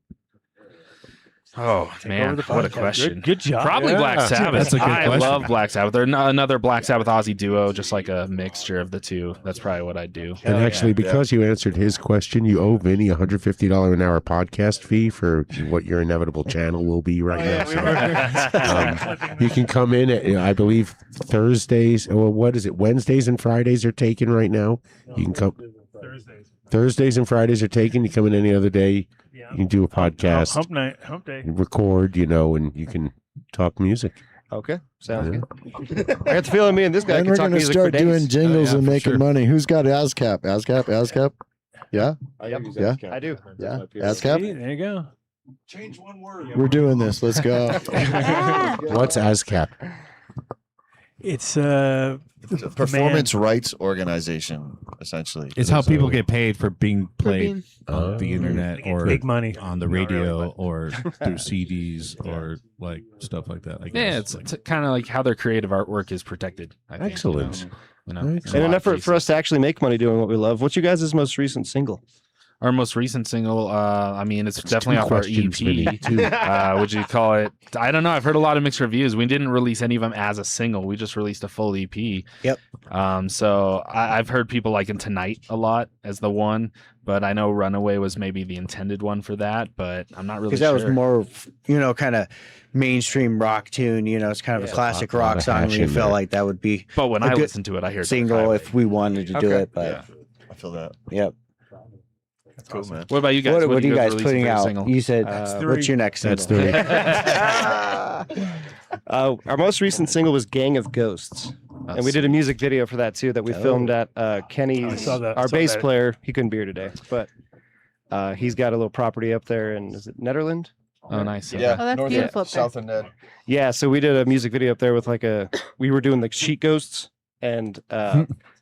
Oh man, over the what a podcast. question! Good job. Probably Yeah. Black Sabbath. That's a good I question. love Black Sabbath. They're another Black Sabbath Aussie duo, just like a mixture of the two. That's probably what I'd do. And actually, because you answered his question, you owe Vinny $150 an hour podcast fee for what your inevitable channel will be right now. So, you can come in at, I believe, Thursdays. Well, what is it? Wednesdays and Fridays are taken right now. You can come. Thursdays and Fridays are taken. You come in any other day. Yeah. You can do a podcast, Hump night, hump day. record, and you can talk music. Okay, sounds Yeah. good. I got the feeling me and this guy And can we're talk going to music start for doing days. jingles and for making sure. money. Who's got ASCAP? ASCAP? Yeah? Yeah? I do. Yeah? See, ASCAP? there you go. Change one word. We're doing this. Let's go. What's ASCAP? It's It's a performance rights organization, essentially. It's how people get paid for being played being- on the internet or big money. on the radio or through CDs or like stuff like that. I guess. Yeah, it's kind of like how their creative artwork is protected. I think, Excellent. In Excellent. a In an lot of effort for cases. us to actually make money doing what we love, what's you guys' most recent single? Our most recent single, I mean, it's definitely two off our questions, Vinny, EP. two. Would you call it? I don't know. I've heard a lot of mixed reviews. We didn't release any of them as a single. We just released a full EP. Yep. So I've heard people liking Tonight a lot as the one, but I know Runaway was maybe the intended one for that, but I'm not really Because sure. that was more, kind of mainstream rock tune. It's kind of a classic lot rock of song. hash We in felt there. like that would be But when a I good listened to it, I heard single if we wanted to do it. But Yeah, I feel that. yep. Cool, man. What about you guys? What are you guys releasing putting for your out? single? You said That's what's your next single? That's three. Our most recent single was Gang of Ghosts. And we did a music video for that too that we filmed at Kenny's, saw that- our saw bass that. player. He couldn't be here today, but he's got a little property up there in, is it Netherlands? Oh, nice. Yeah, Oh, that's north beautiful of up there. South of Ned. Yeah, so we did a music video up there with we were doing the sheet ghosts and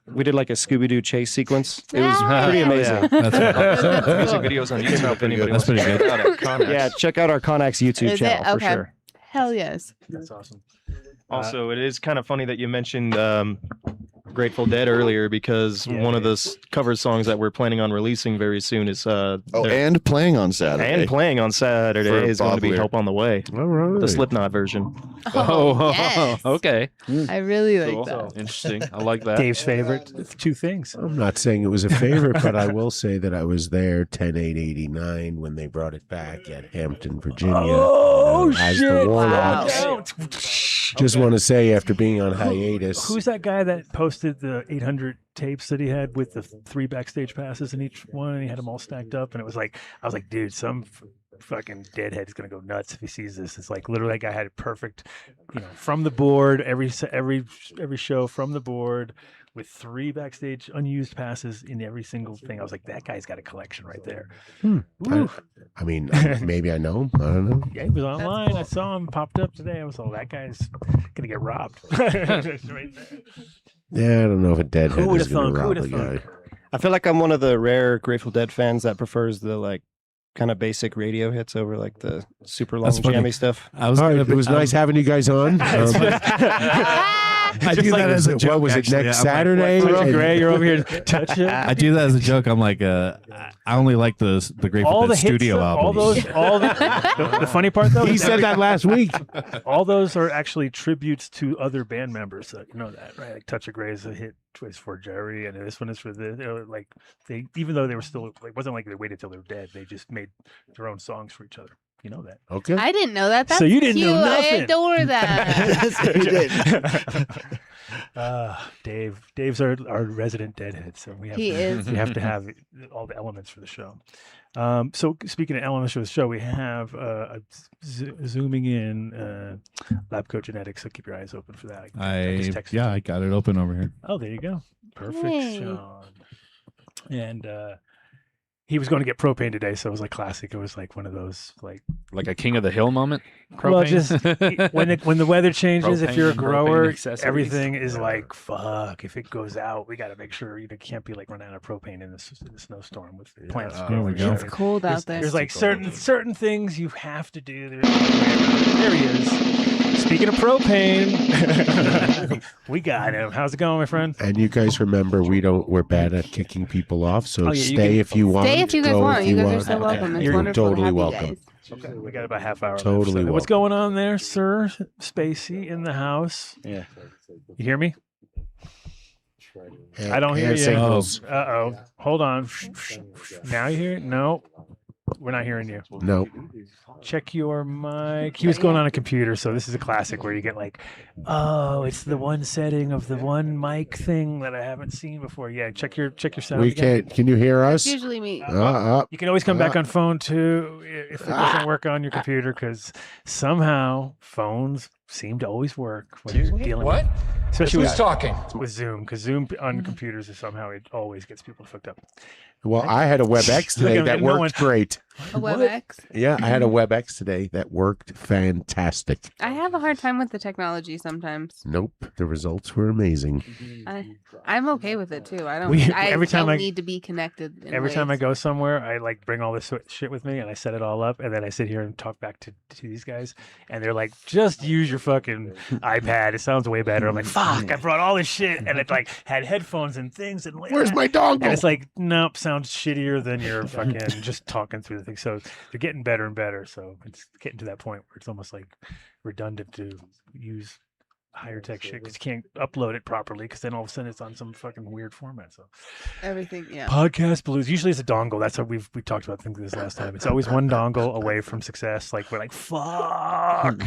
we did like a Scooby-Doo chase sequence. It was pretty Hell amazing. yeah. That's Music Cool. videos on YouTube if anybody That's wants to pretty check it out at Conaxx. Yeah, check out our Conaxx YouTube Is it? channel for Okay. sure. Hell yes. That's awesome. Also, it is kind of funny that you mentioned Grateful Dead earlier because Yeah, one of the cover songs that we're planning on releasing very soon is Oh, their- and playing on Saturday. and playing on Saturday For is going to Bob be Weir. Help on the Way, All right. the Slipknot version. Oh, yes. okay. I really like Cool. that. Interesting. I like that. Dave's favorite. It's two things. I'm not saying it was a favorite, but I will say that I was there 10/8/89 when they brought it back at Hampton, Virginia. Oh, as shit. the Warlocks. Wow. Just want to say, after being on hiatus, Who's that guy that posted the 800 tapes that he had with the 3 backstage passes in each one, and he had them all stacked up? And it was like, I was like, dude, some fucking Deadhead's gonna go nuts if he sees this. It's like literally that guy had it perfect, from the board every show from the board with 3 backstage unused passes in every single thing. I was like, that guy's got a collection right there. I mean, maybe I know him. I don't know. Yeah, he was online. I saw him popped up today. I was like, that guy's gonna get robbed. It's right there. Yeah, I don't know if a Deadhead Who would is have going to thunk? Who rob would the have guy. thunk? I feel like I'm one of the rare Grateful Dead fans that prefers the like kind of basic radio hits over like the super long That's funny. jammy stuff. I was All right, gonna it was nice having you guys on. I do that as a joke. What was it, actually. next I'm like, Saturday? Touch And- Gray, you're over here touching. I do that as a joke. I'm like, I only like the Grateful All Dead the hits, studio albums. the funny part though, He said that last week. all those are actually tributes to other band members. So you know that, right? Like Touch of Grey is a hit twice for Jerry, and this one is for like they, even though they were still, it wasn't like they waited till they were dead. They just made their own songs for each other. You know that. Okay. I didn't know that. That's So you didn't know cute. nothing. I adore that. Dave's our resident Deadhead, so we have He to, is. we have to have all the elements for the show. So speaking of elements for the show, we have zooming in Lab Koat Genetics. So keep your eyes open for that. I just texted you. I got it open over here. Oh, there you go. Perfect, Hey. Sean. And he was going to get propane today, so it was like classic. It was like one of those like Like a King of the Hill moment. well, Propane? just when the weather changes, if you're a Propane, propane grower, accessories. everything is like fuck. If it goes out, we got to make sure you can't be like running out of propane in the snowstorm with plants. There we go. It's cold out there. There's like certain things you have to do. There he is. Speaking of propane, we got him. How's it going, my friend? And you guys remember, we're bad at kicking people off. So Oh, yeah, you stay can- if you want. Stay if you guys go want. if You guys are want. so welcome. It's You're wonderful to totally have you welcome. guys. Okay, we got about half hour. Totally left. So what's welcome. going on there, sir? Spacey in the house. Yeah. You hear me? And- I don't hear and you. signals. Uh-oh. Hold on. Now you hear it? No. We're not hearing you. No. Check your mic. He was going on a computer, so this is a classic where you get like, oh, it's the one setting of the one mic thing that I haven't seen before. Yeah, check your sound. We again. can't. Can you hear us? It's usually me. You can always come back on phone too if it doesn't work on your computer, because somehow phones seem to always work when you're dealing What? with, especially Who's talking? with Zoom, because Zoom on computers is somehow it always gets people fucked up. Well, I had a WebEx today Look, that no worked great. A WebEx. Yeah, I had a WebEx today that worked fantastic. I have a hard time with the technology sometimes. Nope, the results were amazing. I'm okay with it too. I don't. Every time don't I need to be connected. in Every time I ways. go somewhere, I like bring all this shit with me and I set it all up, and then I sit here and talk back to these guys, and they're like, just use your fucking iPad. It sounds way better. I'm like, fuck, I brought all this shit, and it like had headphones and things, and Where's my dongle? And it's like, nope, sounds shittier than you're fucking just talking through the thing. So they're getting better and better. So it's getting to that point where it's almost like redundant to use higher tech shit because you can't upload it properly, because then all of a sudden it's on some fucking weird format. So everything, yeah. podcast blues. Usually it's a dongle. That's how we talked about things this last time. It's always one dongle away from success. Like we're like, fuck.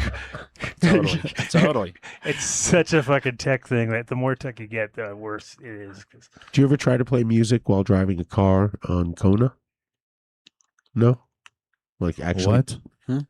Totally. It's such a fucking tech thing that the more tech you get, the worse it is. Do you ever try to play music while driving a car on Kona? No? Like actually. What?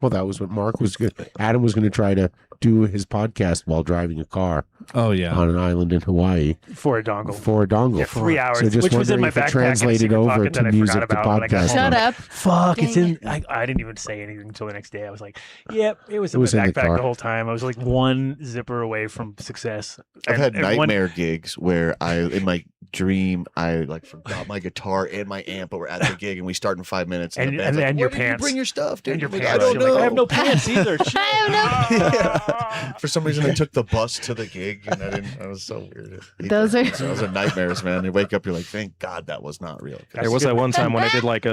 Well, that was what Mark was good. Adam was going to try to do his podcast while driving a car. Oh yeah, on an island in Hawaii for a dongle. For a dongle. Yeah, 3 hours, So just which was in wondering my if it backpack translated in a secret over pocket to that I music forgot to about when I got podcast. home. Shut up. Fuck, Dang it's in. it. I didn't even say anything until the next day. I was like, yep, it was It in was my in the backpack car. the whole time. I was like one zipper away from success. I've had and one- nightmare gigs where in my dream, I like forgot my guitar and my amp, but we're at the gig and we start in 5 minutes. And- the band's and like, then where your did you pants. bring your stuff, dude? And your I'm like, pants. I don't You're like, know. I have no pants either. Yeah. For some reason, I took the bus to the gig, and I didn't. I was so weird. Those are- those are nightmares, man. You wake up, you're like, thank God that was not real. There was that one time when I did like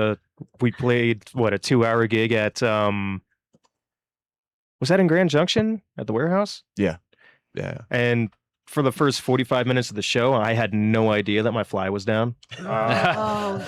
we played a 2-hour gig at was that in Grand Junction at the warehouse? Yeah. And for the first 45 minutes of the show, I had no idea that my fly was down. Oh.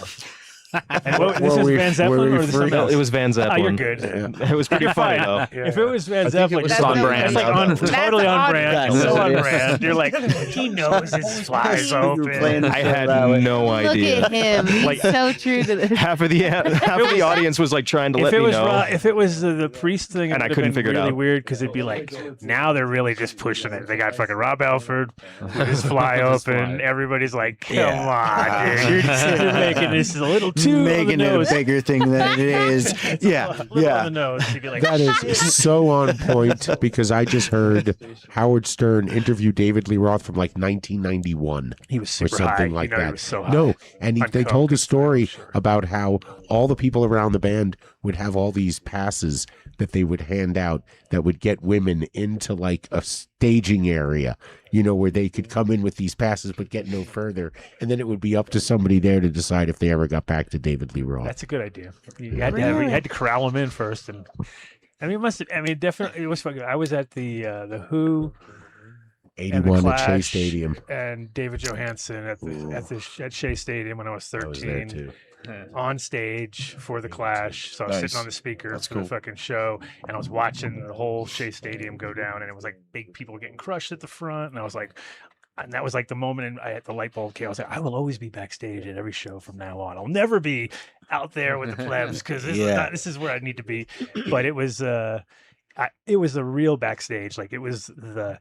And this Were is we- Van were Zeppelin we or something free- else? It was Van Oh, Zeppelin. you're good. It was pretty funny though. If it was Van think it Zeppelin, was that's on like, brand. That's like totally on on brand. brand. So on Yeah. brand. You're like, he knows his flies open. I had no Look idea. at him. He's Like- so true to this. Half of the audience was like trying to If let it me was know. if it was the priest thing, And I it would couldn't have been figure it really out. weird because it'd be like now they're really just pushing it. They got fucking Rob Alford with his fly His open. fly. Everybody's like, come on, dude, you're making this a little too Making on it the a nose. bigger thing than it is. Yeah, Little yeah. on the nose. You'd be like, That is so on point because I just heard Howard Stern interview David Lee Roth from like 1991 he was or super something high. like You know, that. He was so high. No, and On they coke told a and stuff, story I'm sure. about how all the people around the band would have all these passes that they would hand out that would get women into like a staging area, you know, where they could come in with these passes but get no further, and then it would be up to somebody there to decide if they ever got back to David Lee Roth. That's a good idea. You had to corral them in first, and I mean, definitely it was fucking. I was at the Who. and the 81 at Shea Clash Stadium. and David Johansen at Shea Stadium when I was 13. I was there too. On stage for the Clash, so I was Nice. sitting on the speaker That's for cool. the fucking show, and I was watching the whole Shea Stadium go down, and it was like big people getting crushed at the front, and I was like, and that was like the moment, and I had the light bulb came. I was like, I will always be backstage at every show from now on. I'll never be out there with the plebs because this is where I need to be. But it was. It was a real backstage. Like it was the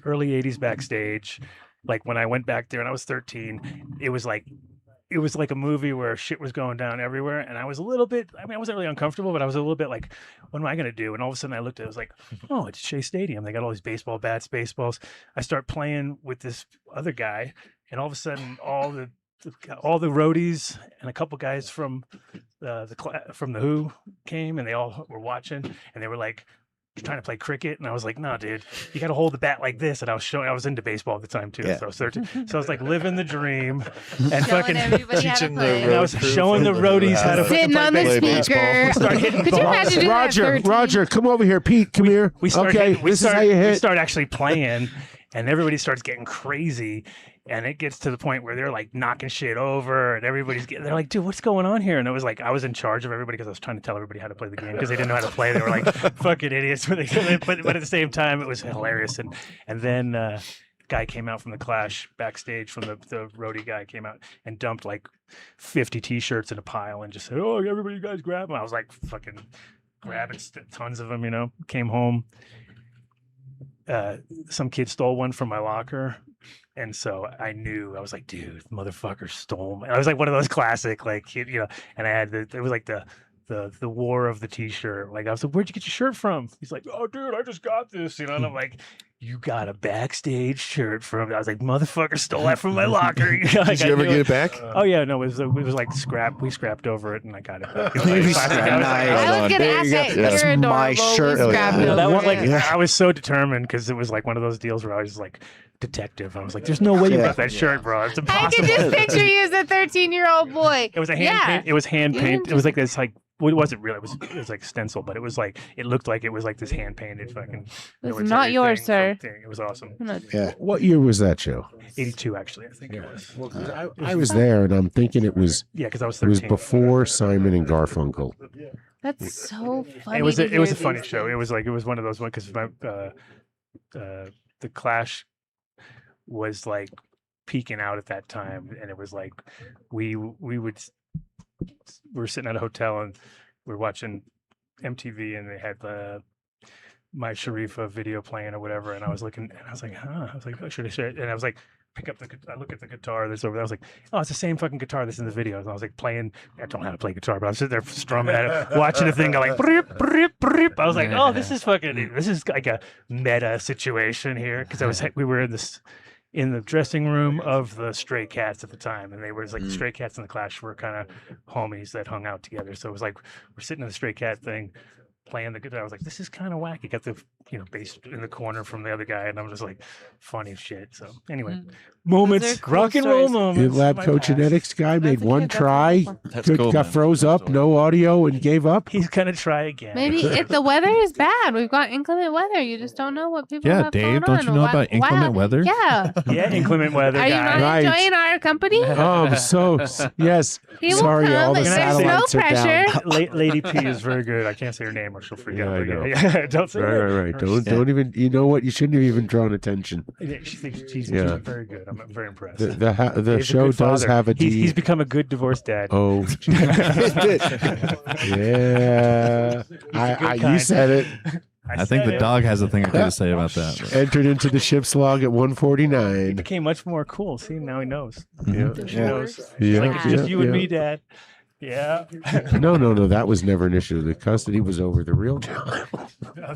early 80s backstage. Like when I went back there and I was 13, it was like a movie where shit was going down everywhere. And I was a little bit, I mean, I wasn't really uncomfortable, but I was a little bit like, what am I going to do? And all of a sudden I looked at it, I was like, oh, it's Shea Stadium. They got all these baseball bats, baseballs. I start playing with this other guy. And all of a sudden all the roadies and a couple guys from from the Who came, and they all were watching, and they were like trying to play cricket, and I was like, "No, dude, you got to hold the bat like this." And I was into baseball at the time too, Yeah. so I was 13. So I was like living the dream and Showing fucking. everybody how to Teaching the play. And I was showing the roadies how to fucking Sitting play on the baseball. speaker. Start hitting Could you balls. imagine doing that at 13? Roger, come over here. Pete, come here. We start okay, hitting- we this start, is how you We hit. start actually playing, and everybody starts getting crazy, and it gets to the point where they're like knocking shit over, and they're like, dude, what's going on here? And it was like I was in charge of everybody because I was trying to tell everybody how to play the game because they didn't know how to play. They were like fucking idiots, but at the same time it was hilarious. And then guy came out from the Clash backstage from the roadie guy came out and dumped like 50 t-shirts in a pile and just said, oh, everybody, you guys grab them. I was like fucking grabbing tons of them, you know. Came home. Some kid stole one from my locker. And so I knew, I was like, dude, motherfucker stole me. I was like one of those classic, like, you know, and I had it was like the war of the t-shirt. Like I was like, where'd you get your shirt from? He's like, oh, dude, I just got this, you know. And I'm like, you got a backstage shirt from? I was like, motherfucker stole that from my locker. You know, like, Did you I ever knew get it back? Oh yeah, no, it was like scrap. We scrapped over it, and I got it back. It was We like, scrapped- I was like, nice. I was gonna There ask you that. go. You're That's adorable. my We shirt. scrapped that over was like it. I was so determined because it was like one of those deals where I was like detective. I was like, "There's no way you Yeah. got that shirt, bro. It's I impossible." could just picture you as a 13-year-old boy. It was a hand Yeah. paint. It was hand You paint. didn't It was like this like. Well, it wasn't real. It was like stencil, but it was like it looked like it was like this hand painted fucking. It's military not yours, thing, sir. thing. It was awesome. Yeah. What year was that show? 82 actually, I think it was. Well, 'cause I was there, and I'm thinking it was Yeah, because I was it was 13. before Simon and Garfunkel. That's so funny. It was to it was a hear funny these show. things. It was like it was one of those ones because my the Clash was like peaking out at that time, and it was like we were sitting at a hotel and we were watching MTV, and they had the My Sharifa video playing or whatever, and I was looking, and I was like, huh, I was like, oh, should I share it? And I was like, I look at the guitar that's over there. I was like, oh, it's the same fucking guitar that's in the video. And I was like playing, I don't know how to play guitar, but I was sitting there strumming at it, watching the thing go like, brip, brip, brip. I was like, oh, this is like a meta situation here. Cause we were in the dressing room of the Stray Cats at the time. And they were like the Stray Cats and the Clash were kind of homies that hung out together. So it was like, we're sitting in the Stray Cat thing, playing the guitar. I was like, this is kind of wacky. Got the bass in the corner from the other guy, and I'm just like, funny as shit. So anyway, moments, cool rock and roll stories. The moments. Lab my Koat past. Genetics guy made one good, that's try, awesome. That's cool, got man. froze up, no audio, and gave up. He's gonna try again. Maybe if the weather is bad, we've got inclement weather. You just don't know what people Yeah, have Dave, going don't on. you know about inclement weather? Yeah. Yeah, inclement weather Are you guy. not Right. enjoying our company? Yes. He will Sorry, come. all the There's no satellites are down. pressure. Lady P is very good. I can't say her name or she'll forget. Yeah, I but know. yeah. Don't say that. Right. Don't even. You know what? You shouldn't have even drawn attention. Yeah, she thinks she's Yeah. very good. I'm very impressed. The Dave's a show good does father. have a He's D. become a good divorced dad. Oh, yeah. You kind. said it. I think said the it. dog has a thing or two to say about that. Entered into the ship's log at He 149. became much more cool. See, now he knows. Yeah. He knows. Yeah, Like it's just you and yeah. me, Dad. Yeah. No. That was never an issue. The custody was over the real time.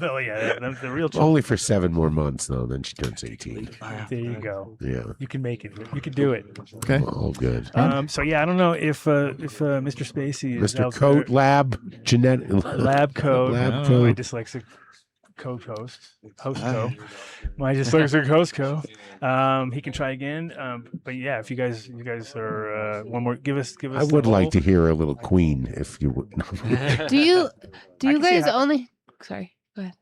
Oh yeah, the real. Only for 7 more months, though. Then she turns 18. There you go. Yeah. You can make it. You can do it. Okay. All good. So yeah, I don't know if Mr. Spacey is Mr. out Coat there. Lab Genetic. Lab Koat, Lab my Koat. dyslexic host my dyslexic host co. He can try again. But yeah, if you guys are one more, give us. I would like to hear a little Queen, if you would. Do you can see guys how- only? Sorry. Go ahead.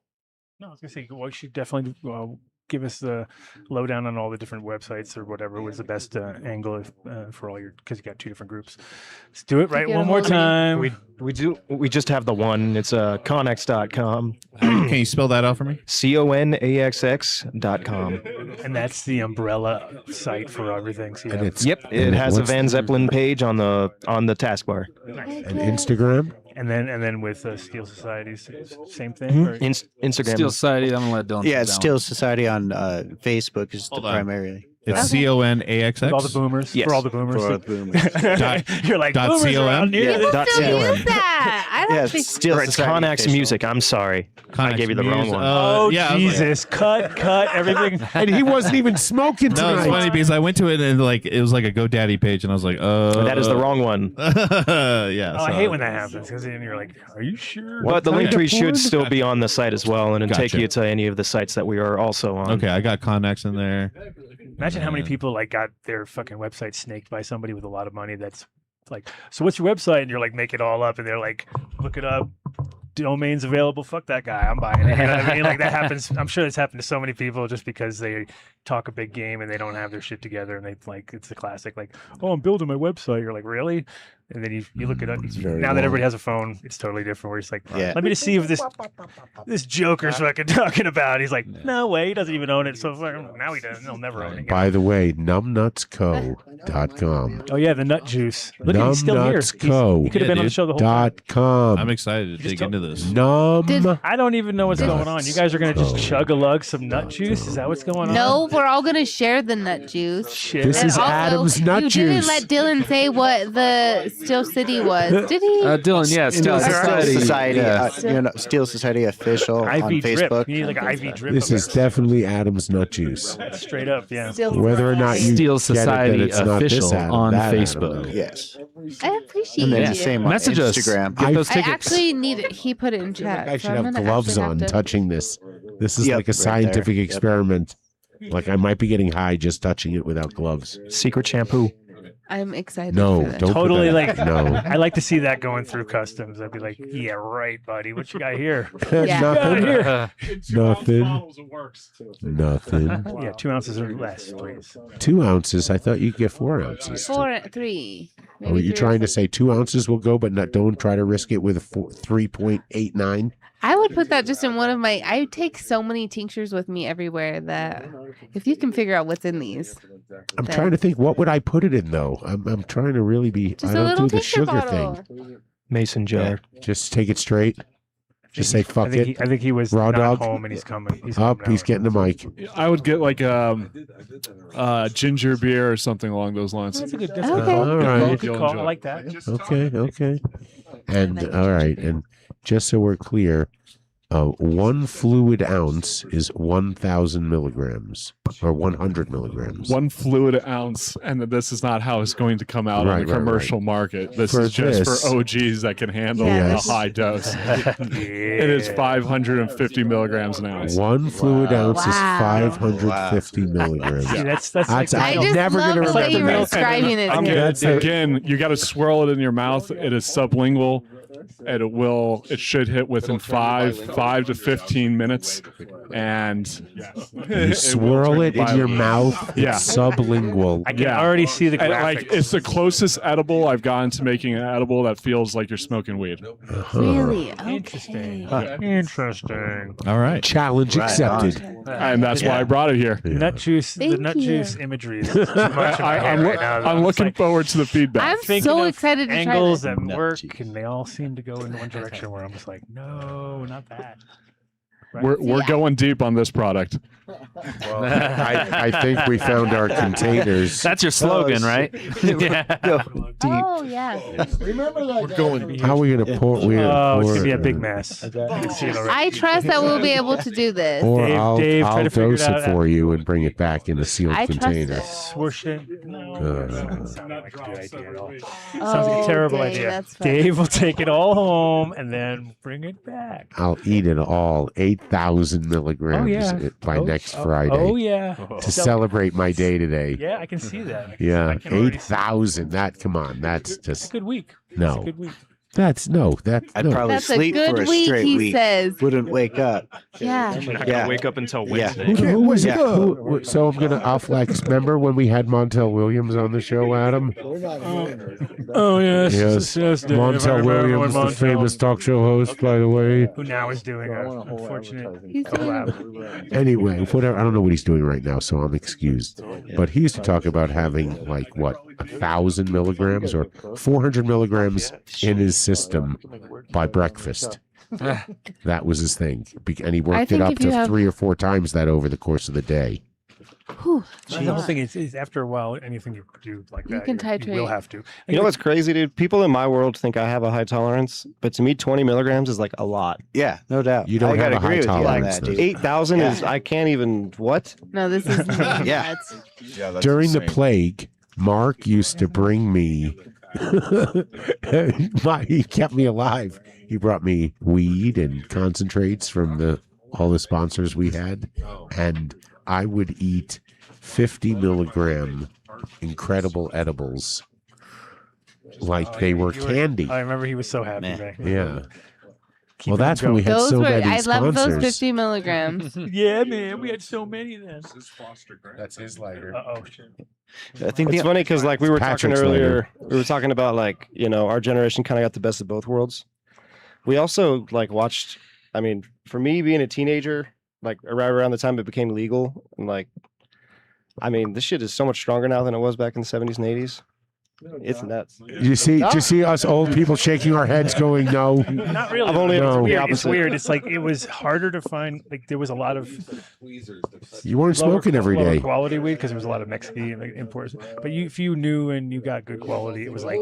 No, I was gonna say, well, you should definitely give us the lowdown on all the different websites or whatever was the best angle for all your, because you got 2 different groups. Let's do it right get one a more hold of me. time. We just have the one. It's Conaxx.com. Can you spell that out for me? CONAXX.com. And that's the umbrella site for everything. So And yeah. it's Yep, it has a what's Van Zeppelin page on the taskbar. an Instagram. And then with Steel Society, same thing. Or? Instagram. Steel Society. I'm gonna let Dylan. Yeah, take it's that Steel Society on Facebook is the Hold on. primarily. It's Okay. CONAXX. For all the boomers. Yes. For all the boomers. For all the boomers. You're like, dot boomers COM? around here. Yeah. People Dot still COM. use that. I don't Yeah, think. Steel Or it's Society Conaxx official. Music. I'm sorry. I gave you the wrong one. Oh, yeah, I was like- Jesus. Cut everything. And he wasn't even smoking No, it's funny tonight. because I went to it and it was like a GoDaddy page, and I was like, That is the wrong one. yeah. Oh, I so- hate when that happens because then you're like, are you sure? But the link kind tree of should porn? still be on the site as well, and it'll take Gotcha. you to any of the sites that we are also on. Okay, I got Conaxx in there. Imagine how many people like got their fucking website snaked by somebody with a lot of money. That's like, so what's your website? And you're like, make it all up, and they're like, look it up. Domains available. Fuck that guy. I'm buying it. You know what I mean? Like that happens. I'm sure it's happened to so many people just because they talk a big game and they don't have their shit together, and they like it's the classic like, oh, I'm building my website. You're like, really? And then you look it up. very Now that long. everybody has a phone, it's totally different. Where it's like, Yeah. let me just see if this Joker's fucking talking about. He's like, no way, he doesn't even own it. So fucking, now he doesn't. He'll never own it. By the way, numbnutsco.com. Oh yeah, the nut juice. Look, at he's still here. He could have Yeah, been on the dude. show the whole time. .com. I'm excited to just dig don't- into this. I don't even know what's going on. You guys are gonna just Nuts. chug a lug some nut juice? Is that what's going on? No, we're all gonna share the nut juice. Shit. This And is also, Adam's nut you juice. didn't let Dylan say what the Steel City was, did he? Dylan, yeah, Steel Steel Society. Society, Yeah. Steel Society official on IV drip. Facebook. You need like an IV drip. This is definitely Adam's nut juice. straight up, yeah. Steel Whether or not you Steel get it, then Society it's not this official Adam, on that Adam, Facebook. though. Yes. I appreciate And then you. the same on Message us. Instagram. Get those I tickets. actually need it. He put it in chat. I so should I'm have gonna gloves actually have on to- touching this. This is Yep, like a right scientific there. Yep. experiment. Like I might be getting high just touching it without gloves. Secret shampoo. I'm excited. No, for that. don't. put Totally that- like no. I like to see that going through customs. I'd be like, yeah, right, buddy. What you got here? Yeah. Nothing. In 2 ounce Nothing. bottles, it works. Nothing. Yeah, 2 ounces or less, please. 2 ounces. I thought you'd get 4 ounces. 3. Are you trying to say 2 ounces will go, but not, don't try to risk it with a 3.89? I would put that just in one of my. I take so many tinctures with me everywhere that if you can figure out what's in these, I'm then- trying to think. What would I put it in though? I'm trying to really be. just I a don't little do the tincture sugar bottle. thing. Mason jar. Just take it straight. Just say fuck it. I think he was Raw not dog. home and he's coming. He's home Up. now. He's getting the mic. I would get like ginger beer or something along those lines. That's a good. Okay. That's a good call. All right. Good call. I like that. Okay. And all right. And just so we're clear, 1 fluid ounce is 1,000 milligrams or 100 milligrams. 1 fluid ounce, and this is not how it's going to come out on the commercial market. This is just for OGs that can handle a high dose. It is 550 milligrams an ounce. 1 fluid ounce is 550 milligrams. See, that's I'm never going to love the way remember you're that. describing it. Again, you got to swirl it in your mouth. It is sublingual. And it should hit within 5 to 15 minutes, and You swirl it in your mouth. Yeah. It's sublingual. I can already see the And, graphics. like, it's the closest edible I've gotten to making an edible that feels like you're smoking weed. Really? Interesting. Okay. Interesting. All right. Challenge accepted. And that's why I brought it here. Nut juice. The Thank nut you. juice imagery is too much in my head right now. I'm looking forward to the feedback. I'm Thinking so of excited to try angles this. that work, and they all seem to go in one direction where I'm just like, no, not that. Right? We're going deep on this product. I think we found our containers. That's your slogan, right? Yeah. Oh yeah. Remember that? We're going. How are we going to pour? Oh, it's gonna be a big mess. I trust that we'll be able to do this. Or Dave, I'll try to figure dose it it out. for you and bring it back in a sealed I trust container. it. Swoosh it. No, that doesn't sound like a good idea at all. Sounds like Oh, a terrible dang, idea. that's funny. Dave will take it all home and then bring it back. I'll eat it all, 8,000 milligrams by next Friday. Oh yeah. To celebrate my day today. Yeah, I can see that. I Yeah, can already see 8,000. Come on, that's It's a just good week. No. It's a good week. I'd Probably That's a sleep for good a week, straight he week. says. Wouldn't wake up. Yeah. You're not Yeah. gonna wake up until Yeah. Wednesday. Who was it? So I'll flex. Remember when we had Montel Williams on the show, Adam? Oh yes, Yes, Dave. I Montel remember Williams, when the Montel- famous talk show host, by the way. who now is doing a unfortunate He's collab. Anyway, whatever. I don't know what he's doing right now, so I'm excused. But he used to talk about having 1,000 milligrams or 400 milligrams in his system by breakfast. That was his thing, and he worked it think up if you to have- 3 or 4 times that over the course of the day. Whew. The whole thing is after a while, anything you do like that, You can you will titrate. have to. You know what's crazy, dude? People in my world think I have a high tolerance, but to me, 20 milligrams is like a lot. Yeah, no doubt. You don't I have gotta a high agree with you on tolerance, that, though. dude. 8,000 Yeah. is, I can't even, what? No, this is Yeah. Yeah, that's During the insane. plague, Mark used to bring me. He kept me alive. He brought me weed and concentrates from all the sponsors we had, and I would eat 50 milligram incredible edibles like they were candy. I remember he was so happy. Man. Man. Yeah. Keep Well, them that's when we going. had those so were. many I love those sponsors. 50 milligrams. Yeah, man, we had so many then. That's his lighter. Oh shit. I think It's funny because like we were Patrick's talking later. earlier, we were talking about like, our generation kind of got the best of both worlds. We also like watched, I mean, for me being a teenager, like right around the time it became legal, and like, I mean, this shit is so much stronger now than it was back in the 70s and 80s. It's nuts. You see us old people shaking our heads going, no. Not really. I've only No. the It's opposite. weird. It's like it was harder to find. Like there was a lot of You weren't smoking every lower day. quality weed because there was a lot of Mexican imports. But if you knew and you got good quality, it was like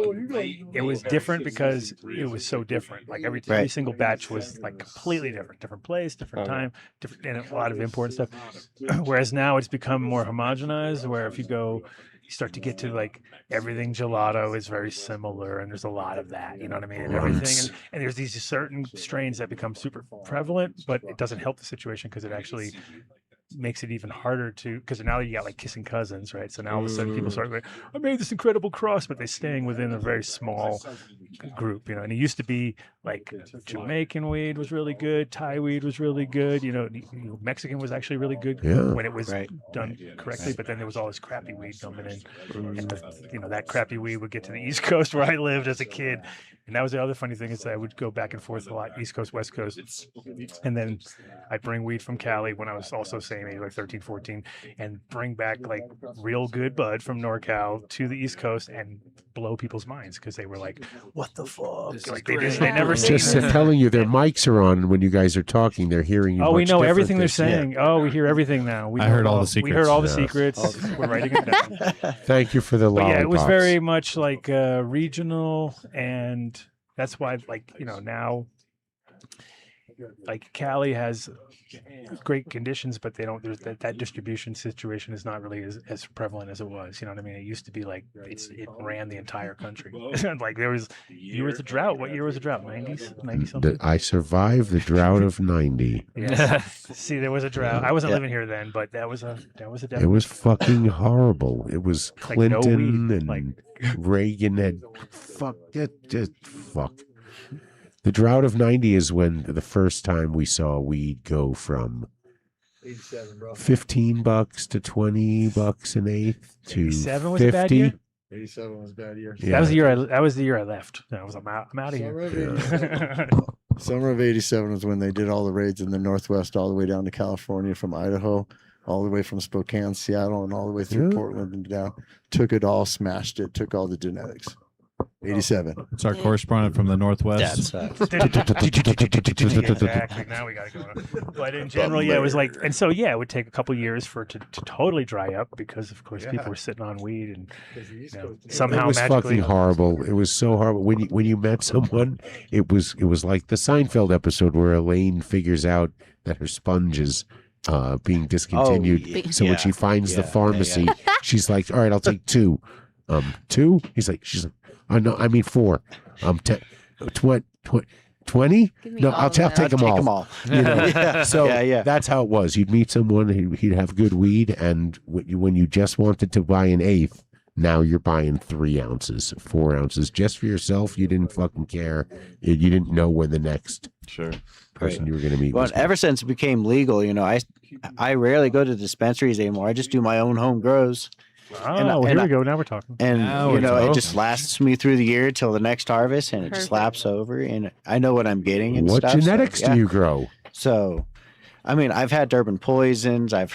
it was different because it was so different. Like every Right. single batch was like completely different place, different time, different, and a lot of import stuff. Whereas now it's become more homogenized. Where if you go. You start to get to like everything gelato is very similar, and there's a lot of that. You know what I mean? And everything, and there's these certain strains that become super prevalent, but it doesn't help the situation because it actually makes it even harder to. Because now you got like kissing cousins, right? So now all of a sudden people start going, "I made this incredible cross," but they're staying within a very small group. And it used to be like Jamaican weed was really good, Thai weed was really good. Mexican was actually really good Yeah. when it was done correctly. But then there was all this crappy weed coming in, and that crappy weed would get to the East Coast where I lived as a kid. And that was the other funny thing is that I would go back and forth a lot, East Coast, West Coast. And then I'd bring weed from Cali when I was also same age, like 13, 14, and bring back like real good bud from NorCal to the East Coast and blow people's minds because they were like, what the fuck? Like they never seen Just this. telling you, their mics are on when you guys are talking. They're hearing you. Oh, we much know different everything they're this year. saying. Oh, we hear everything now. We I know heard it all the We heard all the secrets. secrets. We're writing it down. Thank you for the But lollipops. yeah, it was very much like regional, and that's why, now like Cali has great conditions, but they don't. There's that distribution situation is not really as prevalent as it was. You know what I mean? It used to be like it ran the entire country. Like there was a drought. What year was the drought? 90 something. I survived the drought of 90. Yeah. See, there was a drought. I wasn't living here then, but that was a It was fucking horrible. It was Like no Clinton weed, and like- Reagan had fuck. The drought of 90 is when the first time we saw weed go from $15 to $20 an eighth to 87 was 50. a bad year. 87 was a bad year. Yeah. That was the year I left. I'm out of here. Summer of 87 was when they did all the raids in the Northwest, all the way down to California, from Idaho, all the way from Spokane, Seattle, and all the way through Portland and down. Took it all, smashed it, took all the genetics. 87. It's our correspondent from the Northwest. Exactly. Now we got to go. But in general, yeah, it was like, and so yeah, it would take a couple years for it to totally dry up because, of course, people were sitting on weed and somehow it was magically. fucking horrible. It was so horrible. When you met someone, it was like the Seinfeld episode where Elaine figures out that her sponge is being discontinued. So when she finds the pharmacy, she's like, "All right, I'll take 2." 2? She's like, "Oh no, I mean 4." 20? No, I'll take them all. You know? So that's how it was. You'd meet someone, he'd have good weed, and when you just wanted to buy an eighth, now you're buying 3 ounces, 4 ounces just for yourself. You didn't fucking care. You didn't know when the next person you were going to meet Well, was. ever since it became legal, I rarely go to dispensaries anymore. I just do my own home grows. Oh, here we go. Now we're talking. And it just lasts me through the year till the next harvest, and it just laps over, and I know what I'm getting. And What stuff, genetics do you grow? So, I mean, I've had Durban poisons. I've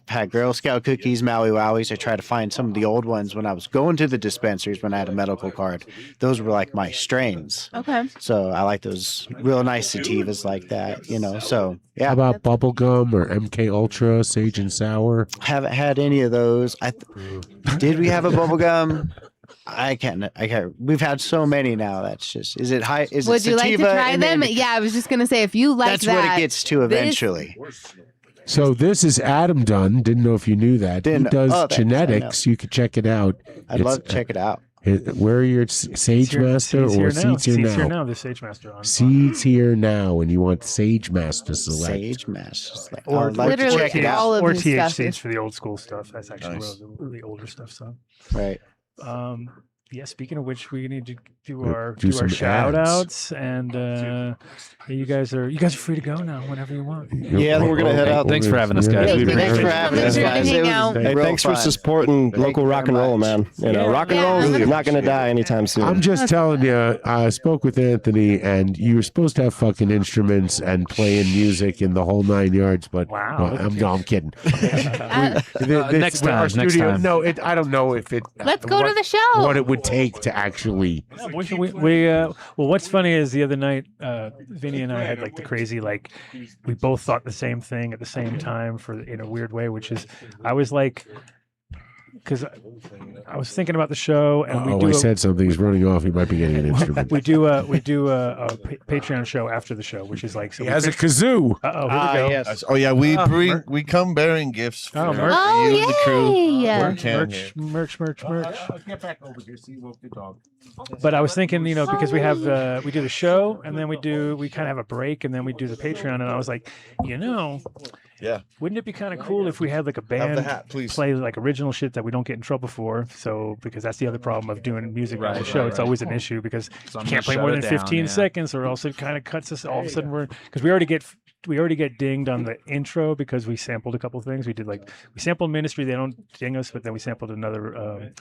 had Girl Scout cookies, Maui Wowies. I tried to find some of the old ones when I was going to the dispensaries when I had a medical card. Those were like my strains. Okay. So I like those real nice sativas like that, So yeah. How about bubblegum or MK Ultra, Sage and Sour? Haven't had any of those. Did we have a bubblegum? I can't. We've had so many now. That's just. Is it high? Is Would it you like to sativa try and them? then- Yeah, I was just gonna say if you like That's that. what it gets to eventually. So this is Adam Dunn. Didn't know if you knew that. He does thanks, I know. genetics. You could check it out. I'd love to check it out. Where are your Sage Master or Seeds Here Seeds Here Now? now. The Sage Master on. Seeds Here Now, and you want Sage Master Select. Sage Master Select. Or I'd like to literally check it out. all of or his stuff THC is- for the old school stuff. That's actually Nice. really older stuff. So, Right. yeah. Speaking of which, we need to do our do some shout ads. outs, and you guys are free to go now whenever you want. Yeah, I think we're gonna head out. Thanks for having us, guys. Thank We you guys appreciate for it. coming through to hang out. Hey, Real thanks for fun. supporting Thank local you rock and very roll, much. man. Rock and Yeah. roll is not going to die anytime soon. I'm just telling you, I spoke with Anthony, and you were supposed to have fucking instruments and playing music in the whole 9 yards, but Wow. I'm kidding. Next time, next time. No, I don't know if it. Let's go to the show. What it would take to actually. Well, what's funny is the other night, Vinnie and I had like the crazy, like we both thought the same thing at the same time in a weird way, which is I was like, because I was thinking about the show, and I said something. He's running off. He might be getting an instrument. we do a Patreon show after the show, which is like He has a kazoo. Uh-oh, here we go. Yes. Oh yeah, we come bearing gifts for merch. Oh, you and the crew. yay. We're can here. merch. Get back over here. See, walk the dog. But I was thinking, because we have we do the show, and then we kind of have a break, and then we do the Patreon, and I was like, Yeah. wouldn't it be kind of cool if we had like a Have band the hat, please. play like original shit that we don't get in trouble for? So because that's the other problem of doing music on the Right, show, right, it's right. always an issue because So I'm you can't gonna play more shut than it down, 15 yeah. seconds, or else it kind of cuts us. All of a sudden because we already get dinged on the intro because we sampled a couple things. We sampled Ministry. They don't ding us, but then we sampled another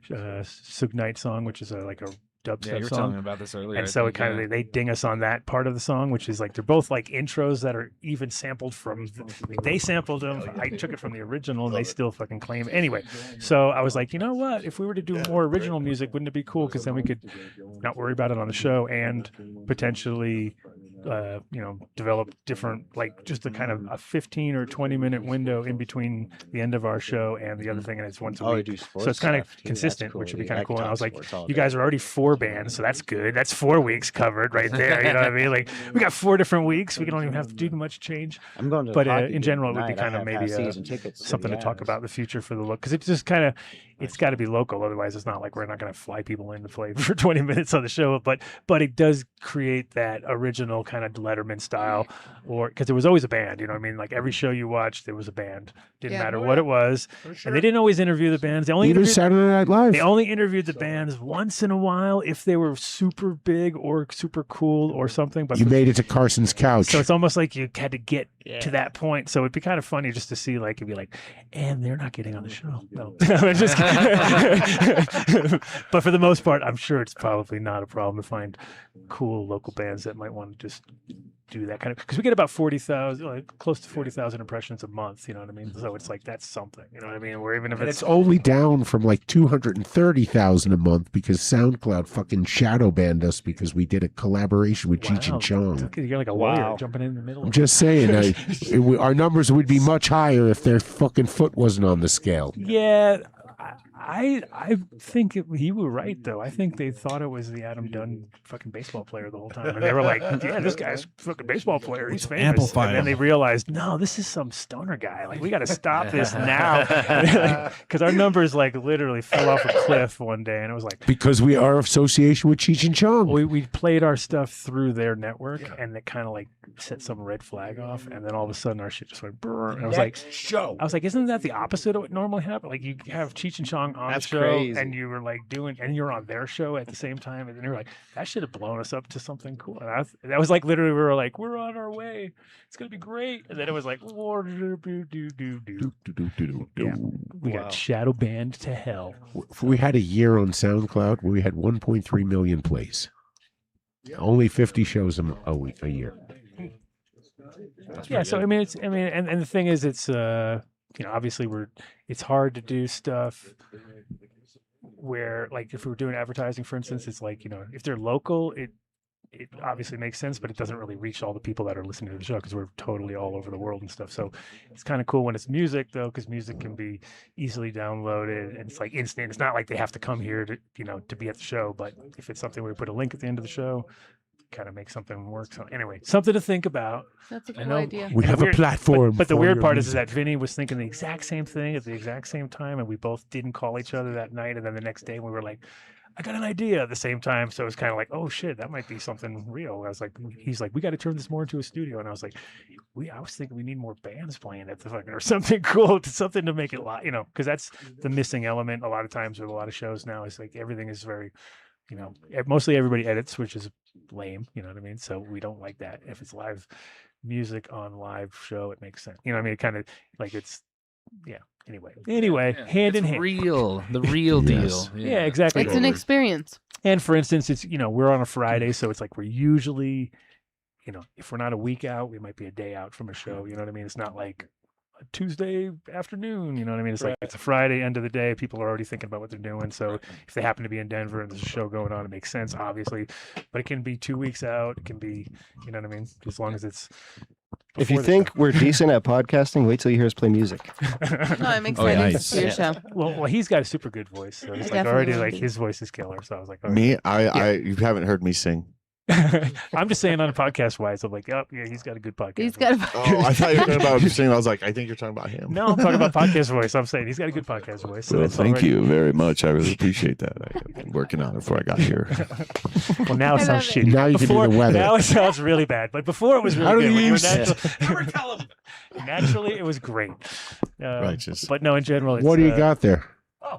Suge Knight song, which is like a dubstep Yeah, you were song. telling me about this earlier. And I so think, it kind of they ding us on that part of the song, which is like they're both like intros that are even sampled from. They sampled them. I took it from the original, and they still fucking claim it. Anyway, so I was like, you know what? If we were to do more original music, wouldn't it be cool? Because then we could not worry about it on the show and potentially develop different, like just a kind of a 15 or 20-minute window in between the end of our show and the other thing, and it's once a week. So it's kind of consistent, which would be kind of cool. And I was like, you guys are already 4 bands, so that's good. That's 4 weeks covered right there. You know what I mean? Like we got 4 different weeks. We don't even have to do much change. I'm going to but in general, it would be kind of maybe something to talk about in the future for the look, because it's just kind of, it's got to be local. Otherwise, it's not like we're not going to fly people in to play for 20 minutes on the show. But it does create that original kind of Letterman style, or because there was always a band. You know what I mean? Like every show you watched, there was a band. Didn't matter what it was. And they didn't always interview the bands. They only Even interviewed, Saturday Night Live. they only interviewed the bands once in a while if they were super big or super cool or something. But You made it to Carson's couch. so it's almost like you had to get to that point. So it'd be kind of funny just to see, like, it'd be like, and they're not getting on the show. No, I'm just but for the most part, I'm sure it's probably not a problem to find cool local bands that might want to just do that kind of, because we get about 40,000, like close to 40,000 impressions a month. You know what I mean? So it's like, that's something. You know what I mean? Or even if And it's only down from like 230,000 a month because SoundCloud fucking shadow banned us because we did a collaboration with Cheech and Chong. You're like a lawyer jumping in the middle. I'm just saying, our numbers would be much higher if their fucking foot wasn't on the scale. Yeah, I think you were right though. I think they thought it was the Adam Dunn fucking baseball player the whole time, and they were like, "Yeah, this guy's a fucking baseball player. He's famous." Amplify And then him. they realized, no, this is some stoner guy. Like, we got to stop this now, because our numbers like literally fell off a cliff one day, and it was like, Because we are association with Cheech and Chong. we played our stuff through their network, and it kind of like set some red flag off, and then all of a sudden our shit just went brr, and I was like, isn't that the opposite of what normally happens? Like, you have Cheech and Chong on That's the show, crazy. and you were like and you're on their show at the same time, and then you're like, that should have blown us up to something cool. And that was like literally, we were like, we're on our way, it's gonna be great, and then it was like, yeah, we got shadow banned to hell. We had a year on SoundCloud where we had 1.3 million plays. Only 50 shows a year. Yeah, so I mean, and the thing is, it's obviously it's hard to do stuff where, like, if we were doing advertising, for instance, it's like, if they're local, it obviously makes sense, but it doesn't really reach all the people that are listening to the show because we're totally all over the world and stuff. So it's kind of cool when it's music, though, because music can be easily downloaded and it's like instant. It's not like they have to come here to be at the show, but if it's something where we put a link at the end of the show, kind of make something work. So anyway, something to think about. That's a cool idea. We have a platform. But the for weird your part is music. that Vinnie was thinking the exact same thing at the exact same time, and we both didn't call each other that night. And then the next day we were like, I got an idea at the same time. So it was kind of like, oh shit, that might be something real. I was like, he's like, we got to turn this more into a studio. And I was like, I was thinking we need more bands playing at the fucking, or something cool, something to make it live, because that's the missing element a lot of times with a lot of shows now. Is like everything is very, mostly everybody edits, which is lame. You know what I mean? So we don't like that. If it's live music on live show, it makes sense. You know what I mean? It kind of like it's, yeah. Anyway, hand in hand. The real deal. Yeah, exactly. It's an experience. And for instance, it's, we're on a Friday, so it's like we're usually, if we're not a week out, we might be a day out from a show. You know what I mean? It's not like a Tuesday afternoon. You know what I mean? It's like it's a Friday end of the day. People are already thinking about what they're doing. So if they happen to be in Denver and there's a show going on, it makes sense, obviously. But it can be 2 weeks out. It can be, you know what I mean? As long as it's. If you think we're decent at podcasting, wait till you hear us play music. No, I'm excited to see your show. Well, he's got a super good voice, so it's like definitely already will like be. his voice is killer. So I was like, Me, you haven't heard me sing. I'm just saying on a podcast wise, I'm like, oh yeah, he's got a good podcast. He's got a Oh, I thought you were talking about singing. I was like, I think you're talking about him. No, I'm talking about podcast voice. I'm saying he's got a good podcast voice. So Well, it's thank already- you very much. I really appreciate that. I've been working on it before I got here. Well, now it I sounds love shitty. Now you can do Before, the weather. Now it sounds really bad, but before it was How really do good. When you you were use- natural, naturally, it was great. Righteous. But no, in general, it's, What do you got there?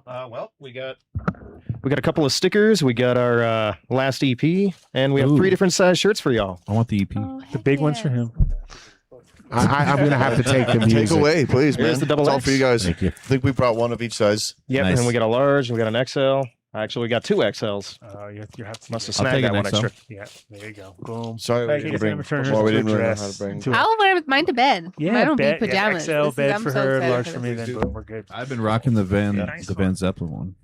Well, we got a couple of stickers. We got our last EP, and we have 3 different size shirts for y'all. I want the EP. the big ones for him. I'm going to have to take the Take music. away, please, man. Here's the double It's all X. for you guys. Thank you. I think we brought one of each size. Yep, Nice. and we got a large, and we got an XL. Actually, we got 2 XLs. You have to. Must have I'll snagged take that an one XL. extra. Yeah, there you go. Boom. Sorry, we He's didn't gonna bring. return her Well, we to a didn't really know how dress to bring. to- I'll wear mine to bed. Yeah, I don't bed, need pajamas. Yeah, XL This is- bed I'm for so her, excited large for for me. this. Then boom, we're good. I've been rocking the Nice Van Zeppelin one.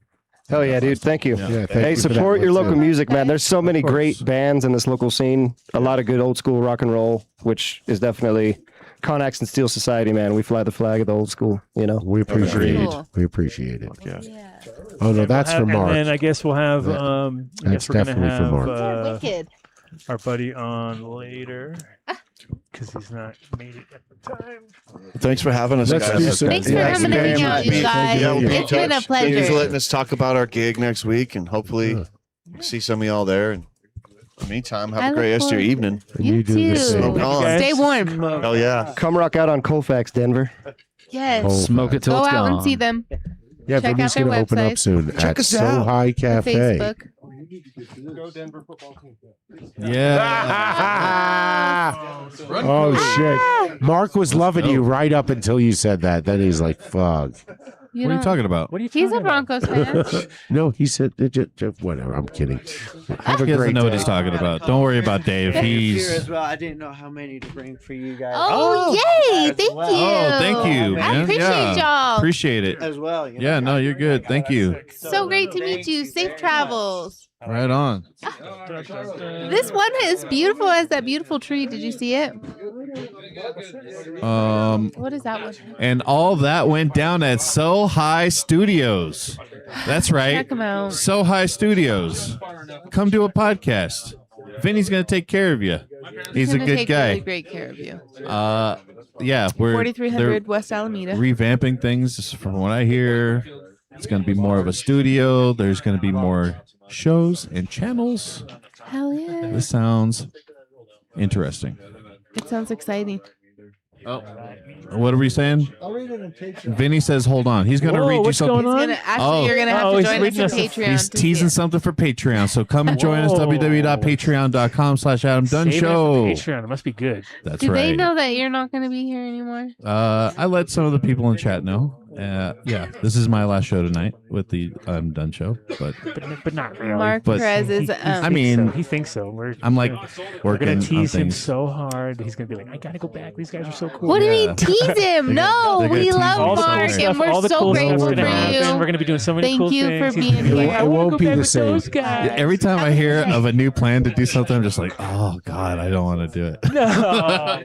Hell yeah, dude. Thank you. Yeah, thank Hey, you for that. support your What's local up? music, man. There's so many course. great bands in this local scene. A lot of good old school rock and roll, which is definitely Conaxx and Steel Society, man. We fly the flag of the old school, you know? We appreciate it. Cool. We appreciate it. Yeah. Oh no, that's for Mark. And then I guess we'll have. That- I that's guess we're gonna definitely for have Mark. Wicked. our buddy on later because he's not made it at the time. Thanks for having us, Let's guys. do some- Thanks for Yeah, coming to thank hang you. out, you guys. Yeah, we'll be in It's been a touch. Thank you for pleasure. letting us talk about our gig next week, and hopefully see some of y'all there. And in the meantime, have I a great look rest of your forward- evening. And You do the too. same. Smoke on. Stay warm. Hell yeah. Come rock out on Colfax, Denver. Yes. Oh, Smoke it till Go it's out gone. and see them. Yeah, Check Vinny's out their gonna open up website. soon Check at us So out. High Cafe. Facebook. Yeah. Oh shit! Mark was loving you right up until you said that. Then he's like, "Fuck." What are you talking about? What are you He's talking a Broncos fan. No, he said whatever. I'm kidding. Have a He doesn't great know what day. he's talking about. Don't worry about Dave. Here He's. as well. I didn't know how many to bring for you guys. Oh, yay. Thank you. Oh, thank you, man. I appreciate Yeah. y'all. Appreciate it. As well. You know? Yeah, no, you're good. Thank you. So great to meet you. Safe travels. Right on. This one is beautiful as that beautiful tree. Did you see it? What is that one? And all that went down at So High Studios. That's right. Check 'em out. So High Studios. Come do a podcast. Vinny's gonna take care of you. He's a gonna good take guy. Really great care of you. Yeah, we're 4300 West Alameda. they're revamping things. From what I hear, it's gonna be more of a studio. There's gonna be more shows and channels. Hell yeah. This sounds interesting. It sounds exciting. What are we saying? Vinny says, "Hold on." He's gonna Whoa, read you what's something. going on? You're gonna have to he's join us reading on us a- Patreon. He's to see teasing it. something for Patreon, so come and join us. Whoa. www.patreon.com/Adam Dunn Save it for Show. Patreon. It must be good. That's Do right. they know that you're not going to be here anymore? I let some of the people in chat know. Yeah, this is my last show tonight with the Done Show, but But not really. Mark But- Perez is. I mean, he thinks so. I'm like we're working gonna on tease him things. so hard. He's gonna be like, I gotta go back. These guys are so cool. What do you Yeah. mean tease him? No, they're gonna we tease love all the cool Mark, stuff, and we're all the so cool stuff's grateful gonna for happen. you. We're gonna be doing so many Thank cool you things. for He's gonna being be like, here. I It wanna won't go be back the with same. those guys. Every time I hear of a new plan to do something, I'm just like, oh god, I don't want to do it. No,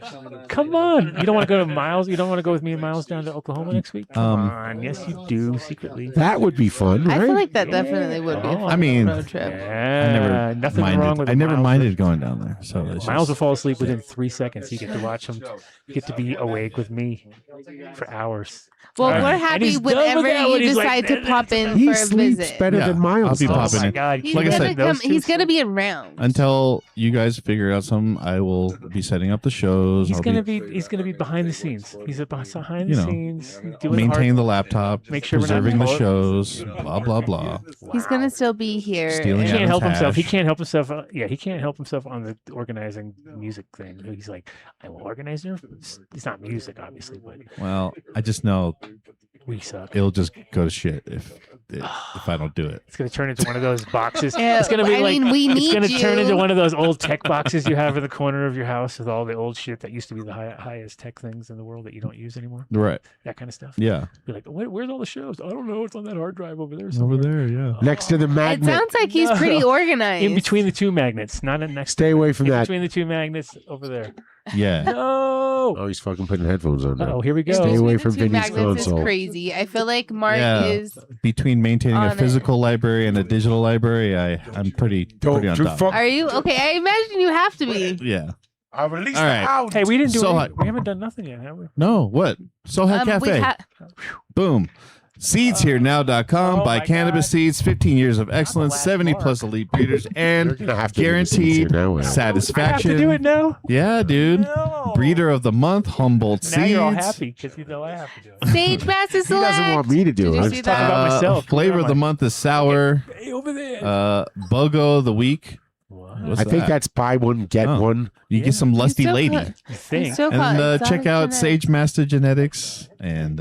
come on. You don't want to go to Miles? You don't want to go with me and Miles down to Oklahoma next week? Come on. Yes, you do secretly. That would be fun, I right? feel like that definitely would be a fun I mean, road trip. Yeah, nothing minded. wrong with I never Miles. minded going down there. So it's Miles will just, fall asleep within 3 seconds. You get to watch him. You get to be awake with me for hours. Well, All right. we're And happy he's done with whenever that you when he's decide like, to pop in He for a sleeps visit. better Yeah, than Miles. I'll be does. popping Oh my in. God. He's Like I gonna said, those come. He's two- gonna be around. until you guys figure out something, I will be setting up the shows. He's I'll gonna be behind the scenes. He's behind the You know, scenes. Doing maintain hard- the laptop, Make sure we're not preserving the pull- shows, blah blah blah. He's gonna still be here. Stealing He Adam's can't help himself. He hash. can't help himself. Yeah, he can't help himself on the organizing music thing. He's like, I will organize there. It's not music, obviously, but Well, I just know we suck. it'll just go to shit if I don't do it. It's gonna turn into one of those boxes. Yeah, It's gonna be I like mean, we it's need gonna turn into you. one of those old tech boxes you have in the corner of your house with all the old shit that used to be the highest tech things in the world that you don't use anymore. Right. That kind of stuff. Yeah. Be like, where's all the shows? I don't know. It's on that hard drive over there. Over somewhere." there, yeah. Next to the It magnet. sounds like he's pretty No. organized. In between the two magnets, not in next. Stay away from in that. between the two magnets over there. Yeah. No. Oh, he's fucking putting headphones on now. Oh, here we go. Stay Between away the from two Vinny's magnets is console. crazy. I feel like Mark Yeah. is. Between maintaining On a it. physical library and a digital library, I'm pretty on top. Are you okay? I imagine you have to be. Yeah. I released All right. Hey, we didn't do So it. We haven't done nothing yet, have we? No, what? Soha We Cafe. Boom. SeedsHereNow.com. Oh Buy my cannabis God. seeds, 15 years of excellence, 70 plus elite breeders, and You're gonna have to do the Seeds guaranteed Here Now ad. I have satisfaction. to do it now. Yeah, dude. No. Breeder of the month, Humboldt Now Seeds. you're all happy because you know I have to do it. Sage Master He doesn't want me to do Did you it. see Talk that? about myself. Flavor of the month is sour. Hey, over there. Bogo of the week. What's I think that? that's buy one, get Oh. one. You get some lusty still lady. cut- You You think? still And call it check out exotic Sage Master Genetics and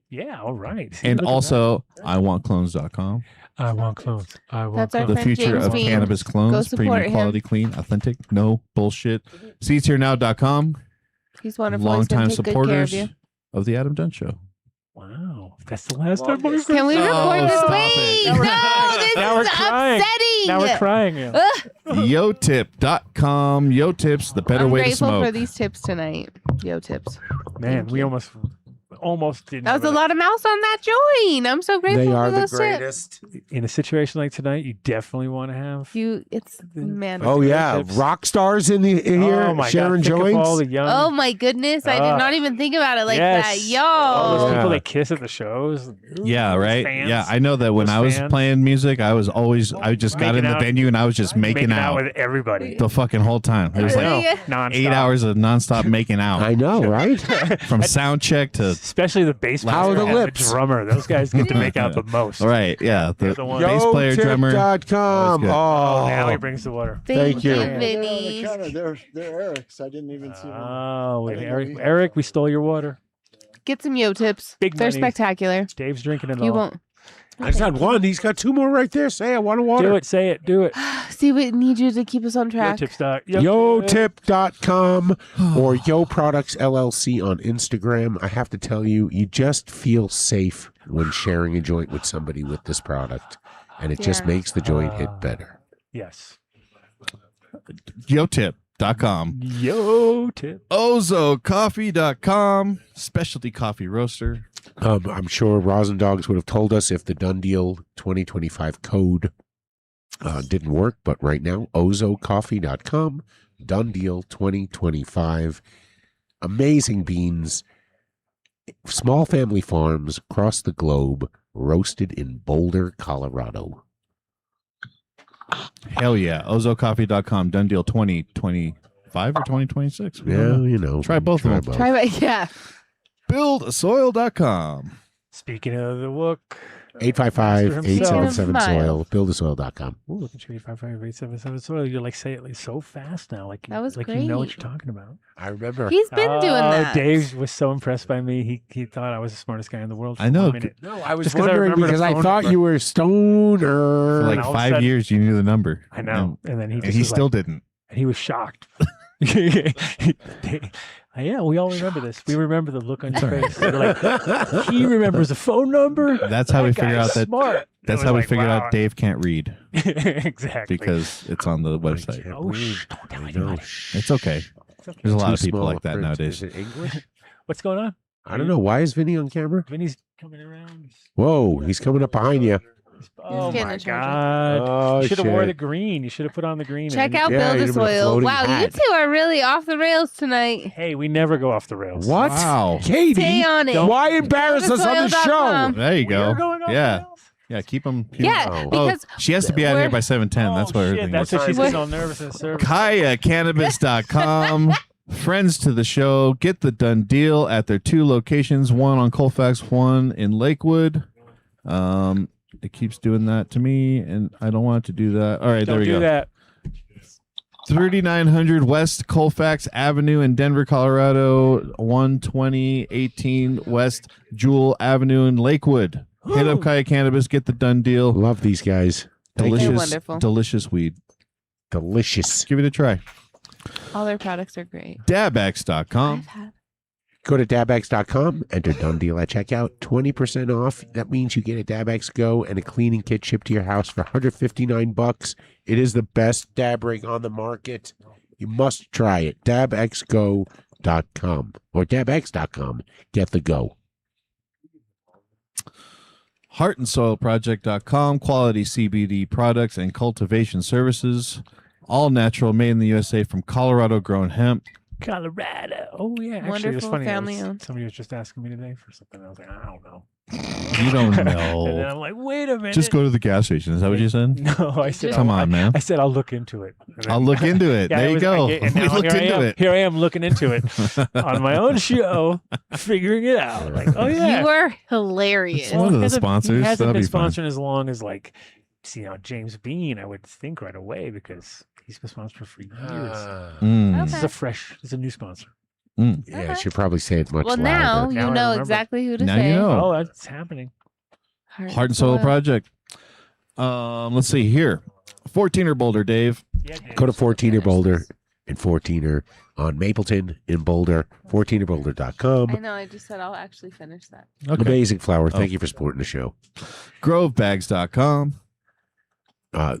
Yeah, all right. See, and look at also iwantclones.com. that. I want clones. I want That's our The clones. friend future James of Bean. cannabis Go clones, support premium him. quality, clean, authentic, no bullshit. SeedsHereNow.com. He's wonderful. He's Longtime gonna take good care of supporters you. of the Adam Dunn Show. Wow. That's the last time. Can we record this? stop Wait, it. no, this Now we're is crying. upsetting. Now we're crying. Yeah. YoTip.com. Yo Tips, the better I'm way to grateful smoke. for these tips tonight. Yo, tips. Man, Thank we you. almost didn't. That was have a lot of mouse on that joint. I'm so grateful They for are the those tips. greatest. In a situation like tonight, you definitely want to have. It's man. Oh yeah, tips. rock stars in here Oh my sharing God, think of all joints. the young. Oh my goodness, I did not even think about it like that. yes. Yo. All those people Yeah. that kiss at the shows. Yeah, right. Fans. Yeah, I know that when Those I was fans. playing music, I just got in Making the out. venue and I was just making out with everybody. the fucking whole time. It was I like know. Non-stop. 8 hours of nonstop making out. I know, right? From sound check to Especially the bass player How are the and lips? drummer. Those guys get to make out the most. right. Yeah, the They're the ones. bass player, drummer. YoTip.com. good. Oh, now he Oh, brings the water. Thank you. Vinnie. They're Eric's. I didn't even see them. Oh, wait, I didn't Eric, know he- Eric, we stole your water. Get some yo tips. Big They're money. spectacular. Dave's drinking it You all. won't. I just had one. He's got two more right there. Say, I want a water. Do it. Say it. Do it. See, we need you to keep us on Yo track. tip stock. YoTip.com or Yo Products LLC on Instagram. I have to tell you, you just feel safe when sharing a joint with somebody with this product, and it just Yeah. makes the joint hit better. Yes. YoTip.com. Yo tip. OzoCoffee.com. Specialty coffee roaster. I'm sure Rosendogs would have told us if the Dunn Deal 2025 code didn't work, but right now, OzoCoffee.com, Dunn Deal 2025. Amazing beans, small family farms across the globe, roasted in Boulder, Colorado. Hell yeah. OzoCoffee.com. Done deal 2025 or 2026. We don't Yeah, know. you know. Try both of them. both. Try right. Yeah. BuildASoil.com. Speaking of the Wook. 855-877-SOIL, BuildASoil.com. Ooh, look at you, 855-877 soil. You like say it like so fast now, like That was like you know what great. you're talking about. I remember. He's been doing that. Dave was so impressed by me. He thought I was the smartest guy in the world. For I know. a minute. No, I was Just 'cause I wondering remembered because a I phone thought number. you were stoner. For like And all of a 5 sudden- years, you knew the number. I know. And then he just And he was still like, didn't. and he was shocked. Yeah, we all remember this. We remember the look on your face. We're like, he remembers a phone number. That's how we That figure guy's out that. smart. That's It how was we like, figured wow. out Dave can't read Exactly. because it's on the website. Oh, shh, don't tell anybody. It's okay. It's okay. There's a lot Too of people small like that print. nowadays. Is it English? What's going on? I don't know. Why is Vinny on camera? Vinny's coming around. Whoa, he's coming up behind you. Oh getting my a charger. God! Oh, you should have wore shit. the green. You should have put on the green. Check and- out Yeah, Build you'd a have been a Soil. floating Wow, you hat. two are really off the rails tonight. Hey, we never go off the rails. What? Wow. Katie, Stay on it. why embarrass us on the show? BuildASoil.com. There you We are go. going off the Yeah. rails? Yeah. Keep them. Yeah, Oh. because she has to be out here by 7:10. That's Oh, why shit, everything that's was. what she's What? getting all nervous and service. KayaCannabis.com. Friends to the show. Get the done deal at their 2 locations, one on Colfax, one in Lakewood. It keeps doing that to me, and I don't want it to do that. All right, Don't there we do go. that. 3900 West Colfax Avenue in Denver, Colorado. 12018 West Jewel Avenue in Lakewood. Hit up Kaya Cannabis. Get the done deal. Love these guys. Delicious, wonderful. delicious weed. Delicious. Give it a try. all their products are great. Dabx.com. I've had Go to dabx.com, enter Done Deal at checkout, 20% off. That means you get a Dabx Go and a cleaning kit shipped to your house for $159. It is the best dab rig on the market. You must try it. Dabxgo.com or dabx.com. Get the go. HeartandSoilProject.com. Quality CBD products and cultivation services. All natural, made in the USA from Colorado grown hemp. Colorado. Oh yeah. Actually, it was Wonderful funny. family owned. Somebody was just asking me today for something. I was like, I don't know. You don't And then know. I'm like, wait a minute. Just go to the gas station. Is that what you said? No, I said. Come on, man. I said I'll look into it. And then- I'll look into it. Yeah, There it you was- go. and We now looked here I into am. it. Here I am looking into it on my own show, figuring it out. Like, oh yeah, You were hilarious. One of the sponsors. He hasn't That'd been be fun. sponsoring as long as like, James Bean. I would think right away because he's been sponsored for years. Mm. This is Okay. a fresh. This is a new sponsor. Yeah, I should probably say it much Well, louder. now Now I you know remember. exactly who to Now say. you know. Oh, that's happening. Heart and Soil Project. Let's see here. 14er Boulder, Dave. Yeah, Dave. Go to 14er Boulder. and 14er on Mapleton in Boulder, 14erboulder.com. I know. I just said I'll actually finish that. Amazing flower. Thank you for supporting the show. Grovebags.com.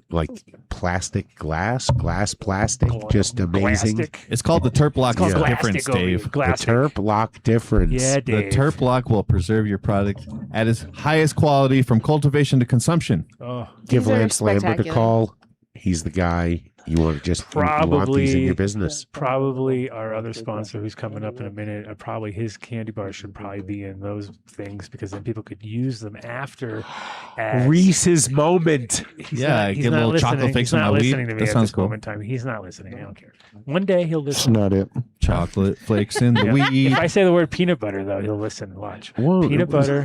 Like plastic glass, plastic, just amazing. Plastic. It's called the Terp Lock It's called difference, Glastic, Dave. The Glastic. Terp Lock difference. Yeah, The Dave. Terp Lock will preserve your product at its highest quality from cultivation to consumption. Oh, Give These are Lance Lambert a spectacular. call. He's the guy you want to just you want these in your business. Probably our other sponsor who's coming up in a minute. Probably his candy bar should probably be in those things because then people could use them after. As, Reese's moment. he's Yeah, not, get he's a not little listening. chocolate fix He's on not my weed. listening to me That at sounds this cool. moment in time. He's not listening. I don't care. One day he'll It's listen. not it. Chocolate flakes in the Yeah. weed. If I say the word peanut butter, though, he'll listen and watch. Whoa. Peanut butter.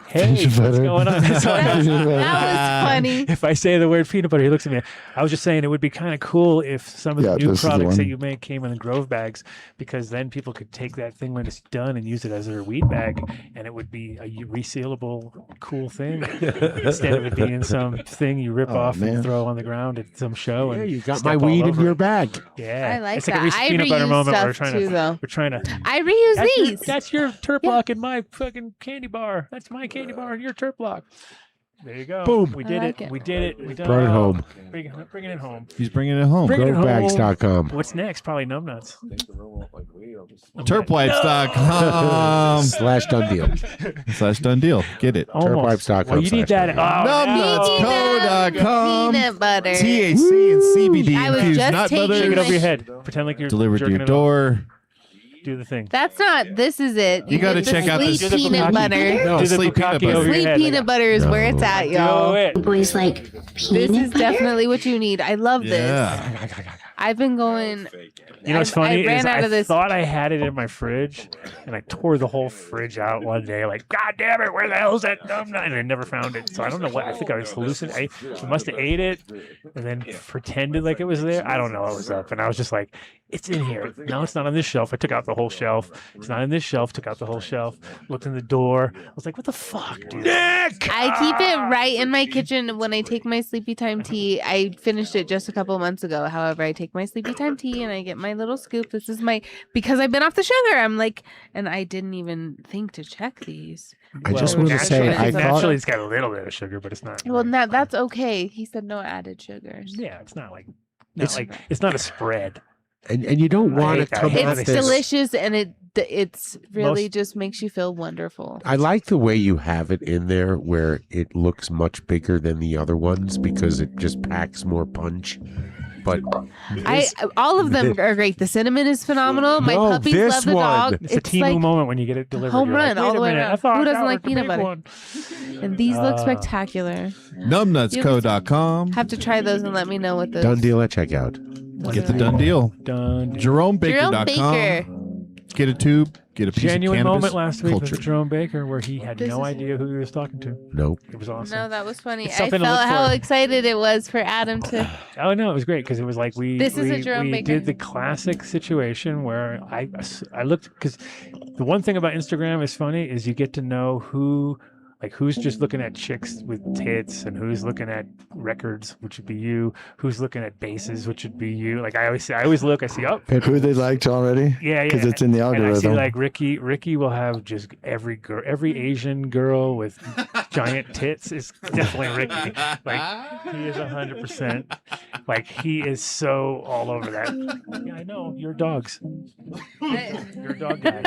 Hey, Peanut what's butter. going on? That's all I got. That was funny. If I say the word peanut butter, he looks at me. I was just saying it would be kind of cool if some of Yeah, the new this is the products that one. you make came in the Grove bags, because then people could take that thing when it's done and use it as their weed bag, and it would be a resealable, cool thing instead of it being some thing you rip off man. and throw on the ground at some show. Yeah, and you got step my all weed in over your it. bag. Yeah, I like it's like that. a Reese's I peanut butter reuse moment. Where stuff too, though. we're trying to. I reuse That's your, these. that's your Terp Lock in my fucking candy bar. That's my candy bar and your Terp Lock. There you go. Boom. We I did like it. it. We did it. We done Brought it home. Bringing it home. He's bringing it home. Bring it home. Grovebags.com. What's next? Probably numbnuts. Terpwipes.com / done deal. / done deal. Get it. Almost. Terpwipes.com Well, you need / that. done Oh, deal. Numbnutsco.com. Peanut butter. THC and CBD I was infused just nut taking Shake it butter over your head. Pretend like you're delivered to jerking your it off. door. Do the thing. That's not. This is it. You gotta get the check out sweet this- peanut bukkake. butter. No, Do the sleep peanut bukkake over butter. your Sweet head. peanut butter is where it's at, y'all. Do it. Boys like This is definitely what you need. I love this. Yeah. I've been going. You know what's funny I ran is out I of this. thought I had it in my fridge, and I tore the whole fridge out one day. Like, God damn it, where the hell's that numbnut? And I never found it. So I don't know what. I think I was hallucinating. I must have ate it, and then pretended like it was there. I don't know what was up, and I was just like, it's in here. No, it's not on this shelf. I took out the whole shelf. It's not in this shelf. Took out the whole shelf. Looked in the door. I was like, what the fuck, dude? Nick! I keep it right in my kitchen when I take my sleepy time tea. I finished it just a couple months ago. However, I take my sleepy time tea and I get my little scoop. This is my, because I've been off the sugar. I'm like, and I didn't even think to check these. I just want to say, I thought Naturally, it's got a little bit of sugar, but it's not. Well, that's okay. He said no added sugars. Yeah, it's not like, it's not a spread. And you don't want to hate that. come It's at It's this. delicious and it's really Most- just makes you feel wonderful. I like the way you have it in there where it looks much bigger than the other ones because it just packs more punch. But All of them are great. The cinnamon is phenomenal. My No, puppies this love the one. dog. It's a Timu moment when you get it delivered. home You're run like, all "Wait the a way minute, I around. thought Who that doesn't was like the peanut big butter? one." And these look spectacular. Numbnutsco.com. Have to try those and let me know what those. done deal at checkout. Get the done deal. Done. JeromeBaker.com. Jerome Baker. Get a tube. Get a piece Genuine of cannabis. moment last week culture. with Jerome Baker where he had This no is- idea who he was talking to. Nope. It was awesome. No, that was funny. It's I something felt to look how for. excited it was for Adam to. Oh no, it was great because it was like we This is a Jerome we Baker. did the classic situation where I looked, because the one thing about Instagram is funny is you get to know who's just looking at chicks with tits and who's looking at records, which would be you, who's looking at basses, which would be you. Like I always look, I see, oh, And who they liked already? yeah, Because it's in the And I see algorithm. like Ricky will have just every Asian girl with giant tits is definitely Ricky. Like he is 100%. Like he is so all over that. Yeah, I know you're dogs. You're a dog guy.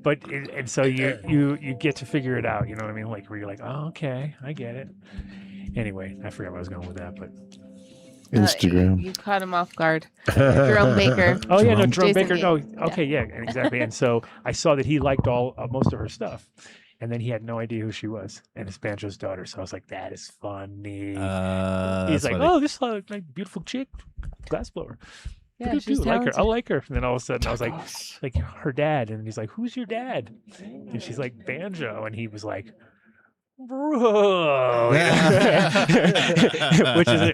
But and so you get to figure it out. You know what I mean? Like where you're like, oh, okay, I get it. Anyway, I forgot where I was going with that, but. Instagram. You caught him off guard. Jerome Baker. Oh yeah, no, Jerome Jason Baker. Lee. No, okay, yeah, exactly. And so I saw that he liked most of her stuff, and then he had no idea who she was, and it's Banjo's daughter. So I was like, that is funny. He's that's like, funny. oh, this like beautiful chick, glassblower. Yeah, Look at she's you, I like her. I talented. like her. And then all of a sudden, I was like her dad, and he's like, who's your dad? And she's like Banjo, and he was like, bro,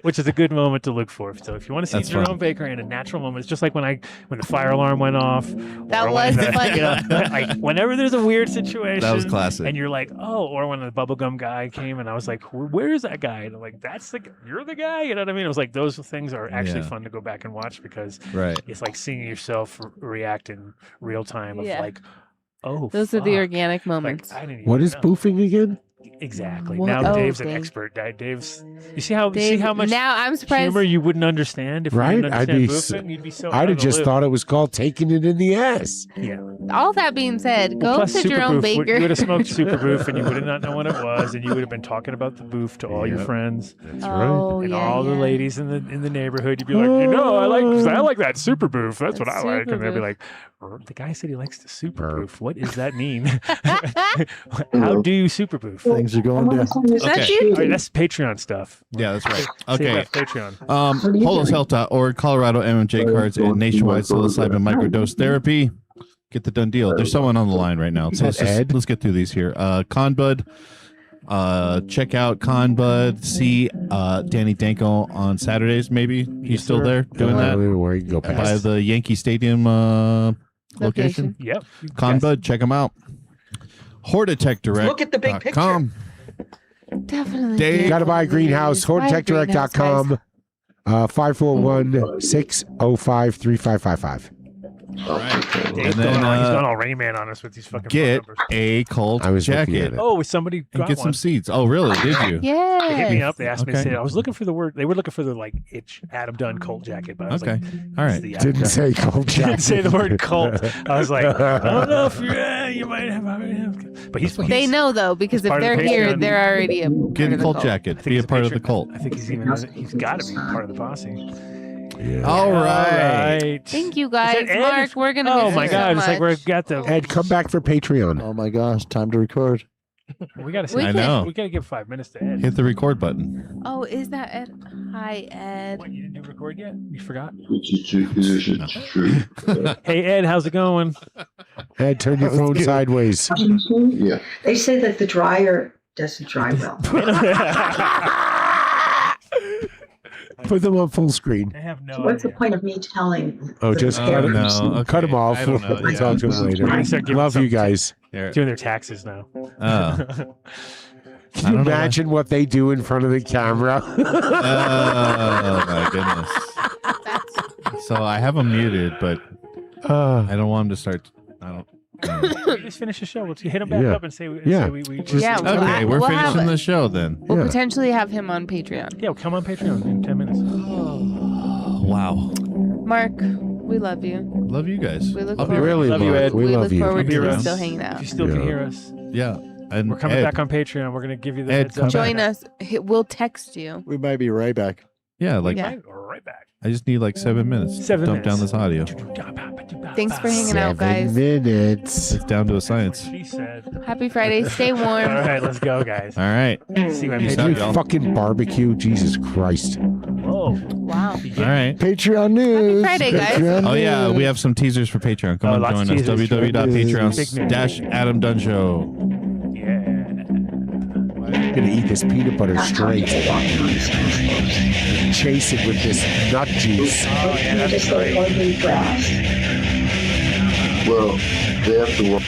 which is a good moment to look for. So if you want to see That's Jerome fun. Baker in a natural moment, it's just like when the fire alarm went off. That or when was funny. like whenever there's a weird situation, That was classic. and you're like, oh, or when the bubblegum guy came, and I was like, where is that guy? And I'm like, you're the guy. You know what I mean? It was like those things are actually Yeah. fun to go back and watch because Right. it's like seeing yourself react in real time of Yeah. like, oh, Those are the fuck. organic Like, moments. I didn't What even is know. boofing again? Exactly. What? Now Oh, Dave's an Dave. expert. Dave's. You see how much now I'm surprised. humor you wouldn't understand if Right? you didn't I'd understand be boofing. You'd be so. out I'd of have the just loop. thought it was called taking it in the ass. Yeah. All that being said, go Plus to Super Jerome Boof. You Baker. would have smoked Super Boof, and you would have not known what it was, and you would have been talking about the boof to all your Yep. friends That's Oh, and yeah, all the yeah. ladies in the neighborhood. You'd be like, I like that Super Boof. That's what I That's like. Super And they'd be Boof. like, the guy said he likes the Super Burp. Boof. What does that mean? How do you Super Boof? Things are going down. Is that Okay. you? All right, that's Patreon stuff. Yeah, that's right. Save Okay. that Patreon. HolosHealth.org, Colorado MMJ cards, and nationwide psilocybin microdose therapy. Get the done deal. There's someone on the line right now. So Is that Ed? let's get through these here. Conbud. Check out Conbud. See Danny Danko on Saturdays, maybe. He's still there doing that Where you can go by past. the Yankee Stadium location. Yep. Conbud, check them out. Hortitech Direct. Look at the big .com. Definitely. Dave. do. Got to buy Greenhouse. Buy HortitechDirect.com. 541-605-3555. All right. Dave's And going then on, he's gone all Rain Man on us with these fucking phone get numbers. a cold I was looking jacket at it. Oh, somebody and got get one. some seeds. Oh, really? Did you? Yeah. They hit me up. They asked me to Okay. say I was looking for the word. They were looking for the like itch Adam Dunn cult jacket, but I was Okay. like, All right. the Adam Didn't Dunn. say cold Didn't jacket. say the word cult. I was like, I don't know if you might have. But he's They know though, because he's if part of they're the here, Patreon. they're already a Get part a of the cult cult. jacket. Be a part of the cult. I think he's got to be part of the posse. Yeah. All right. Thank you Is guys, that Ed? Mark. We're gonna. Oh miss my you God! so It's like we're much. got the. Ed, come back for Patreon. Oh my gosh, time to record. We got to. We I know. We got to give 5 minutes to Ed. Hit the record button. Oh, is that Ed? Hi, Ed. What, you didn't do record yet? You forgot? True. Hey Ed, how's it going? Ed, turn your phone sideways. Yeah. They say that the dryer doesn't dry well. Put them on full screen. I have no What's the idea. point of me telling? Oh, just Oh, cut, no. Okay. cut them off. I don't know. We'll Yeah. talk to them We're gonna start later. giving Love you some- guys. Here. Doing their taxes now. Oh. Can I you don't know imagine what they do in front of the camera? Oh my goodness. So I have them muted, but I don't want them to start. I don't. We just finish the show. Let's hit him back Yeah. up and say, Yeah. say we Just- Yeah, Okay, we're we'll have finishing it. the show then. We'll Yeah. potentially have him on Patreon. yeah, come on Patreon in 10 minutes. Wow. Mark, we love you. Love you guys. We look I'll be forward. Really, Love you, Mark. Ed. We We love look you. forward Be to around. you still hanging If out. you still can Yeah. hear us, Yeah. And we're coming Ed, back on Patreon. We're gonna give you the Ed, heads come up. back. Join us. We'll text you. We might be right back. Yeah, like Yeah. Right back. I just need like 7 minutes. to 7 dump down minutes. this audio. Thanks for hanging out, 7 guys. minutes. It's down to a science. She said. Happy Friday. Stay All warm. right, let's go, guys. All right. See you on Peace You out, Patreon. y'all. fucking barbecue. Jesus Christ. Whoa. Wow. All right. Patreon news. Friday, guys. Patreon Oh yeah, news. we have some teasers for Patreon. Come Oh, on, lots join of us. teasers. www.patreon.com/Adam Dunn Show. Yeah. I'm gonna eat this peanut butter straight. Chase it with this nut juice. Oh, yeah, that's Just great. like ugly grass. Well, they have to work.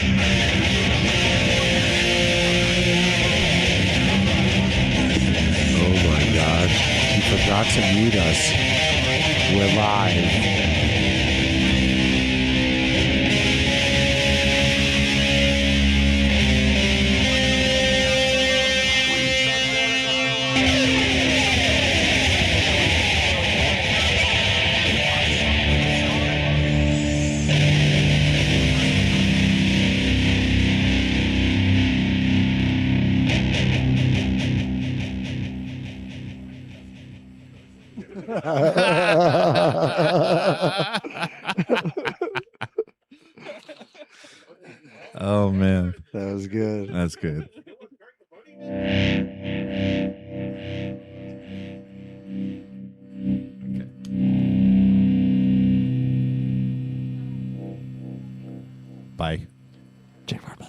Oh my God. He forgot to mute us. We're live. Oh man, That was good. that's good. Bye. J. Barbara.